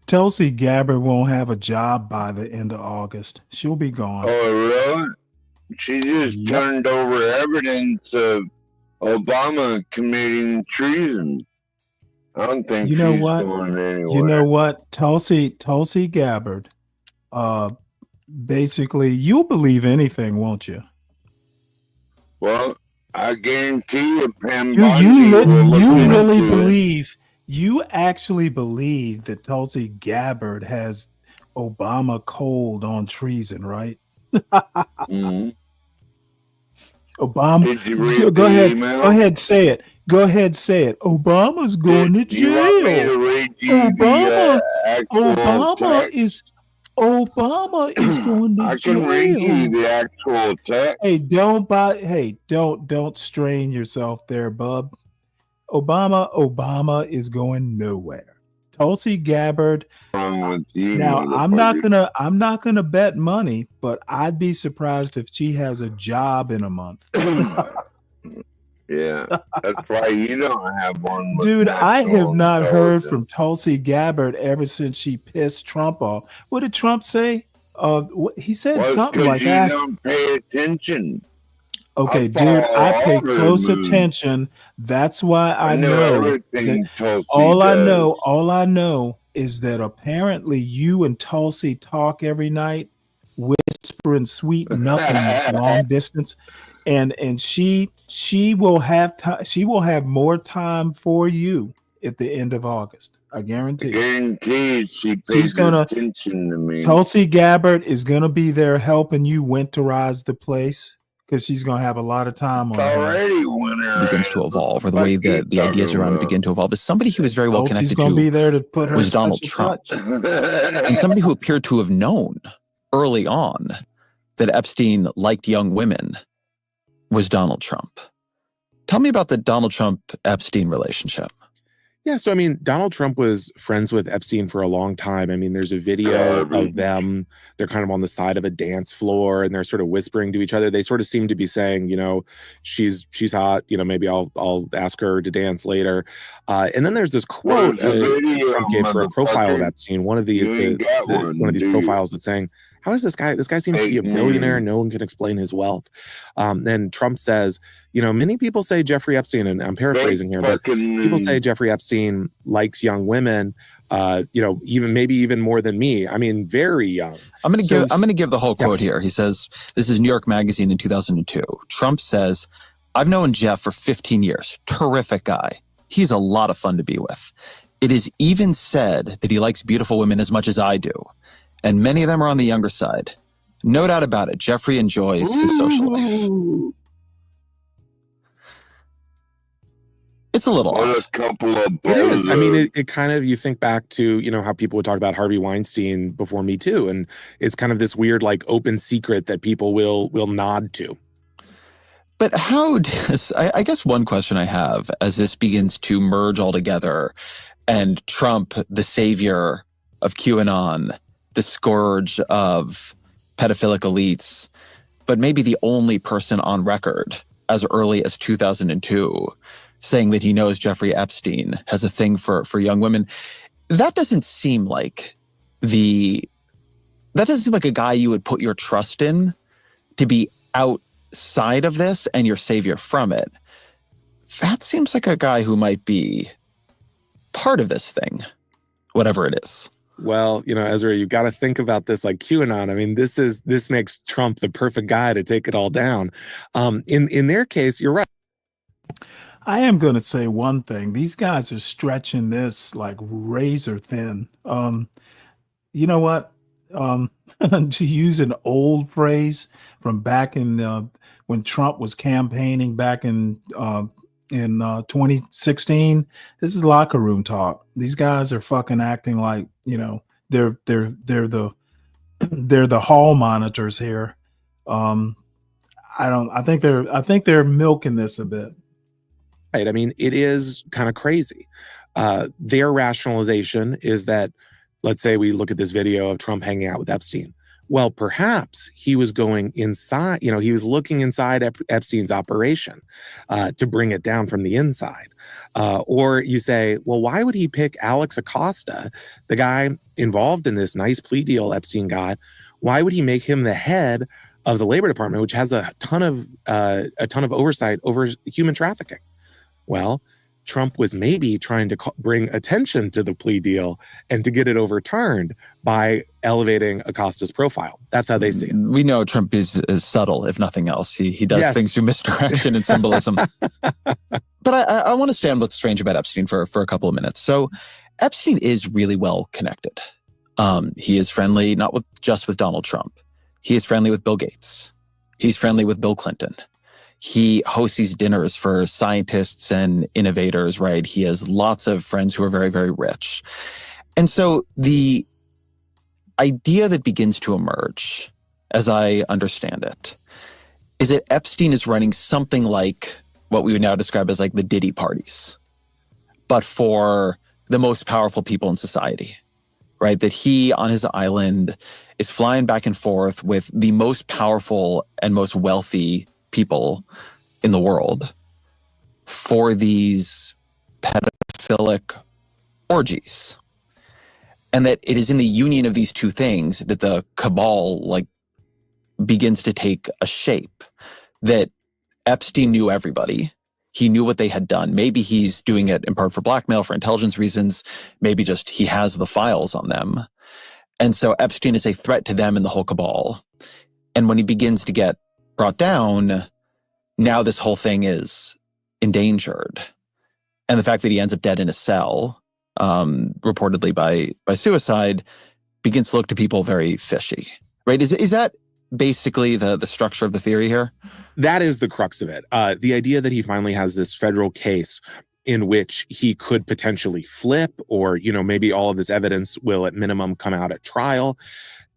Tulsi Gabbard won't have a job by the end of August. She'll be gone. Oh, really? She just turned over evidence of Obama committing treason. I don't think she's going anywhere. You know what? Tulsi Gabbard, basically, you'll believe anything, won't you? Well, I guarantee you, Pam You actually believe that Tulsi Gabbard has Obama cold on treason, right? Mm-hmm. Obama, go ahead, say it. Go ahead, say it. Obama's going to jail. Obama is going to jail. I can read you the actual text. Hey, don't strain yourself there, bub. Obama is going nowhere. Tulsi Gabbard. Now, I'm not gonna bet money, but I'd be surprised if she has a job in a month. Yeah, that's why you don't have one. Dude, I have not heard from Tulsi Gabbard ever since she pissed Trump off. What did Trump say? He said something like that. You don't pay attention. Okay, dude, I pay close attention. That's why I know. All I know is that apparently you and Tulsi talk every night, whisper whispering sweet nothings long distance, and she will have time. She will have more time for you at the end of August. I guarantee. Guaranteed she She's pays gonna. attention to me. Tulsi Gabbard is gonna be there helping you winterize the place because she's gonna have a lot of time on her hands. Already winter begins to evolve, or the way that the ideas around it begin to evolve, is somebody who was very well Tulsi's connected gonna to be there to put her was Donald special Trump, touch. and somebody who appeared to have known early on that Epstein liked young women was Donald Trump. Tell me about the Donald Trump-Epstein relationship. Yeah, so I mean, Donald Trump was friends with Epstein for a long time. I mean, there's a video of them. They're kind of on the side of a dance floor, and they're sort of whispering to each other. They sort of seem to be saying, you know, she's hot. You know, maybe I'll ask her to dance later. And then there's this quote Trump gave for a profile of Epstein. One of these profiles that's saying, how is this guy? This guy seems to be a billionaire. No one can explain his wealth. Then Trump says, you know, many people say Jeffrey Epstein, and I'm paraphrasing here, but people say Jeffrey Epstein likes young women, you know, maybe even more than me. I mean, very young. I'm going to give the whole quote here. He says, this is New York Magazine in 2002. Trump says, I've known Jeff for 15 years. Terrific guy. He's a lot of fun to be with. It is even said that he likes beautiful women as much as I do. And many of them are on the younger side. No doubt about it. Jeffrey enjoys his social life. It's a little odd. A couple of it is. I mean, it kind of, you think back to, you know, how people would talk about Harvey Weinstein before Me Too. And it's kind of this weird, like, open secret that people will nod to. But how does, I guess one question I have as this begins to merge all together, and Trump, the savior of QAnon, the scourge of pedophilic elites, but maybe the only person on record as early as 2002 saying that he knows Jeffrey Epstein has a thing for young women. That doesn't seem like a guy you would put your trust in to be outside of this and your savior from it. That seems like a guy who might be part of this thing, whatever it is. Well, you know, Ezra, you've got to think about this like QAnon. I mean, this makes Trump the perfect guy to take it all down. In their case, you're right. I am going to say one thing. These guys are stretching this like razor thin. You know what? To use an old phrase from back in when Trump was campaigning back in 2016, this is locker room talk. These guys are fucking acting like, you know, they're the hall monitors here. I think they're milking this a bit. Right. I mean, it is kind of crazy. Their rationalization is that, let's say we look at this video of Trump hanging out with Epstein. Well, perhaps he was going inside, you know, he was looking inside Epstein's operation to bring it down from the inside. Or you say, well, why would he pick Alex Acosta, the guy involved in this nice plea deal Epstein got? Why would he make him the head of the Labor Department, which has a ton of oversight over human trafficking? Well, Trump was maybe trying to bring attention to the plea deal and to get it overturned by elevating Acosta's profile. That's how they see it. We know Trump is subtle, if nothing else. He does things through misdirection and symbolism. But I want to stay on what's strange about Epstein for a couple of minutes. So Epstein is really well connected. He is friendly, not just with Donald Trump. He is friendly with Bill Gates. He's friendly with Bill Clinton. He hosts these dinners for scientists and innovators, right? He has lots of friends who are very, very rich. And so the idea that begins to emerge, as I understand it, is that Epstein is running something like what we would now describe as like the Diddy parties, but for the most powerful people in society, right? That he on his island is flying back and forth with the most powerful and most wealthy people in the world for these pedophilic orgies. And that it is in the union of these two things that the cabal like begins to take a shape. That Epstein knew everybody. He knew what they had done. Maybe he's doing it in part for blackmail, for intelligence reasons. Maybe just he has the files on them. And so Epstein is a threat to them and the whole cabal. And when he begins to get brought down, now this whole thing is endangered. And the fact that he ends up dead in a cell, reportedly by suicide, begins to look to people very fishy, right? Is that basically the structure of the theory here? That is the crux of it. The idea that he finally has this federal case in which he could potentially flip, or, maybe all of this evidence will at minimum come out at trial,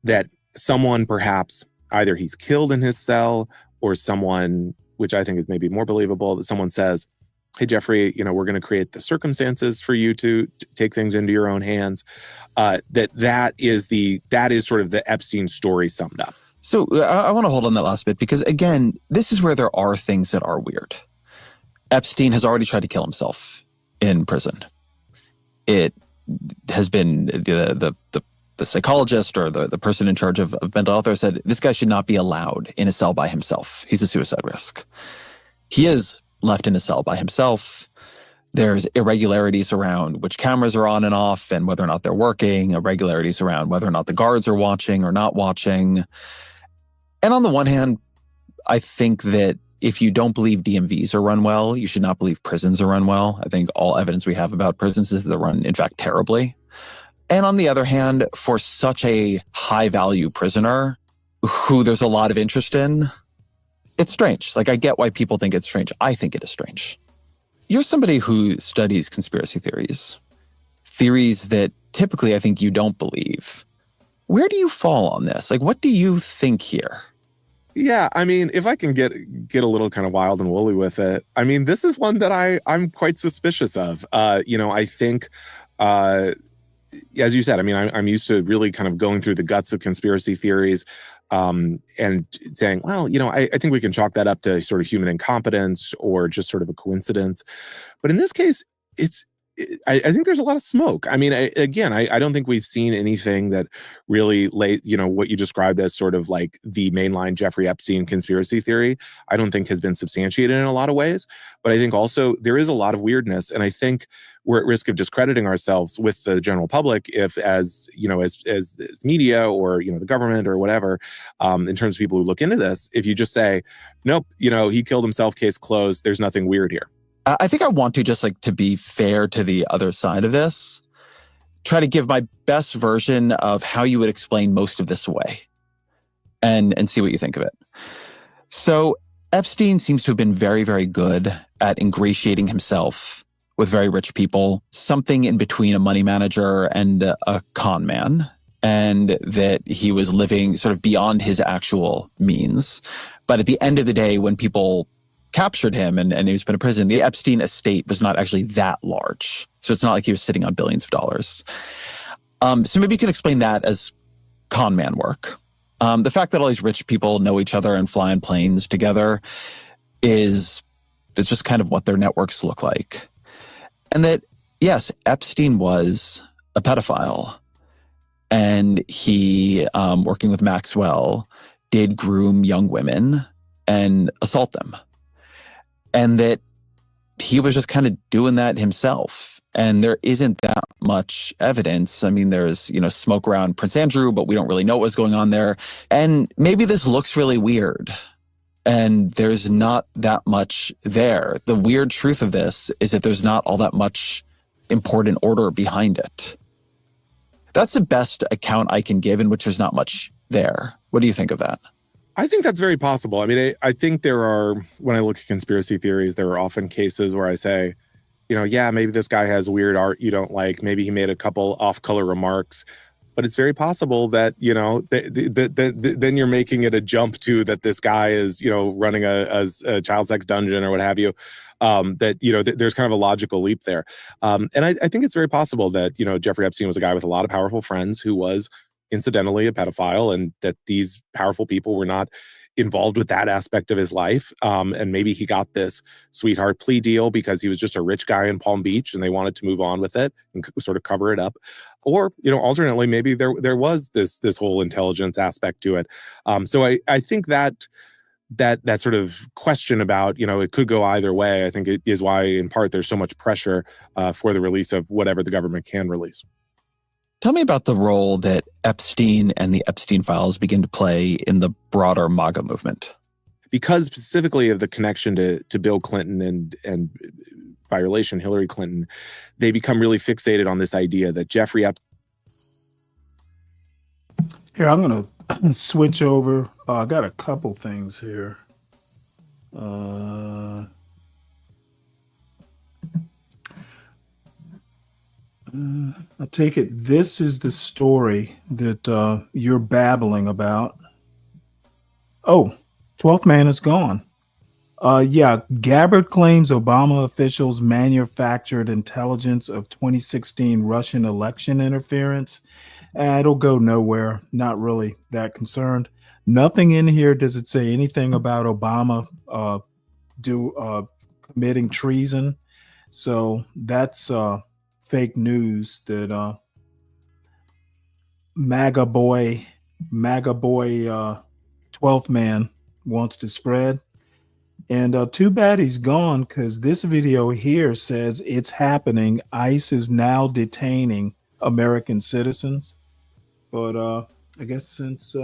that someone perhaps either he's killed in his cell, or someone, which I think is maybe more believable, that someone says, hey, Jeffrey, we're going to create the circumstances for you to take things into your own hands. That is sort of the Epstein story summed up. So I want to hold on that last bit, because again, this is where there are things that are weird. Epstein has already tried to kill himself in prison. It has been the psychologist or the person in charge of mental health said, this guy should not be allowed in a cell by himself. He's a suicide risk. He is left in a cell by himself. There's irregularities around which cameras are on and off and whether or not they're working, irregularities around whether or not the guards are watching or not watching. And on the one hand, I think that if you don't believe DMVs are run well, you should not believe prisons are run well. I think all evidence we have about prisons is they're run, in fact, terribly. And on the other hand, for such a high-value prisoner who there's a lot of interest in, it's strange. Like, I get why people think it's strange. I think it is strange. You're somebody who studies conspiracy theories that typically I think you don't believe. Where do you fall on this? Like, what do you think here? Yeah, I mean, if I can get a little kind of wild and woolly with it, I mean, this is one that I'm quite suspicious of. I think, as you said, I mean, I'm used to really kind of going through the guts of conspiracy theories and saying, well, I think we can chalk that up to sort of human incompetence or just sort of a coincidence. But in this case, I think there's a lot of smoke. I mean, I don't think we've seen anything that really what you described as sort of like the mainline Jeffrey Epstein conspiracy theory, I don't think has been substantiated in a lot of ways. But I think also there is a lot of weirdness. And I think we're at risk of discrediting ourselves with the general public if as media or, the government or whatever, in terms of people who look into this, if you just say, nope, he killed himself, case closed, there's nothing weird here. I think I want to, just like to be fair to the other side of this, try to give my best version of how you would explain most of this away and see what you think of it. So Epstein seems to have been very, very good at ingratiating himself with very rich people, something in between a money manager and a con man, and that he was living sort of beyond his actual means. But at the end of the day, when people captured him and he was put in prison, the Epstein estate was not actually that large. So it's not like he was sitting on billions of dollars. So maybe you can explain that as con man work. The fact that all these rich people know each other and fly in planes together is just kind of what their networks look like. And that, yes, Epstein was a pedophile. And he, working with Maxwell, did groom young women and assault them. And that he was just kind of doing that himself. And there isn't that much evidence. I mean, there's, smoke around Prince Andrew, but we don't really know what was going on there. And maybe this looks really weird. And there's not that much there. The weird truth of this is that there's not all that much important order behind it. That's the best account I can give in which there's not much there. What do you think of that? I think that's very possible. I mean, I think there are, when I look at conspiracy theories, there are often cases where I say, maybe this guy has weird art you don't like. Maybe he made a couple off-color remarks. But it's very possible that, then you're making it a jump to that this guy is, running a child sex dungeon or what have you. There's kind of a logical leap there. And I think it's very possible that, Jeffrey Epstein was a guy with a lot of powerful friends who was incidentally a pedophile, and that these powerful people were not involved with that aspect of his life. And maybe he got this sweetheart plea deal because he was just a rich guy in Palm Beach and they wanted to move on with it and sort of cover it up. Or, alternately, maybe there was this whole intelligence aspect to it. So I think that sort of question about, it could go either way, I think it is why, in part, there's so much pressure for the release of whatever the government can release. Tell me about the role that Epstein and the Epstein files begin to play in the broader MAGA movement. Because specifically of the connection to Bill Clinton and by relation Hillary Clinton, they become really fixated on this idea that Jeffrey Epstein. Here, I'm going to switch over. I got a couple things here. I take it this is the story that you're babbling about. Oh, 12th man is gone. Yeah, Gabbard claims Obama officials manufactured intelligence of 2016 Russian election interference. It'll go nowhere. Not really that concerned. Nothing in here does it say anything about Obama committing treason. So that's fake news that MAGA boy 12th man wants to spread. And too bad he's gone, because this video here says it's happening. ICE is now detaining American citizens. But I guess since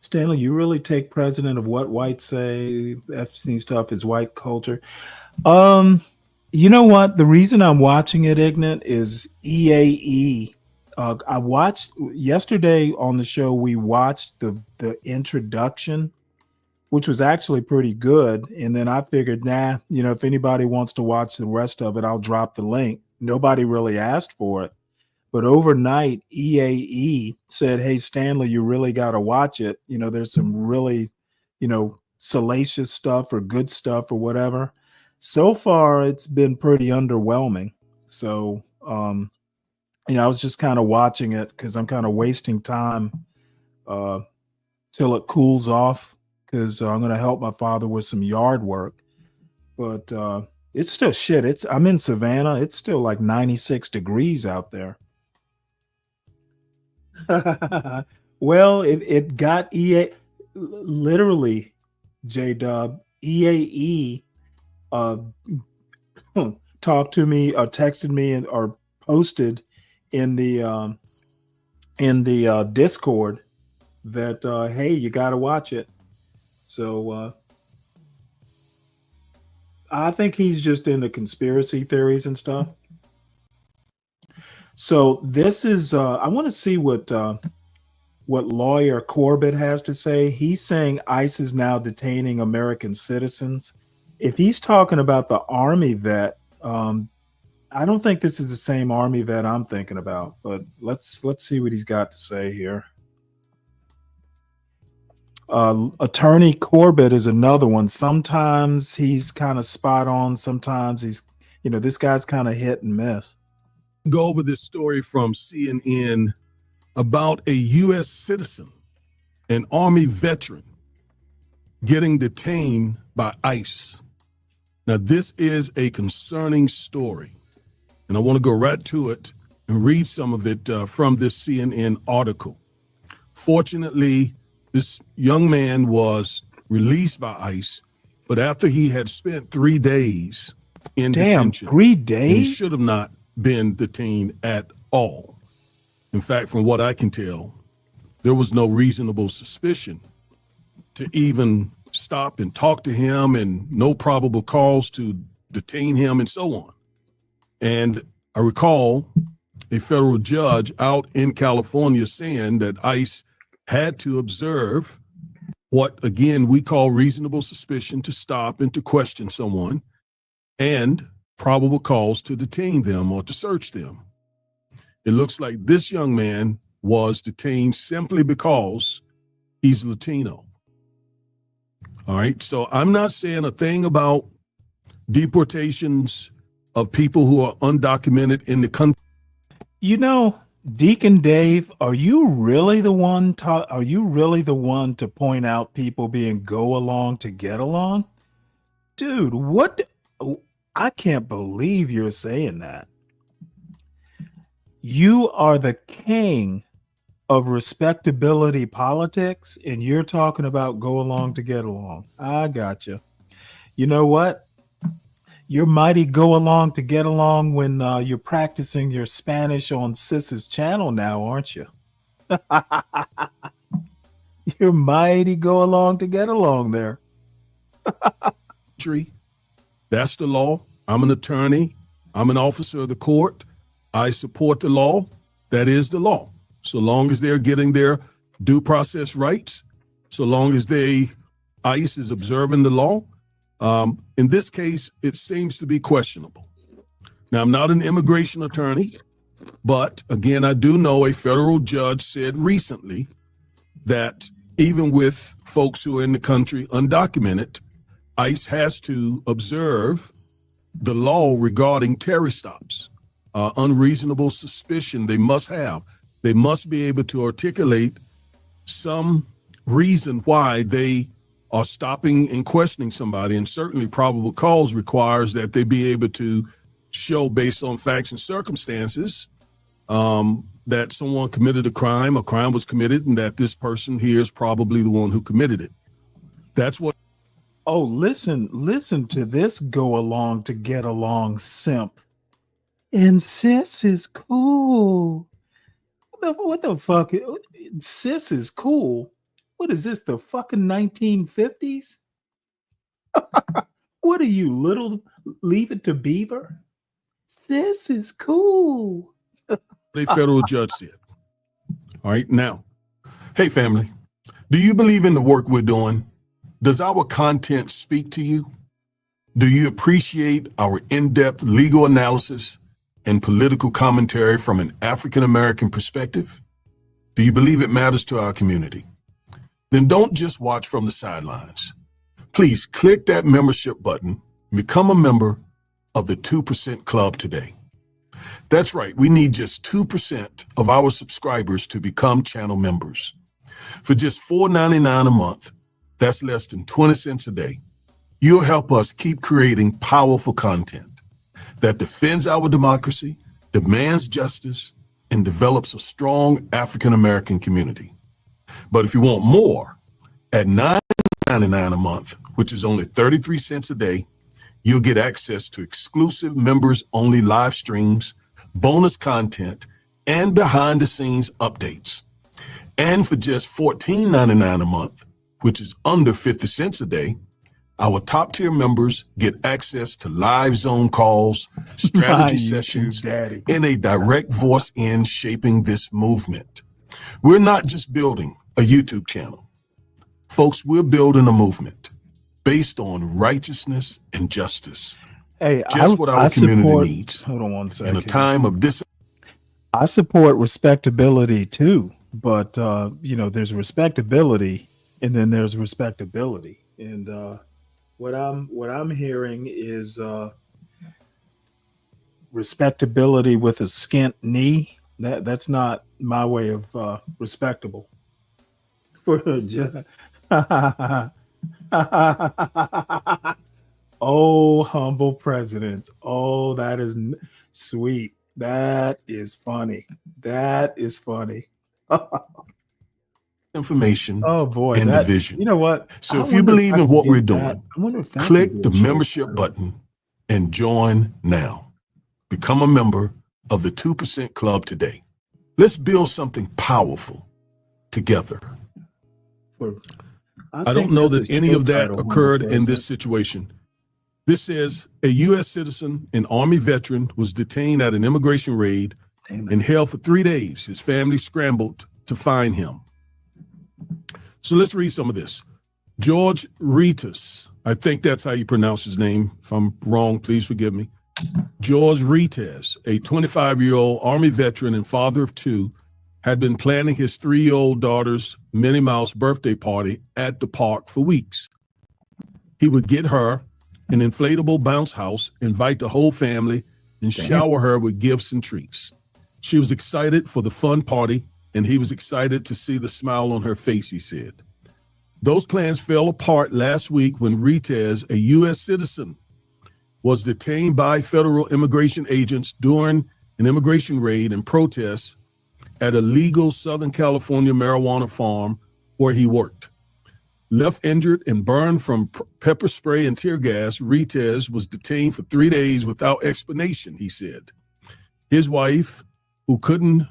Stanley, you really take precedent of what whites say. Epstein stuff is white culture. You know what? The reason I'm watching it, Ignat, is EAE. I watched yesterday on the show. We watched the introduction, which was actually pretty good. And then I figured, if anybody wants to watch the rest of it, I'll drop the link. Nobody really asked for it. But overnight, EAE said, hey, Stanley, you really got to watch it. There's some really, salacious stuff or good stuff or whatever. So far, it's been pretty underwhelming. So, I was just kind of watching it because I'm kind of wasting time till it cools off, because I'm going to help my father with some yard work. But it's still shit. I'm in Savannah. It's still like 96 degrees out there. Well, it got literally, J-Dub, EAE talked to me or texted me or posted in the Discord that, hey, you got to watch it. So I think he's just into conspiracy theories and stuff. So this is I want to see what lawyer Corbett has to say. He's saying ICE is now detaining American citizens. If he's talking about the Army vet, I don't think this is the same Army vet I'm thinking about. But let's see what he's got to say here. Attorney Corbett is another one. Sometimes he's kind of spot on. Sometimes he's, this guy's kind of hit and miss. Go over this story from CNN about a U.S. citizen, an Army veteran, getting detained by ICE. Now, this is a concerning story, and I want to go right to it and read some of it from this CNN article. Fortunately, this young man was released by ICE, but after he had spent 3 days in detention. 3 days? He should have not been detained at all. In fact, from what I can tell, there was no reasonable suspicion to even stop and talk to him, and no probable cause to detain him, and so on. And I recall a federal judge out in California saying that ICE had to observe what, again, we call reasonable suspicion to stop and to question someone, and probable cause to detain them or to search them. It looks like this young man was detained simply because he's Latino. All right, so I'm not saying a thing about deportations of people who are undocumented in the country. Deacon Dave, are you really the one to point out people being go along to get along? Dude, what? I can't believe you're saying that. You are the king of respectability politics, and you're talking about go along to get along. I got you. You know what? You're mighty go along to get along when you're practicing your Spanish on Sis's channel now, aren't you? You're mighty go along to get along there. That's the law. I'm an attorney. I'm an officer of the court. I support the law. That is the law. So long as they're getting their due process rights, so long as ICE is observing the law. In this case, it seems to be questionable. Now, I'm not an immigration attorney, but again, I do know a federal judge said recently that even with folks who are in the country undocumented, ICE has to observe the law regarding Terry stops. Unreasonable suspicion they must have. They must be able to articulate some reason why they are stopping and questioning somebody, and certainly probable cause requires that they be able to show based on facts and circumstances that someone committed a crime was committed, and that this person here is probably the one who committed it. That's what. Oh, listen to this go along to get along simp. And Sis is cool. What the fuck? Sis is cool. What is this, the fucking 1950s? What are you, little Leave It to Beaver? Sis is cool. A federal judge said. All right, now, hey family, do you believe in the work we're doing? Does our content speak to you? Do you appreciate our in-depth legal analysis and political commentary from an African-American perspective? Do you believe it matters to our community? Then don't just watch from the sidelines. Please click that membership button and become a member of the 2% Club today. That's right, we need just 2% of our subscribers to become channel members. For just $4.99 a month, that's less than 20 cents a day, you'll help us keep creating powerful content that defends our democracy, demands justice, and develops a strong African-American community. But if you want more, at $9.99 a month, which is only 33 cents a day, you'll get access to exclusive members-only live streams, bonus content, and behind-the-scenes updates. And for just $14.99 a month, which is under 50 cents a day, our top-tier members get access to live Zone calls, strategy sessions, and a direct voice in shaping this movement. We're not just building a YouTube channel. Folks, we're building a movement based on righteousness and justice. Hey, just what our community needs. Hold on one second. In a time of I support respectability too, but there's respectability and then there's respectability. And what I'm hearing is respectability with a skint knee. That's not my way of respectable. Oh, humble president. Oh, that is sweet. That is funny. That is funny. Information oh boy, and division. You know what? So if you believe in what we're doing, click the membership button and join now. Become a member of the 2% Club today. Let's build something powerful together. I don't know that any of that occurred in this situation. This says a U.S. citizen and Army veteran was detained at an immigration raid and held for 3 days. His family scrambled to find him. So let's read some of this. George Ritas, I think that's how you pronounce his name. If I'm wrong, please forgive me. George Ritas, a 25-year-old Army veteran and father of two, had been planning his 3-year-old daughter's Minnie Mouse birthday party at the park for weeks. He would get her an inflatable bounce house, invite the whole family, and shower her with gifts and treats. She was excited for the fun party, and he was excited to see the smile on her face, he said. Those plans fell apart last week when Ritas, a U.S. citizen, was detained by federal immigration agents during an immigration raid and protests at a legal Southern California marijuana farm where he worked. Left injured and burned from pepper spray and tear gas, Ritez was detained for 3 days without explanation, he said. His wife, who couldn't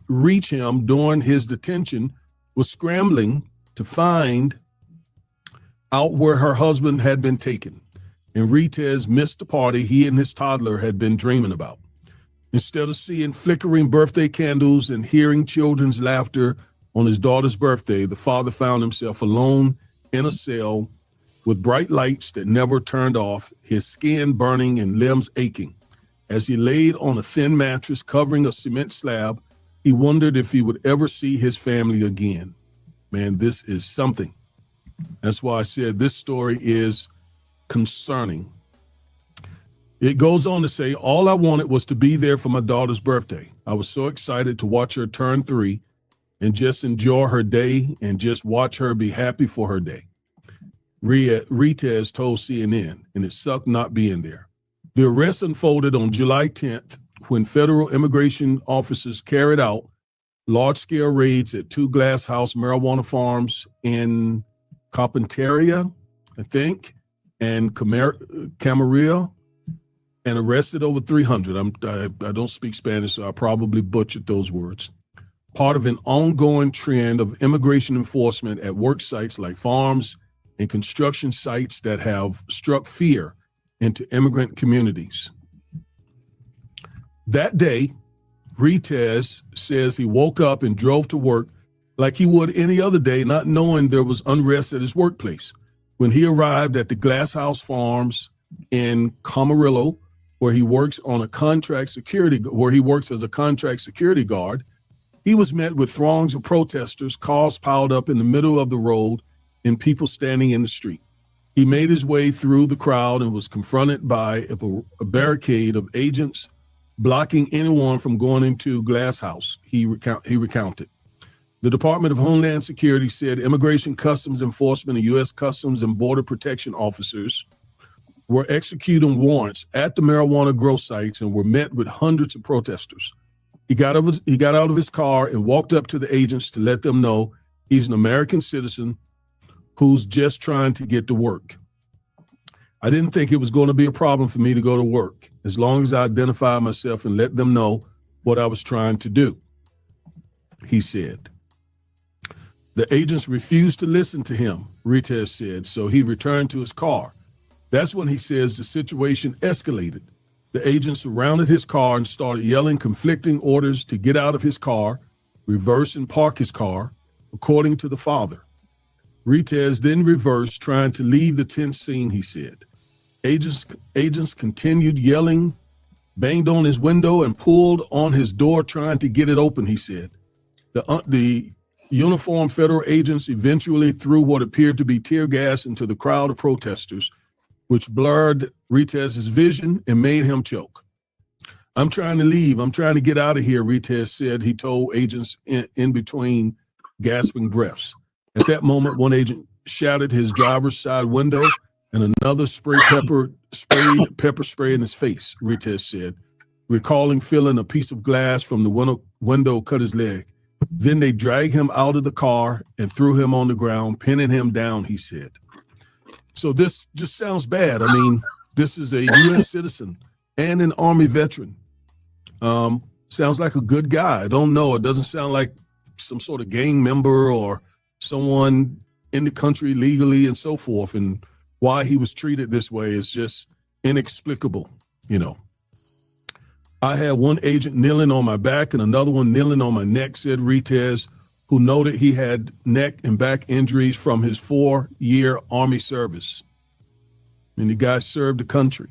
reach him during his detention, was scrambling to find out where her husband had been taken. And Ritez missed the party he and his toddler had been dreaming about. Instead of seeing flickering birthday candles and hearing children's laughter on his daughter's birthday, the father found himself alone in a cell with bright lights that never turned off, his skin burning and limbs aching. As he laid on a thin mattress covering a cement slab, he wondered if he would ever see his family again. Man, this is something. That's why I said this story is concerning. It goes on to say, all I wanted was to be there for my daughter's birthday. I was so excited to watch her turn 3 and just enjoy her day and just watch her be happy for her day. Ritez told CNN, and it sucked not being there. The arrest unfolded on July 10th when federal immigration officers carried out large-scale raids at 2 glass house marijuana farms in Carpinteria, I think, and Camarillo, and arrested over 300. I don't speak Spanish, so I probably butchered those words. Part of an ongoing trend of immigration enforcement at work sites like farms and construction sites that have struck fear into immigrant communities. That day, Ritez says he woke up and drove to work like he would any other day, not knowing there was unrest at his workplace. When he arrived at the Glass House Farms in Camarillo, where he works as a contract security guard, he was met with throngs of protesters, cars piled up in the middle of the road, and people standing in the street. He made his way through the crowd and was confronted by a barricade of agents blocking anyone from going into Glass House, he recounted. The Department of Homeland Security said Immigration Customs Enforcement and U.S. Customs and Border Protection officers were executing warrants at the marijuana grow sites and were met with hundreds of protesters. He got out of his car and walked up to the agents to let them know he's an American citizen who's just trying to get to work. I didn't think it was going to be a problem for me to go to work, as long as I identified myself and let them know what I was trying to do, he said. The agents refused to listen to him, Ritez said, so he returned to his car. That's when he says the situation escalated. The agents surrounded his car and started yelling conflicting orders to get out of his car, reverse and park his car, according to the father. Ritez then reversed, trying to leave the tense scene, he said. Agents continued yelling, banged on his window, and pulled on his door, trying to get it open, he said. The uniformed federal agents eventually threw what appeared to be tear gas into the crowd of protesters, which blurred Ritez's vision and made him choke. I'm trying to leave. I'm trying to get out of here, Ritez said. He told agents in between gasping breaths. At that moment, one agent shattered his driver's side window and another sprayed pepper spray in his face, Ritez said, recalling feeling a piece of glass from the window cut his leg. Then they dragged him out of the car and threw him on the ground, pinning him down, he said. So this just sounds bad. I mean, this is a U.S. citizen and an Army veteran. Sounds like a good guy. I don't know. It doesn't sound like some sort of gang member or someone in the country legally and so forth. And why he was treated this way is just inexplicable, you know. I had one agent kneeling on my back and another one kneeling on my neck, said Ritez, who noted he had neck and back injuries from his 4-year Army service. And the guy served the country.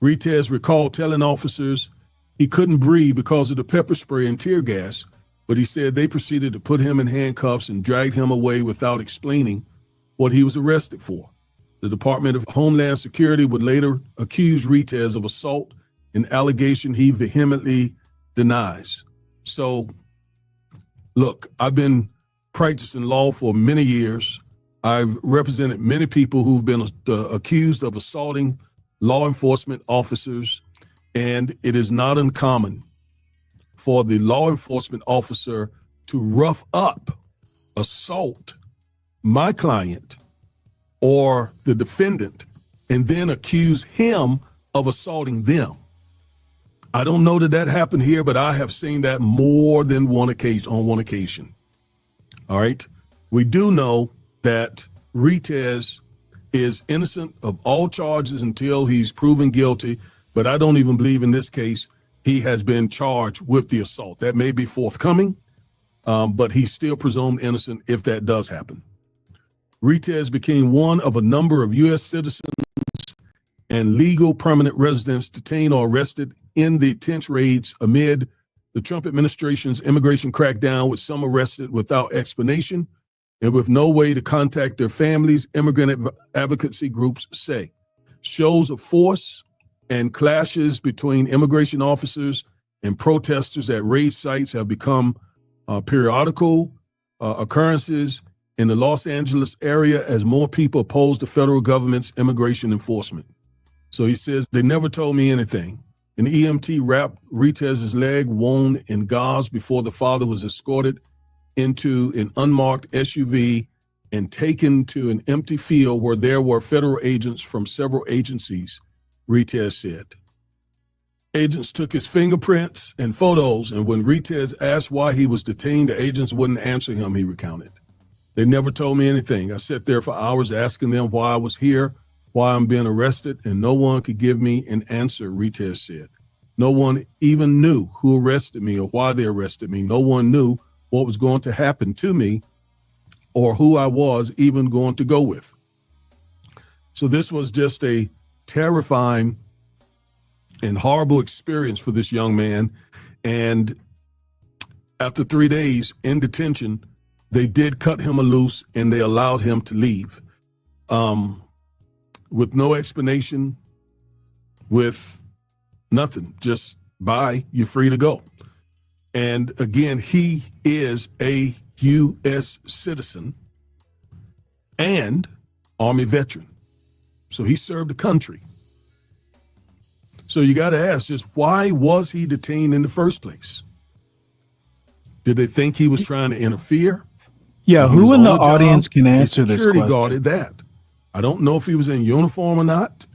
Ritez recalled telling officers he couldn't breathe because of the pepper spray and tear gas, but he said they proceeded to put him in handcuffs and dragged him away without explaining what he was arrested for. The Department of Homeland Security would later accuse Ritez of assault, an allegation he vehemently denies. So, look, I've been practicing law for many years. I've represented many people who've been accused of assaulting law enforcement officers, and it is not uncommon for the law enforcement officer to rough up, assault my client or the defendant and then accuse him of assaulting them. I don't know that happened here, but I have seen that more than one occasion. All right. We do know that Ritez is innocent of all charges until he's proven guilty, but I don't even believe in this case he has been charged with the assault. That may be forthcoming, but he's still presumed innocent if that does happen. Ritez became one of a number of U.S. citizens and legal permanent residents detained or arrested in the tense raids amid the Trump administration's immigration crackdown, with some arrested without explanation and with no way to contact their families, immigrant advocacy groups say. Shows of force and clashes between immigration officers and protesters at raid sites have become periodical occurrences in the Los Angeles area as more people oppose the federal government's immigration enforcement. So he says, they never told me anything. An EMT wrapped Ritez's leg wound in gauze before the father was escorted into an unmarked SUV and taken to an empty field where there were federal agents from several agencies, Ritez said. Agents took his fingerprints and photos, and when Ritez asked why he was detained, the agents wouldn't answer him, he recounted. They never told me anything. I sat there for hours asking them why I was here, why I'm being arrested, and no one could give me an answer, Ritez said. No one even knew who arrested me or why they arrested me. No one knew what was going to happen to me or who I was even going to go with. So this was just a terrifying and horrible experience for this young man. And after 3 days in detention, they did cut him loose and they allowed him to leave. With no explanation, with nothing, just bye, you're free to go. And again, he is a U.S. citizen and Army veteran. So he served the country. So you got to ask, just why was he detained in the first place? Did they think he was trying to interfere? Yeah, who in the audience can answer this question? Security guarded that. I don't know if he was in uniform or not.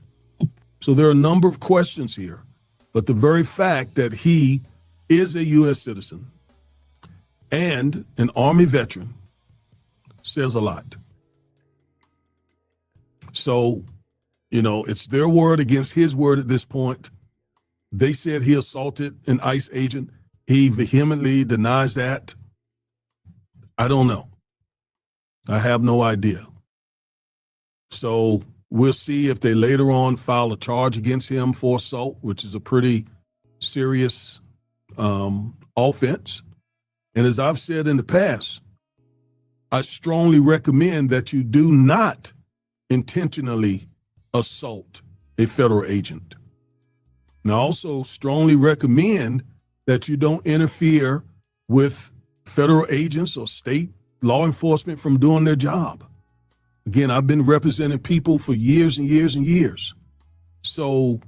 So there are a number of questions here. But the very fact that he is a U.S. citizen and an Army veteran says a lot. So, you know, it's their word against his word at this point. They said he assaulted an ICE agent. He vehemently denies that. I don't know. I have no idea. So we'll see if they later on file a charge against him for assault, which is a pretty serious offense. And as I've said in the past, I strongly recommend that you do not intentionally assault a federal agent. And I also strongly recommend that you don't interfere with federal agents or state law enforcement from doing their job. Again, I've been representing people for years and years and years. So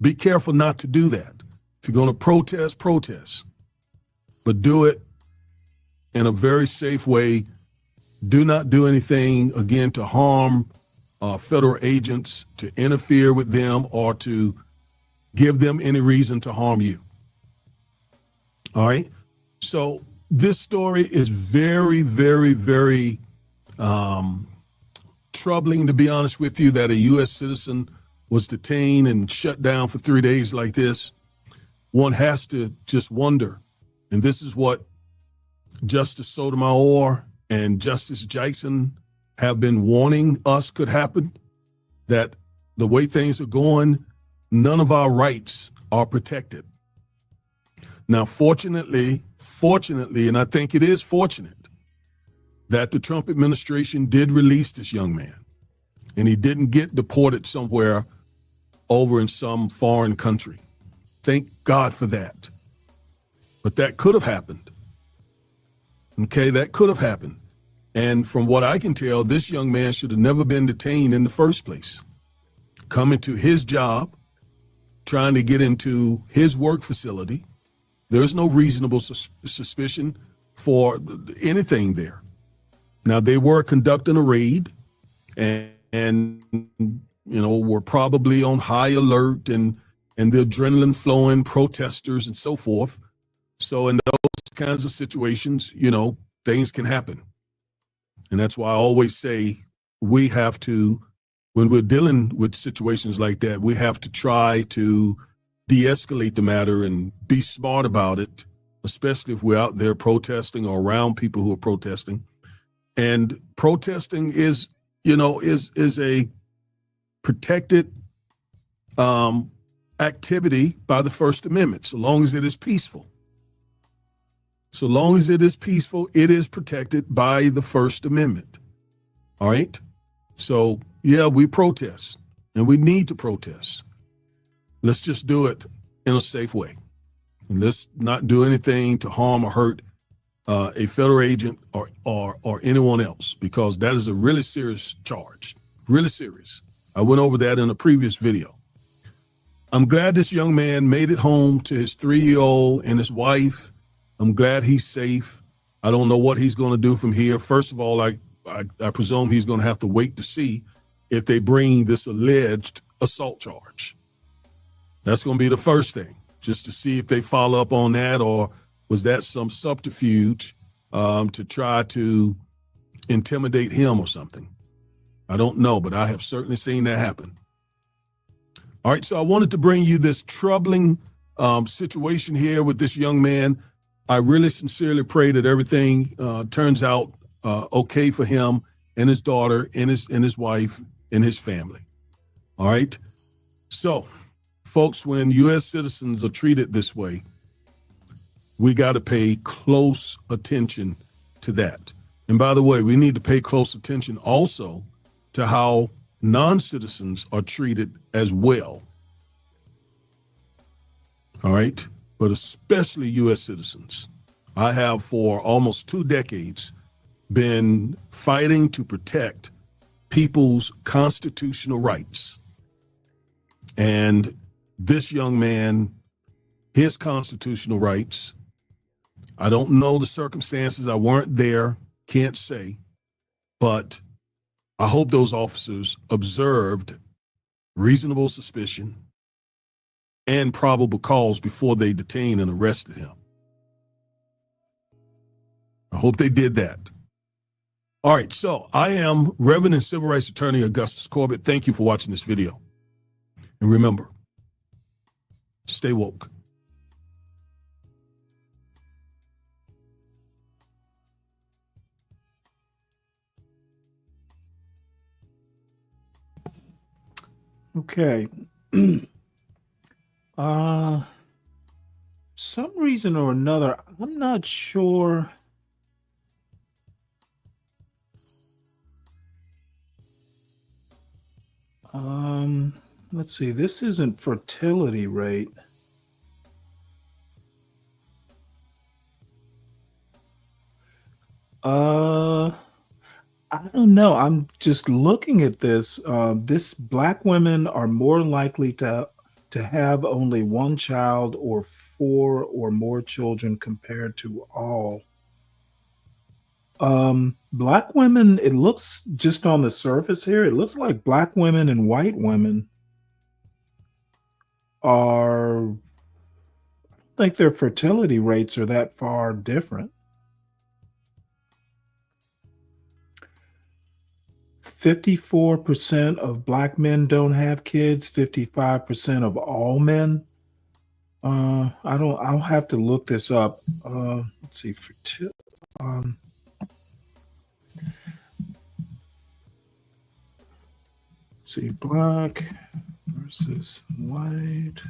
be careful not to do that. If you're going to protest, protest. But do it in a very safe way. Do not do anything, again, to harm federal agents, to interfere with them, or to give them any reason to harm you. All right? So this story is very, very, very troubling, to be honest with you, that a U.S. citizen was detained and shut down for 3 days like this. One has to just wonder, and this is what Justice Sotomayor and Justice Jackson have been warning us could happen, that the way things are going, none of our rights are protected. Now, fortunately, and I think it is fortunate, that the Trump administration did release this young man and he didn't get deported somewhere over in some foreign country. Thank God for that. But that could have happened. Okay, that could have happened. And from what I can tell, this young man should have never been detained in the first place. Coming to his job, trying to get into his work facility, there's no reasonable suspicion for anything there. Now, they were conducting a raid and were probably on high alert and the adrenaline flowing, protesters and so forth. So in those kinds of situations, things can happen. And that's why I always say we have to, when we're dealing with situations like that, we have to try to de-escalate the matter and be smart about it, especially if we're out there protesting or around people who are protesting. And protesting is a protected activity by the First Amendment, so long as it is peaceful. So long as it is peaceful, it is protected by the First Amendment. All right? So, yeah, we protest, and we need to protest. Let's just do it in a safe way. And let's not do anything to harm or hurt a federal agent or anyone else, because that is a really serious charge, really serious. I went over that in a previous video. I'm glad this young man made it home to his 3-year-old and his wife. I'm glad he's safe. I don't know what he's going to do from here. First of all, I presume he's going to have to wait to see if they bring this alleged assault charge. That's going to be the first thing, just to see if they follow up on that, or was that some subterfuge to try to intimidate him or something? I don't know, but I have certainly seen that happen. All right, so I wanted to bring you this troubling situation here with this young man. I really sincerely pray that everything turns out okay for him and his daughter and his wife and his family. All right. So, folks, when U.S. citizens are treated this way, we got to pay close attention to that. And by the way, we need to pay close attention also to how non-citizens are treated as well. All right. But especially U.S. citizens. I have for almost 2 decades been fighting to protect people's constitutional rights. And this young man, his constitutional rights, I don't know the circumstances. I weren't there, can't say, but I hope those officers observed reasonable suspicion and probable cause before they detained and arrested him. I hope they did that. All right, so I am Reverend and Civil Rights Attorney Augustus Corbett. Thank you for watching this video. And remember, stay woke. Okay. Some reason or another, I'm not sure. Let's see, this isn't fertility rate. I don't know. I'm just looking at this. This Black women are more likely to have only one child or 4 or more children compared to all. Black women, it looks just on the surface here, it looks like Black women and white women I don't think their fertility rates are that far different. 54% of Black men don't have kids, 55% of all men. I'll have to look this up. Let's see, see, Black versus white.